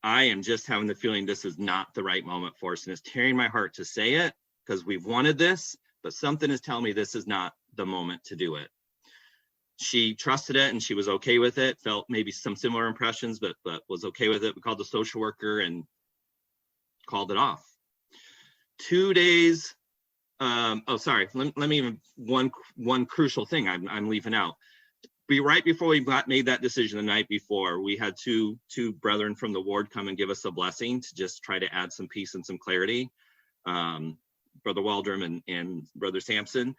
I am just having the feeling this is not the right moment for us. And it's tearing my heart to say it because we've wanted this, but something is telling me this is not the moment to do it. She trusted it and she was okay with it, felt maybe some similar impressions, but was okay with it. We called the social worker and called it off. 2 days. Let me even one crucial thing I'm leaving out. Right before we made that decision the night before, we had two brethren from the ward come and give us a blessing to just try to add some peace and some clarity. Brother Woodrum and Brother Sampson,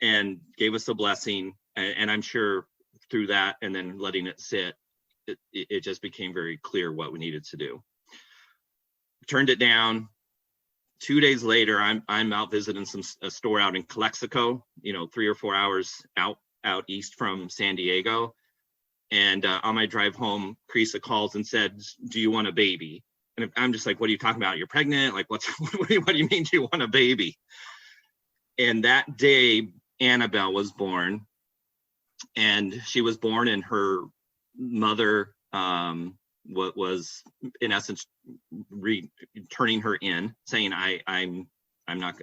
and gave us a blessing. And I'm sure through that and then letting it sit, it just became very clear what we needed to do. Turned it down. 2 days later, I'm out visiting a store out in Calexico, 3 or 4 hours out east from San Diego. And on my drive home, Carissa calls and said, do you want a baby? And I'm just like, what are you talking about? You're pregnant? Like, what do you mean, do you want a baby? And that day, Annabelle was born. And she was born, and her mother was in essence turning her in, saying, I'm not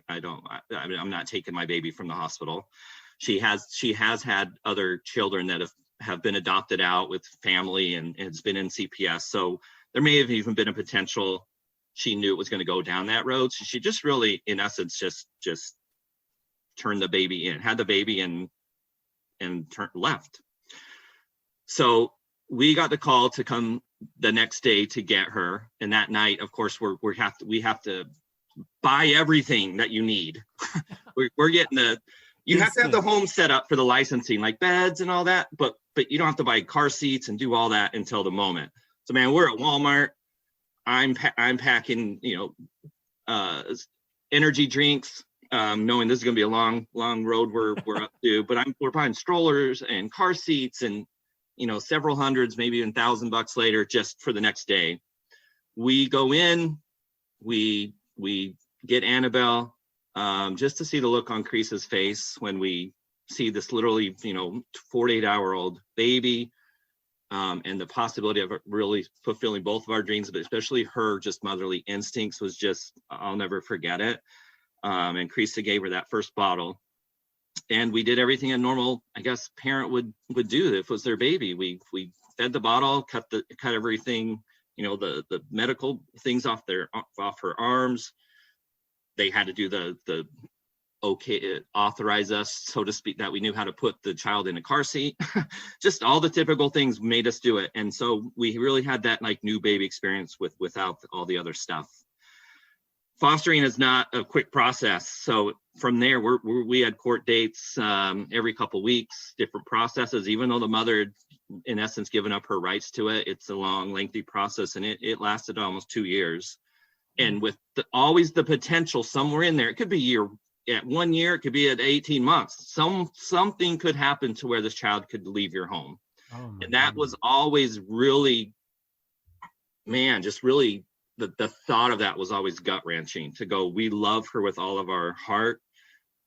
taking my baby from the hospital. She has had other children that have been adopted out with family and has been in CPS. So there may have even been a potential. She knew it was going to go down that road. So she just really, in essence, just turned the baby in, had the baby and left. So we got the call to come the next day to get her. And that night, of course, we have to buy everything that you need. we're getting you have to have the home set up for the licensing, like beds and all that, but you don't have to buy car seats and do all that until the moment. So man, we're at Walmart. I'm packing, energy drinks, knowing this is going to be a long road we're up to, but we're buying strollers and car seats and, several hundreds, maybe even $1,000 later, just for the next day. We go in, we get Annabelle, just to see the look on Carissa's face when we see this literally, 48-hour-old baby, and the possibility of really fulfilling both of our dreams, but especially her just motherly instincts was just, I'll never forget it. And Carissa gave her that first bottle, and we did everything a normal, I guess, parent would do if it was their baby. We fed the bottle, cut everything, the medical things off her arms. They had to do the authorize us, so to speak, that we knew how to put the child in a car seat. Just all the typical things made us do it. And so we really had that like new baby experience without all the other stuff. Fostering is not a quick process. So from there, we had court dates every couple weeks, different processes. Even though the mother had, in essence, given up her rights to it, it's a long, lengthy process, and it lasted almost 2 years. And with always the potential somewhere in there, it could be at 1 year, it could be at 18 months. Something could happen to where this child could leave your home. And that was always really, man, just really the thought of that was always gut wrenching, to go, we love her with all of our heart.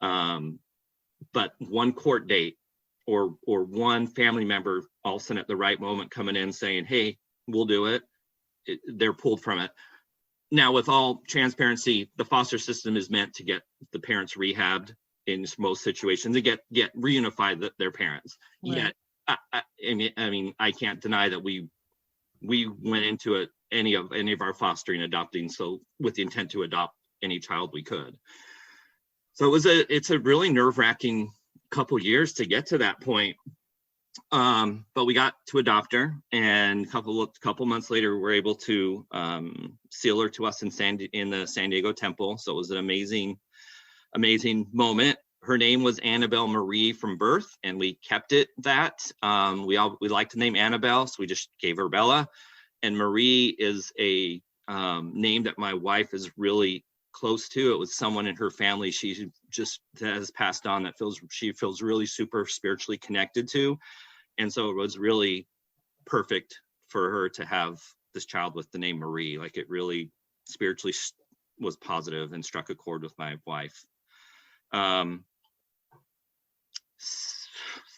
But one court date or one family member all of a sudden at the right moment coming in saying, hey, we'll do it, they're pulled from it. Now, with all transparency, the foster system is meant to get the parents rehabbed in most situations and get reunified their parents. Right. Yet, I mean, I can't deny that we went into it, any of our fostering, adopting, so with the intent to adopt any child we could. So it's a really nerve-wracking couple years to get to that point. But we got to adopt her, and a couple months later, we were able to seal her to us in the San Diego temple. So it was an amazing moment. Her name was Annabelle Marie from birth, and we kept it that. We liked the name Annabelle, so we just gave her Bella. And Marie is a name that my wife is really close to. It was someone in her family she just has passed on that she feels really super spiritually connected to. And so it was really perfect for her to have this child with the name Marie. Like, it really spiritually was positive and struck a chord with my wife.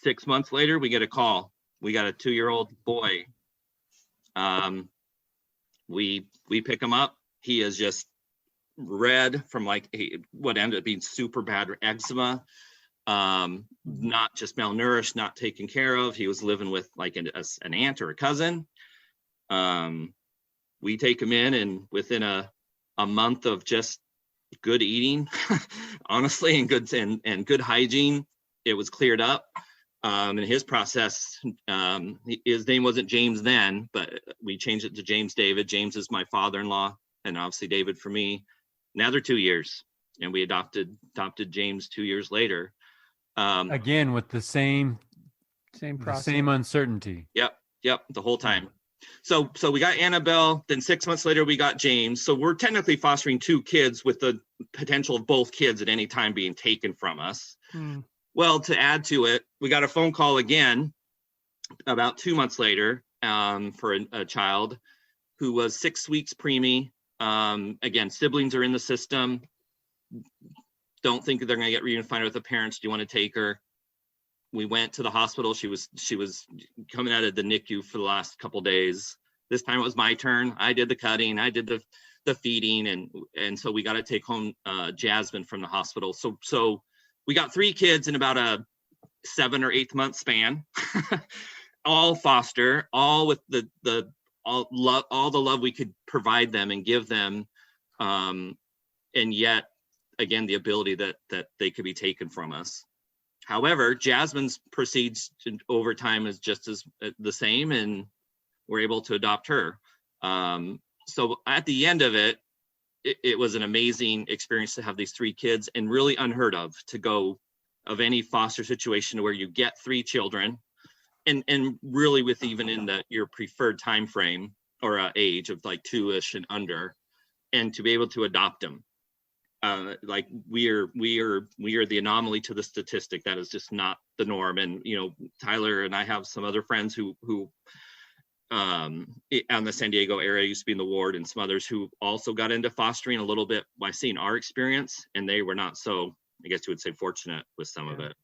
6 months later, we get a call. We got a 2-year-old boy. We pick him up. He is just red from what ended up being super bad eczema. Not just malnourished, not taken care of. He was living with like an aunt or a cousin. We take him in, and within a month of just good eating, honestly, and good hygiene, it was cleared up. And his process, his name wasn't James then, but we changed it to James David. James is my father-in-law, and obviously David for me. Now they're 2 years, and we adopted James 2 years later. Again, with the same process, the same uncertainty. Yep, the whole time. So we got Annabelle, then 6 months later we got James. So we're technically fostering 2 kids with the potential of both kids at any time being taken from us. Well, to add to it, we got a phone call again about 2 months later for a child who was 6 weeks preemie. Again, siblings are in the system. Don't think they're going to get reunified with the parents. Do you want to take her? We went to the hospital. She was coming out of the NICU for the last couple days. This time it was my turn. I did the cutting. I did the feeding, and so we got to take home Jasmine from the hospital. So we got 3 kids in about a 7 or 8 month span, all foster, all with all the love we could provide them and give them, and yet again the ability that they could be taken from us. However, Jasmine's proceeds over time is just as the same, and we're able to adopt her. So at the end of it was an amazing experience to have these 3 kids, and really unheard of to go of any foster situation where you get 3 children, and really with even in your preferred time frame or age of like 2-ish and under, and to be able to adopt them. Like we are the anomaly to the statistic. That is just not the norm. And Tyler and I have some other friends who on the San Diego area used to be in the ward, and some others who also got into fostering a little bit by seeing our experience, and they were not so, I guess you would say, fortunate with some of it.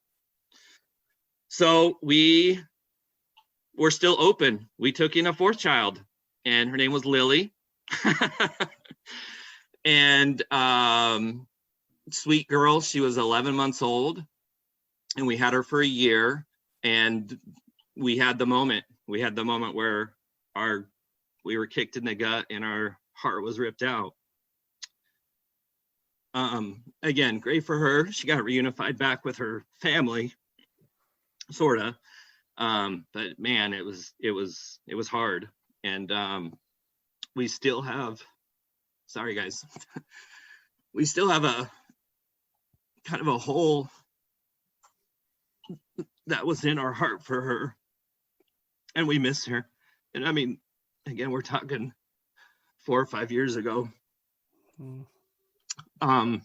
So we were still open. We took in a 4th child, and her name was Lily. And sweet girl, she was 11 months old, and we had her for a year, and we had the moment where we were kicked in the gut and our heart was ripped out. Again, great for her. She got reunified back with her family, sorta. But man, it was hard. And we still have, sorry guys, we still have a kind of a hole that was in our heart for her, and we miss her. And I mean, again, we're talking 4 or 5 years ago. As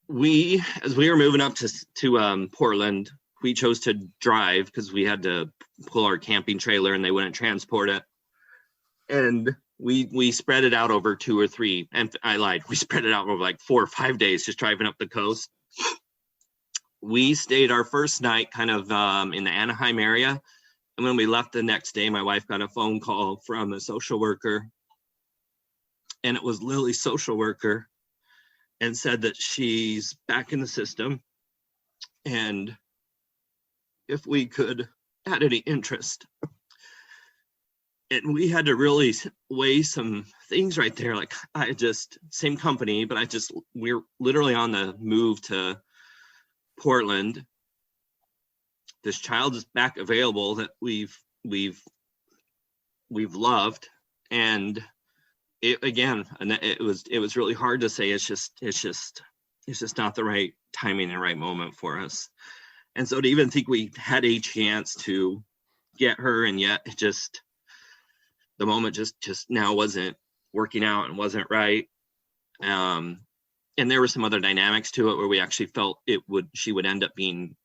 we were moving up to Portland, we chose to drive because we had to pull our camping trailer and they wouldn't transport it. And we spread it out over 2 or 3, and I lied. We spread it out over like 4 or 5 days, just driving up the coast. We stayed our first night kind of in the Anaheim area. And when we left the next day, my wife got a phone call from a social worker, and it was Lily's social worker, and said that she's back in the system. And if we could add any interest. And we had to really weigh some things right there. Like same company, but we're literally on the move to Portland. This child is back available that we've loved. And it was really hard to say, it's just not the right timing and right moment for us. And so to even think we had a chance to get her, and yet the moment just now wasn't working out and wasn't right. And there were some other dynamics to it where we actually felt she would end up being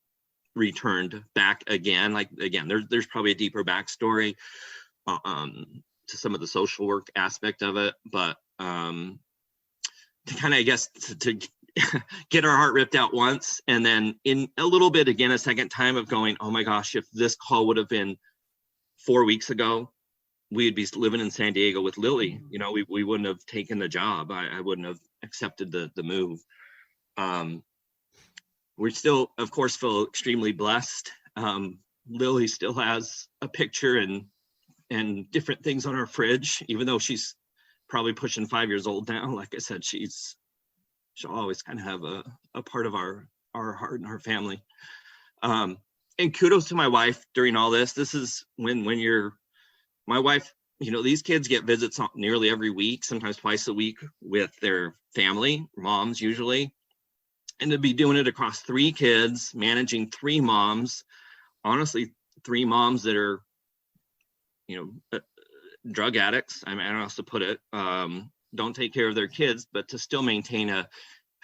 returned back again. Like, again, there's probably a deeper backstory to some of the social work aspect of it, but to kind of, I guess, to get our heart ripped out once, and then in a little bit again a second time of going, oh my gosh, if this call would have been 4 weeks ago, we'd be living in San Diego with Lily. You know, we wouldn't have taken the job. I wouldn't have accepted the move. We still, of course, feel extremely blessed. Lily still has a picture and different things on our fridge, even though she's probably pushing 5 years old now. Like I said, she'll always kind of have a part of our heart and our family. And kudos to my wife during all this. This is when my wife, you know, these kids get visits nearly every week, sometimes twice a week with their family, moms usually. And to be doing it across 3 kids, managing 3 moms, honestly, 3 moms that are, you know, drug addicts. I mean, I don't know how else to put it. Don't take care of their kids, but to still maintain a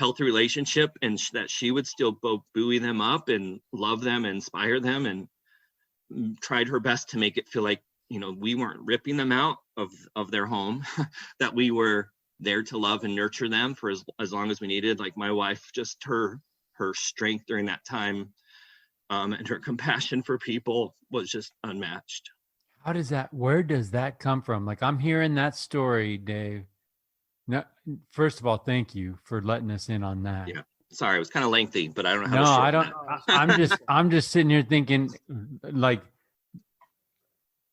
healthy relationship, and that she would still both buoy them up and love them, and inspire them, and tried her best to make it feel like, you know, we weren't ripping them out of their home, that we were there to love and nurture them for as long as we needed. Like my wife, just her strength during that time, and her compassion for people was just unmatched. Where does that come from? Like, I'm hearing that story, Dave. No, first of all, thank you for letting us in on that. Yeah. Sorry, it was kind of lengthy, but I don't know how to don't. I'm just sitting here thinking, like,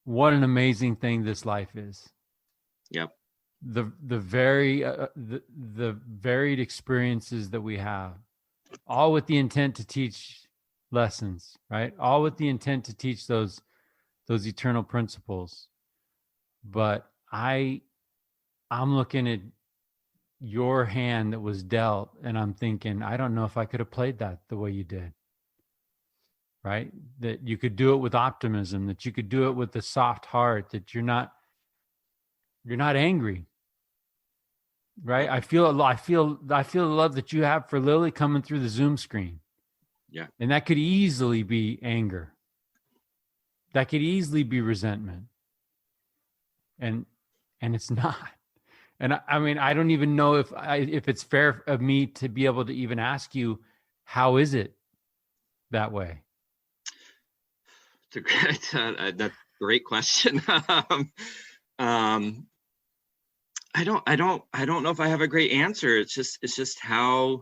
what an amazing thing this life is. Yep. The varied experiences that we have, all with the intent to teach lessons, right? All with the intent to teach those eternal principles. But I'm looking at your hand that was dealt, and I'm thinking, I don't know if I could have played that the way you did. Right? That you could do it with optimism, that you could do it with a soft heart, that you're not angry. Right? I feel the love that you have for Lily coming through the Zoom screen. Yeah. And that could easily be anger. That could easily be resentment. And it's not. And I mean, I don't even know if it's fair of me to be able to even ask you, how is it that way? That's a great question. I don't know if I have a great answer. It's just how,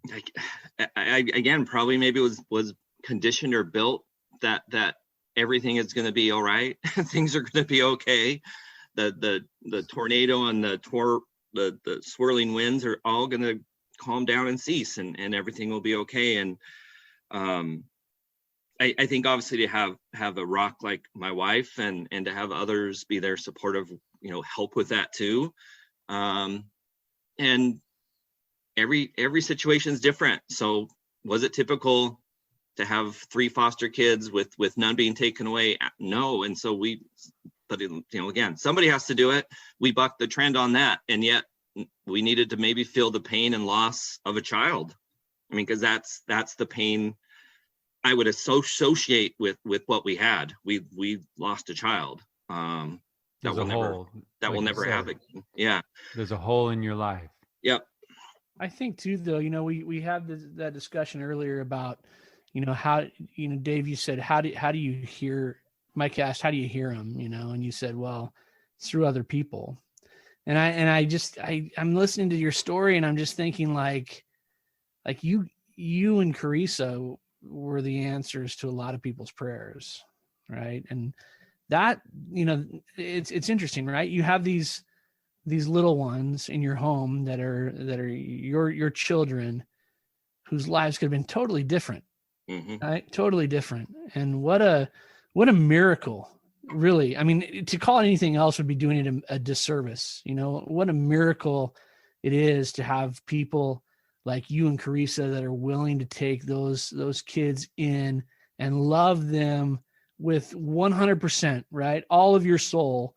like, I again, probably maybe was conditioned or built that everything is going to be all right. Things are going to be okay. The tornado and the swirling winds are all going to calm down and cease, and everything will be okay. And I think obviously to have a rock like my wife, and to have others be there supportive, you know, help with that too. And every situation is different. So was it typical to have 3 foster kids with none being taken away? No. And so but you know, again, somebody has to do it. We bucked the trend on that. And yet we needed to maybe feel the pain and loss of a child. I mean, because that's the pain I would associate with what we had. We lost a child. That will never happen. Yeah. There's a hole in your life. Yep. I think too, though, we had that discussion earlier about, how, Dave, you said, how do you hear, Mike asked, how do you hear them, and you said, well, it's through other people. And I'm listening to your story and I'm just thinking like you and Carissa were the answers to a lot of people's prayers. Right. And that, it's interesting, right? You have these little ones in your home that are your children whose lives could have been totally different. Mm-hmm. Right? Totally different. And what a miracle, really. I mean, to call it anything else would be doing it a disservice. What a miracle it is to have people like you and Carissa that are willing to take those kids in and love them with 100%, right? All of your soul,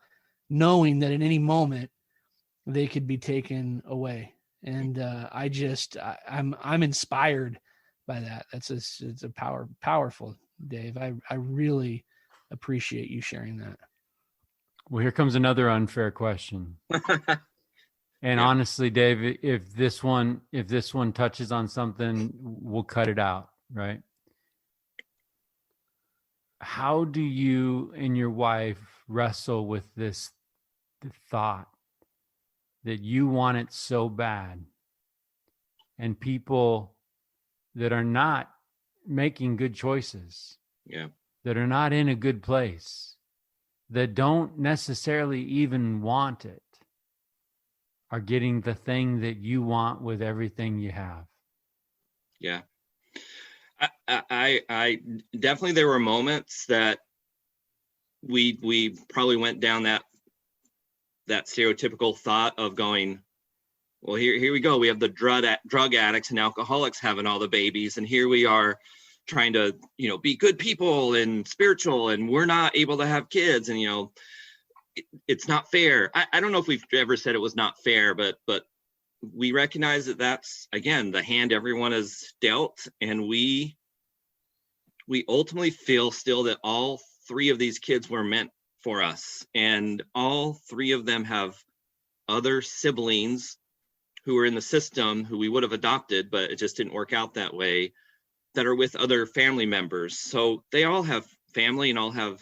knowing that at any moment they could be taken away. And I'm inspired by that. It's a powerful, Dave. I really appreciate you sharing that. Well, here comes another unfair question. And honestly, Dave, if this one touches on something, we'll cut it out, right? How do you and your wife wrestle with the thought that you want it so bad, and people that are not making good choices, that are not in a good place, that don't necessarily even want it, are getting the thing that you want with everything you have? Yeah. I definitely, there were moments that we probably went down that stereotypical thought of going, well, here we go. We have the drug addicts and alcoholics having all the babies, and here we are trying to, be good people and spiritual, and we're not able to have kids, and it's not fair. I don't know if we've ever said it was not fair, but we recognize that that's, again, the hand everyone is dealt, and we ultimately feel still that all three of these kids were meant for us, and all three of them have other siblings who are in the system who we would have adopted, but it just didn't work out that way, that are with other family members. So they all have family and all have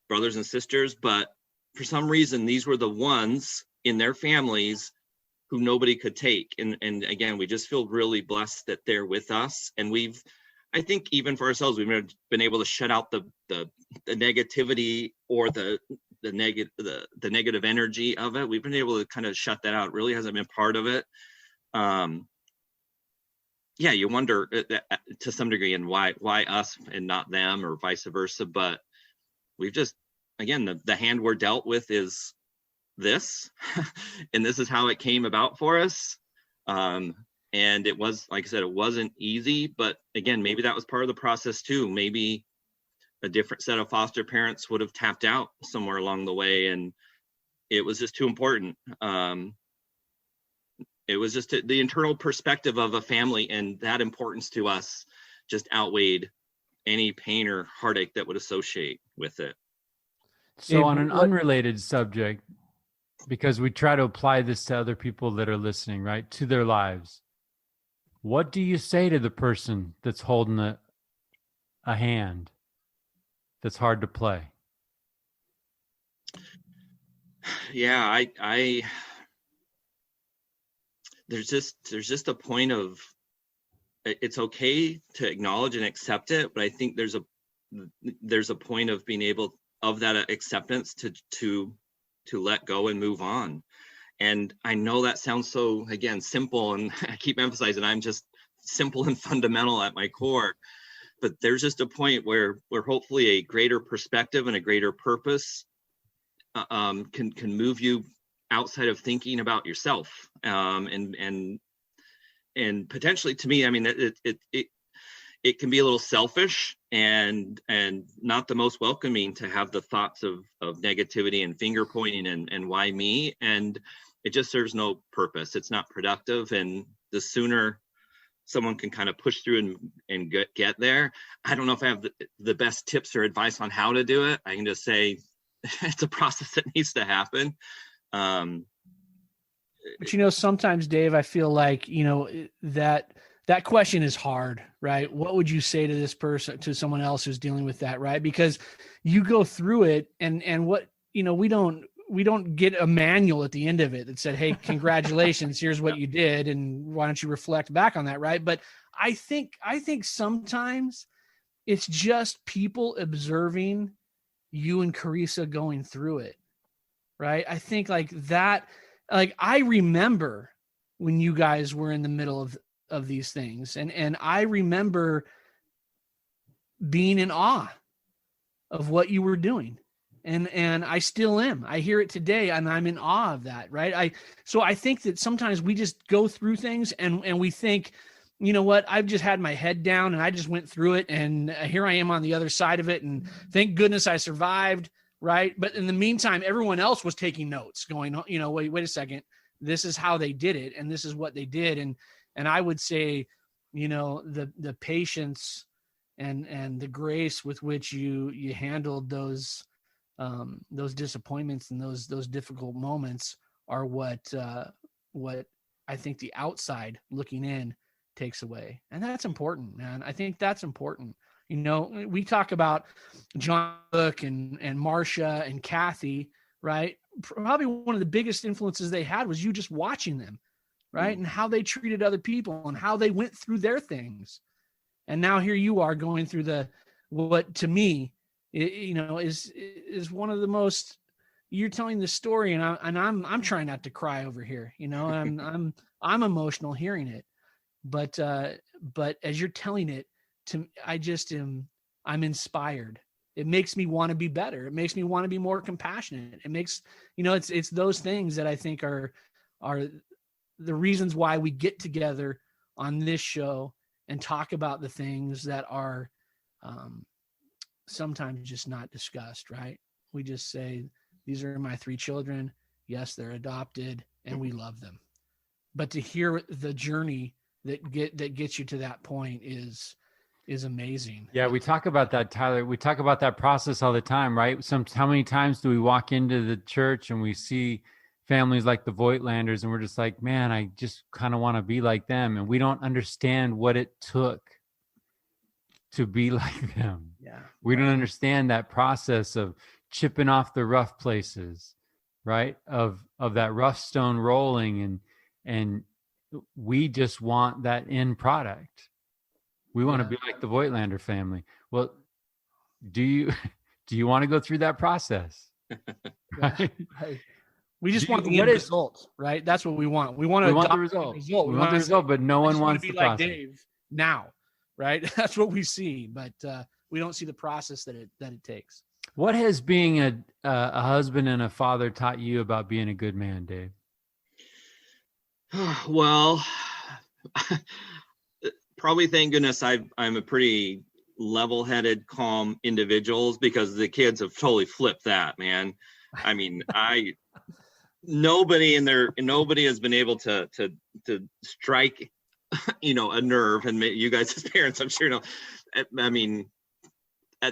brothers and sisters, but for some reason these were the ones in their families who nobody could take. And again, we just feel really blessed that they're with us. And I think even for ourselves, we've been able to shut out the negativity or the negative energy of it. We've been able to kind of shut that out. It really hasn't been part of it. You wonder to some degree, and why us and not them, or vice versa. But we've just, again, the hand we're dealt with is this, and this is how it came about for us. And it was, like I said, it wasn't easy, but again, maybe that was part of the process too. Maybe a different set of foster parents would have tapped out somewhere along the way, and it was just too important. It was just the internal perspective of a family, and that importance to us just outweighed any pain or heartache that would associate with it. So on an unrelated subject, because we try to apply this to other people that are listening, right, to their lives, what do you say to the person that's holding a hand that's hard to play? Yeah, there's just a point of, it's okay to acknowledge and accept it, but I think there's a point of being able, of that acceptance, to let go and move on. And I know that sounds so, again, simple, and I keep emphasizing I'm just simple and fundamental at my core, but there's just a point where hopefully a greater perspective and a greater purpose can move you outside of thinking about yourself, and potentially, to me, I mean, it can be a little selfish and not the most welcoming to have the thoughts of negativity and finger pointing and why me, and it just serves no purpose. It's not productive, and the sooner someone can kind of push through and get there. I don't know if I have the best tips or advice on how to do it. I can just say it's a process that needs to happen. But, sometimes, Dave, I feel like, that question is hard, right? What would you say to this person, to someone else who's dealing with that, right? Because you go through it and what, we don't get a manual at the end of it that said, hey, congratulations, here's what you did. And why don't you reflect back on that, right? But I think sometimes it's just people observing you and Carissa going through it, right? I think like that. Like, I remember when you guys were in the middle of these things, and I remember being in awe of what you were doing. And I still am. I hear it today and I'm in awe of that. Right. So I think that sometimes we just go through things and we think, you know what, I've just had my head down and I just went through it. And here I am on the other side of it. And thank goodness I survived. Right. But in the meantime, everyone else was taking notes going, wait a second, this is how they did it. And this is what they did. And I would say, the patience and the grace with which you handled those disappointments and those difficult moments are what I think the outside looking in takes away. And that's important, man. I think that's important. We talk about John Cook and Marcia and Kathy, right? Probably one of the biggest influences they had was you just watching them, right? And how they treated other people and how they went through their things. And now here you are going through what to me, is one of the most. You're telling the story, and I'm trying not to cry over here. I'm emotional hearing it, but as you're telling it. I'm inspired. It makes me want to be better. It makes me want to be more compassionate. It makes, it's those things that I think are the reasons why we get together on this show and talk about the things that are sometimes just not discussed, right? We just say, these are my 3 children. Yes, they're adopted and we love them. But to hear the journey that gets you to that point is amazing. Yeah, we talk about that, Tyler. We talk about that process all the time, right? How many times do we walk into the church and we see families like the Voigtlaenders and we're just like, man, I just kind of want to be like them. And we don't understand what it took to be like them. Yeah. We don't understand that process of chipping off the rough places, right? Of that rough stone rolling and we just want that end product. We want to be like the Voigtlaender family. Well, do you want to go through that process? Right? We just want the end result, right? That's what we want. We want the result. We want the result, but no one wants to be like Dave now, right? That's what we see, but we don't see the process that it takes. What has being a husband and a father taught you about being a good man, Dave? Well, probably thank goodness I'm a pretty level-headed, calm individual, because the kids have totally flipped that, man. I mean, nobody has been able to strike, a nerve, and you guys as parents, I'm sure know. I mean,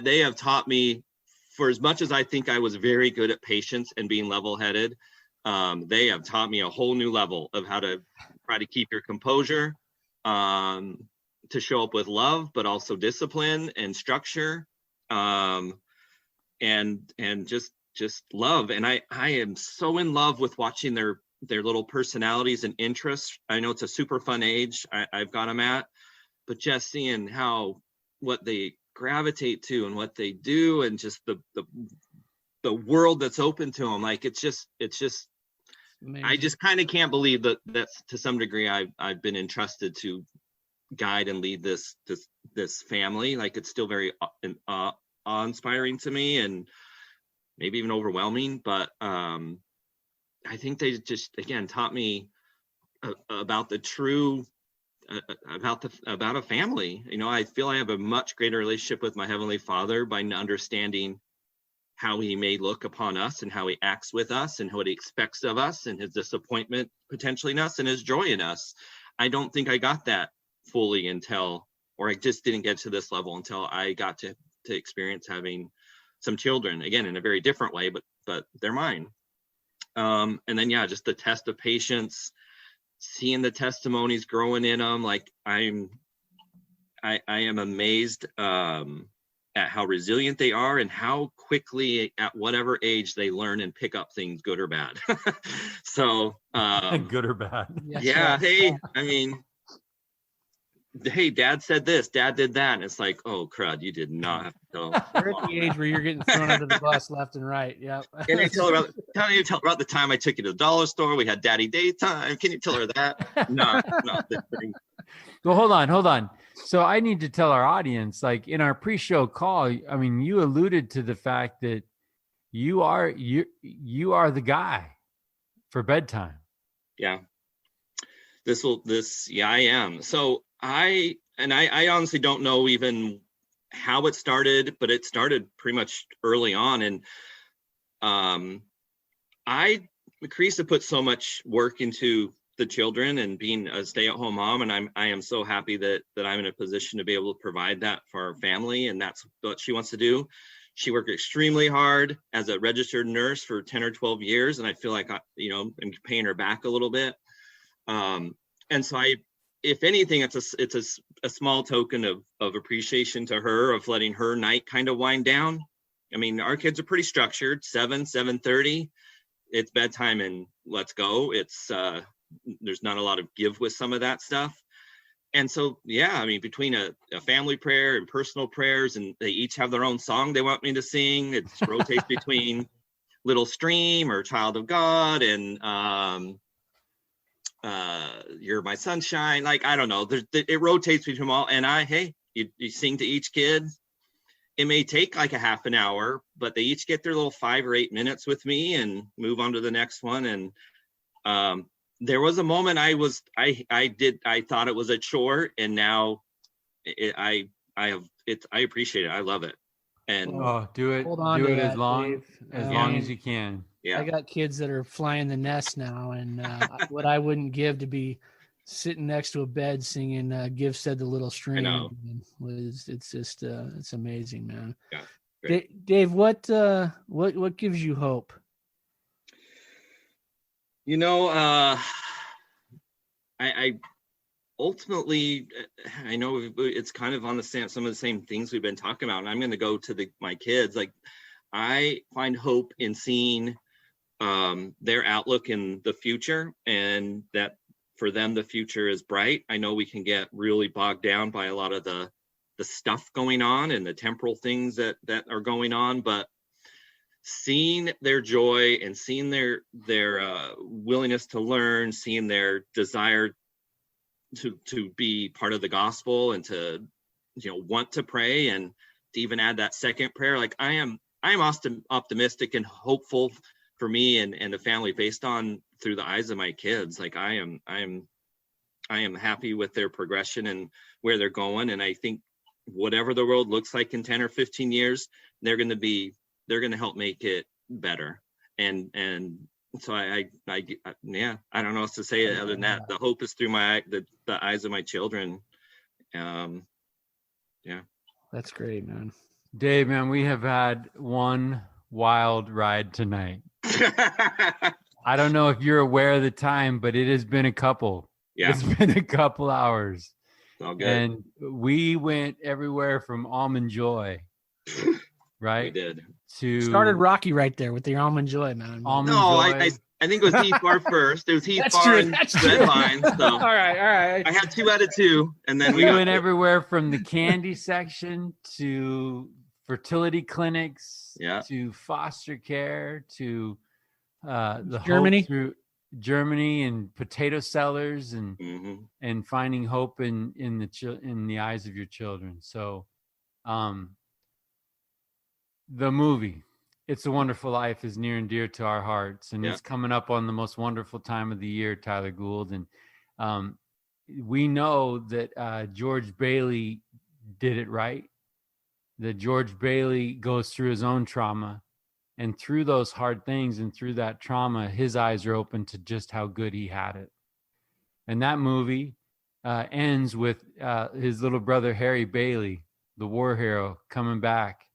they have taught me, for as much as I think I was very good at patience and being level-headed, they have taught me a whole new level of how to try to keep your composure, to show up with love, but also discipline and structure, and just love. And I am so in love with watching their little personalities and interests. I know it's a super fun age I've got them at, but just seeing what they gravitate to and what they do, and just the world that's open to them. Like, it's just amazing. I just kind of can't believe that to some degree I've been entrusted to guide and lead this family. Like, it's still very awe-inspiring to me, and maybe even overwhelming, but I think they just, again, taught me about the true about a family. I feel I have a much greater relationship with my Heavenly Father by understanding how he may look upon us and how he acts with us and what he expects of us, and his disappointment potentially in us and his joy in us. I don't think I got that fully until, or I just didn't get to this level until I got to experience having some children, again, in a very different way, but they're mine. And then, yeah, just the test of patience, seeing the testimonies growing in them. Like I am amazed at how resilient they are and how quickly at whatever age they learn and pick up things, good or bad. So good or bad. Yeah. Hey, I mean, hey, dad said this, dad did that. And it's like, oh crud, you did not have to tell. You're at the age where you're getting thrown under the bus left and right. Yep. Can you tell her about the time I took you to the dollar store? We had daddy daytime. Can you tell her that? No, not this thing. Well, hold on. So I need to tell our audience, like in our pre-show call, I mean, you alluded to the fact that you are the guy for bedtime. Yeah. Yeah, I am. So I honestly don't know even how it started, but it started pretty much early on. And Carissa put so much work into the children and being a stay-at-home mom, and I am so happy that I'm in a position to be able to provide that for our family, and that's what she wants to do. She worked extremely hard as a registered nurse for 10 or 12 years, and I feel like I'm paying her back a little bit. And so if anything, it's a small token of appreciation to her, of letting her night kind of wind down. I mean, our kids are pretty structured, 7:30, it's bedtime and let's go. It's there's not a lot of give with some of that stuff. And so, yeah, I mean, between a family prayer and personal prayers, and they each have their own song they want me to sing. It rotates between Little Stream or Child of God and You're My Sunshine. Like, I don't know, it rotates between them all. And you sing to each kid. It may take like a half an hour, but they each get their little 5 or 8 minutes with me and move on to the next one. And there was a moment I thought it was a chore, and now I appreciate it. I love it. And do it as long as you can. Yeah. I got kids that are flying the nest now, and what I wouldn't give to be sitting next to a bed singing "Give Said the Little Stream." I know. It's just it's amazing, man. Yeah. Dave, what gives you hope? I ultimately, I know it's kind of on some of the same things we've been talking about, and I'm going to go to my kids. Like, I find hope in seeing their outlook in the future, and that for them, the future is bright. I know we can get really bogged down by a lot of the stuff going on and the temporal things that are going on, but seeing their joy and seeing their willingness to learn, seeing their desire to be part of the gospel and to want to pray and to even add that second prayer. Like, I am optimistic and hopeful for me and the family based on through the eyes of my kids. Like, I am happy with their progression and where they're going, and I think whatever the world looks like in 10 or 15 years, they're going to help make it better. And so I don't know what to say other than that. The hope is through the eyes of my children. Yeah. That's great, man. Dave, man, we have had one wild ride tonight. I don't know if you're aware of the time, but it has been a couple. Yeah. It's been a couple hours. All good. And we went everywhere from Almond Joy, right? We did. Started rocky right there with the Almond Joy, man. I think it was Heath Bar first. It was Heath Bar and Red Line. So all right. I had 2 out of 2, and then we went everywhere from the candy section to fertility clinics, to foster care, to the Germany. hope through Germany and potato sellers and and finding hope in the eyes of your children. So the movie It's a Wonderful Life is near and dear to our hearts, and it's coming up on the most wonderful time of the year, Tyler Gould. And we know that George Bailey did it right, that George Bailey goes through his own trauma, and through those hard things and through that trauma, his eyes are open to just how good he had it. And that movie ends with his little brother Harry Bailey, the war hero, coming back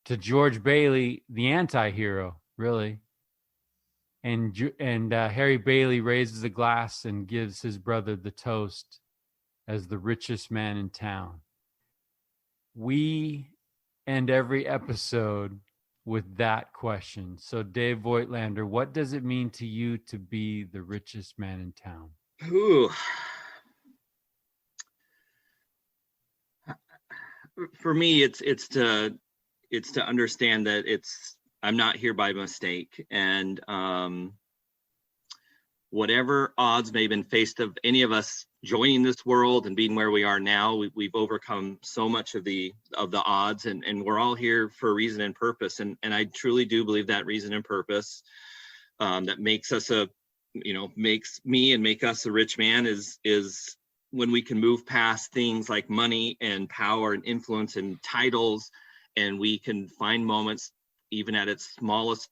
to George Bailey, the anti-hero, really. And Harry Bailey raises a glass and gives his brother the toast as the richest man in town. We end every episode with that question. So, Dave Voigtlaender, what does it mean to you to be the richest man in town? Ooh. For me, it's to understand that I'm not here by mistake, and whatever odds may have been faced of any of us joining this world and being where we are now, we've overcome so much of the odds, and we're all here for a reason and purpose. And I truly do believe that reason and purpose that makes us makes me and make us a rich man is when we can move past things like money and power and influence and titles, and we can find moments, even at its smallest,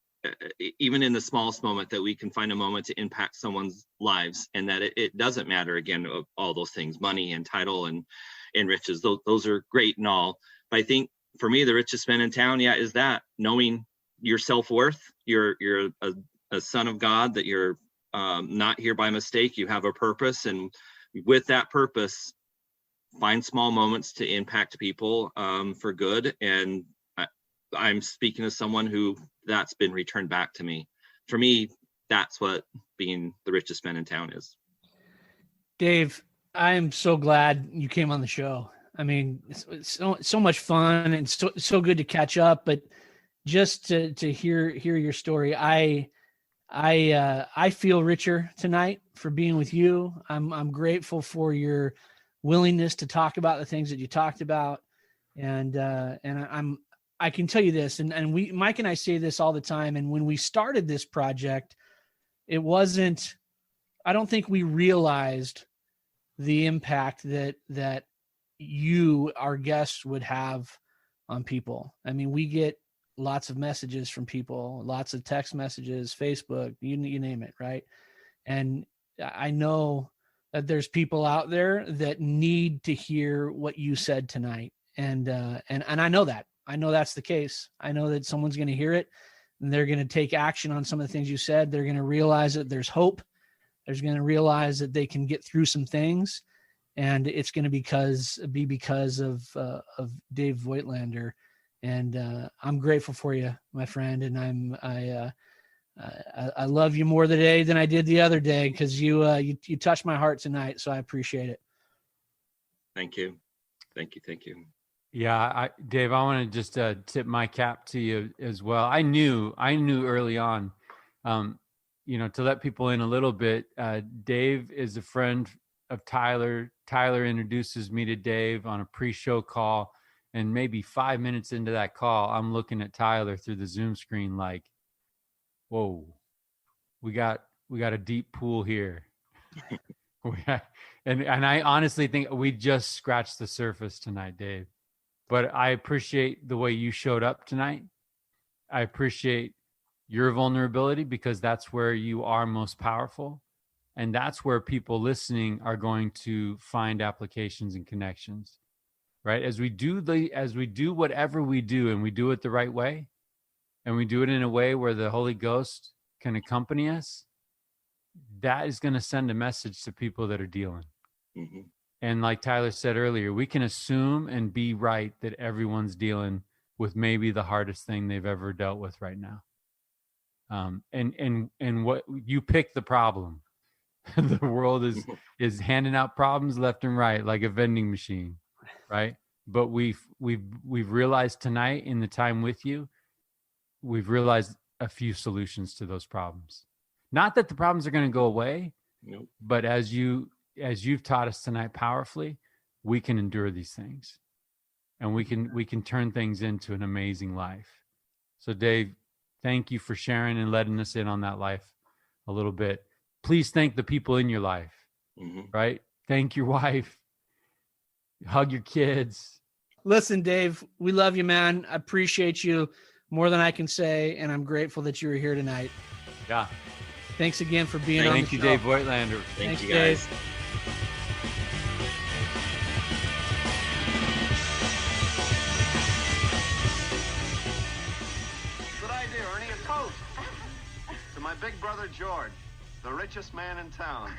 even in the smallest moment, that we can find a moment to impact someone's lives, and that it doesn't matter, again, of all those things, money and title and riches. Those are great and all. But I think for me, the richest man in town, is that knowing your self-worth. You're a son of God, that you're not here by mistake. You have a purpose, and with that purpose, find small moments to impact people for good. And I'm speaking as someone who that's been returned back to me. For me, that's what being the richest man in town is. Dave, I am so glad you came on the show. I mean, it's so much fun and so good to catch up, but just to hear your story, I feel richer tonight for being with you. I'm grateful for your willingness to talk about the things that you talked about. And I can tell you this, and Mike and I say this all the time. And when we started this project, I don't think we realized the impact that you, our guests, would have on people. I mean, we get lots of messages from people, lots of text messages, Facebook, you name it, right? And I know that there's people out there that need to hear what you said tonight. And I know that. I know that's the case. I know that someone's going to hear it and they're going to take action on some of the things you said. They're going to realize that there's hope. They're going to realize that they can get through some things, and it's going to be because of Dave Voigtlaender. And I'm grateful for you, my friend. And I love you more today than I did the other day, because you touched my heart tonight. So I appreciate it. Thank you. Yeah, Dave, I want to just tip my cap to you as well. I knew early on, to let people in a little bit. Dave is a friend of Tyler. Tyler introduces me to Dave on a pre-show call, and maybe 5 minutes into that call, I'm looking at Tyler through the Zoom screen like, "Whoa, we got a deep pool here." and I honestly think we just scratched the surface tonight, Dave. But I appreciate the way you showed up tonight. I appreciate your vulnerability, because that's where you are most powerful. And that's where people listening are going to find applications and connections, right? As we do whatever we do, and we do it the right way, and we do it in a way where the Holy Ghost can accompany us, that is going to send a message to people that are dealing. Mm-hmm. And like Tyler said earlier, we can assume and be right that everyone's dealing with maybe the hardest thing they've ever dealt with right now. And what you pick the problem. The world is handing out problems left and right like a vending machine, right? But we've realized tonight, in the time with you, we've realized a few solutions to those problems. Not that the problems are going to go away, nope. But as you've taught us tonight powerfully, we can endure these things, and we can turn things into an amazing life. So Dave, thank you for sharing and letting us in on that life a little bit. Please thank the people in your life, mm-hmm. Right? Thank your wife, hug your kids. Listen, Dave, we love you, man. I appreciate you more than I can say, and I'm grateful that you were here tonight. Yeah. Thanks again for being on the show. Thank you, Dave Voigtlaender. Thank you, guys. Dave. big brother George, the richest man in town.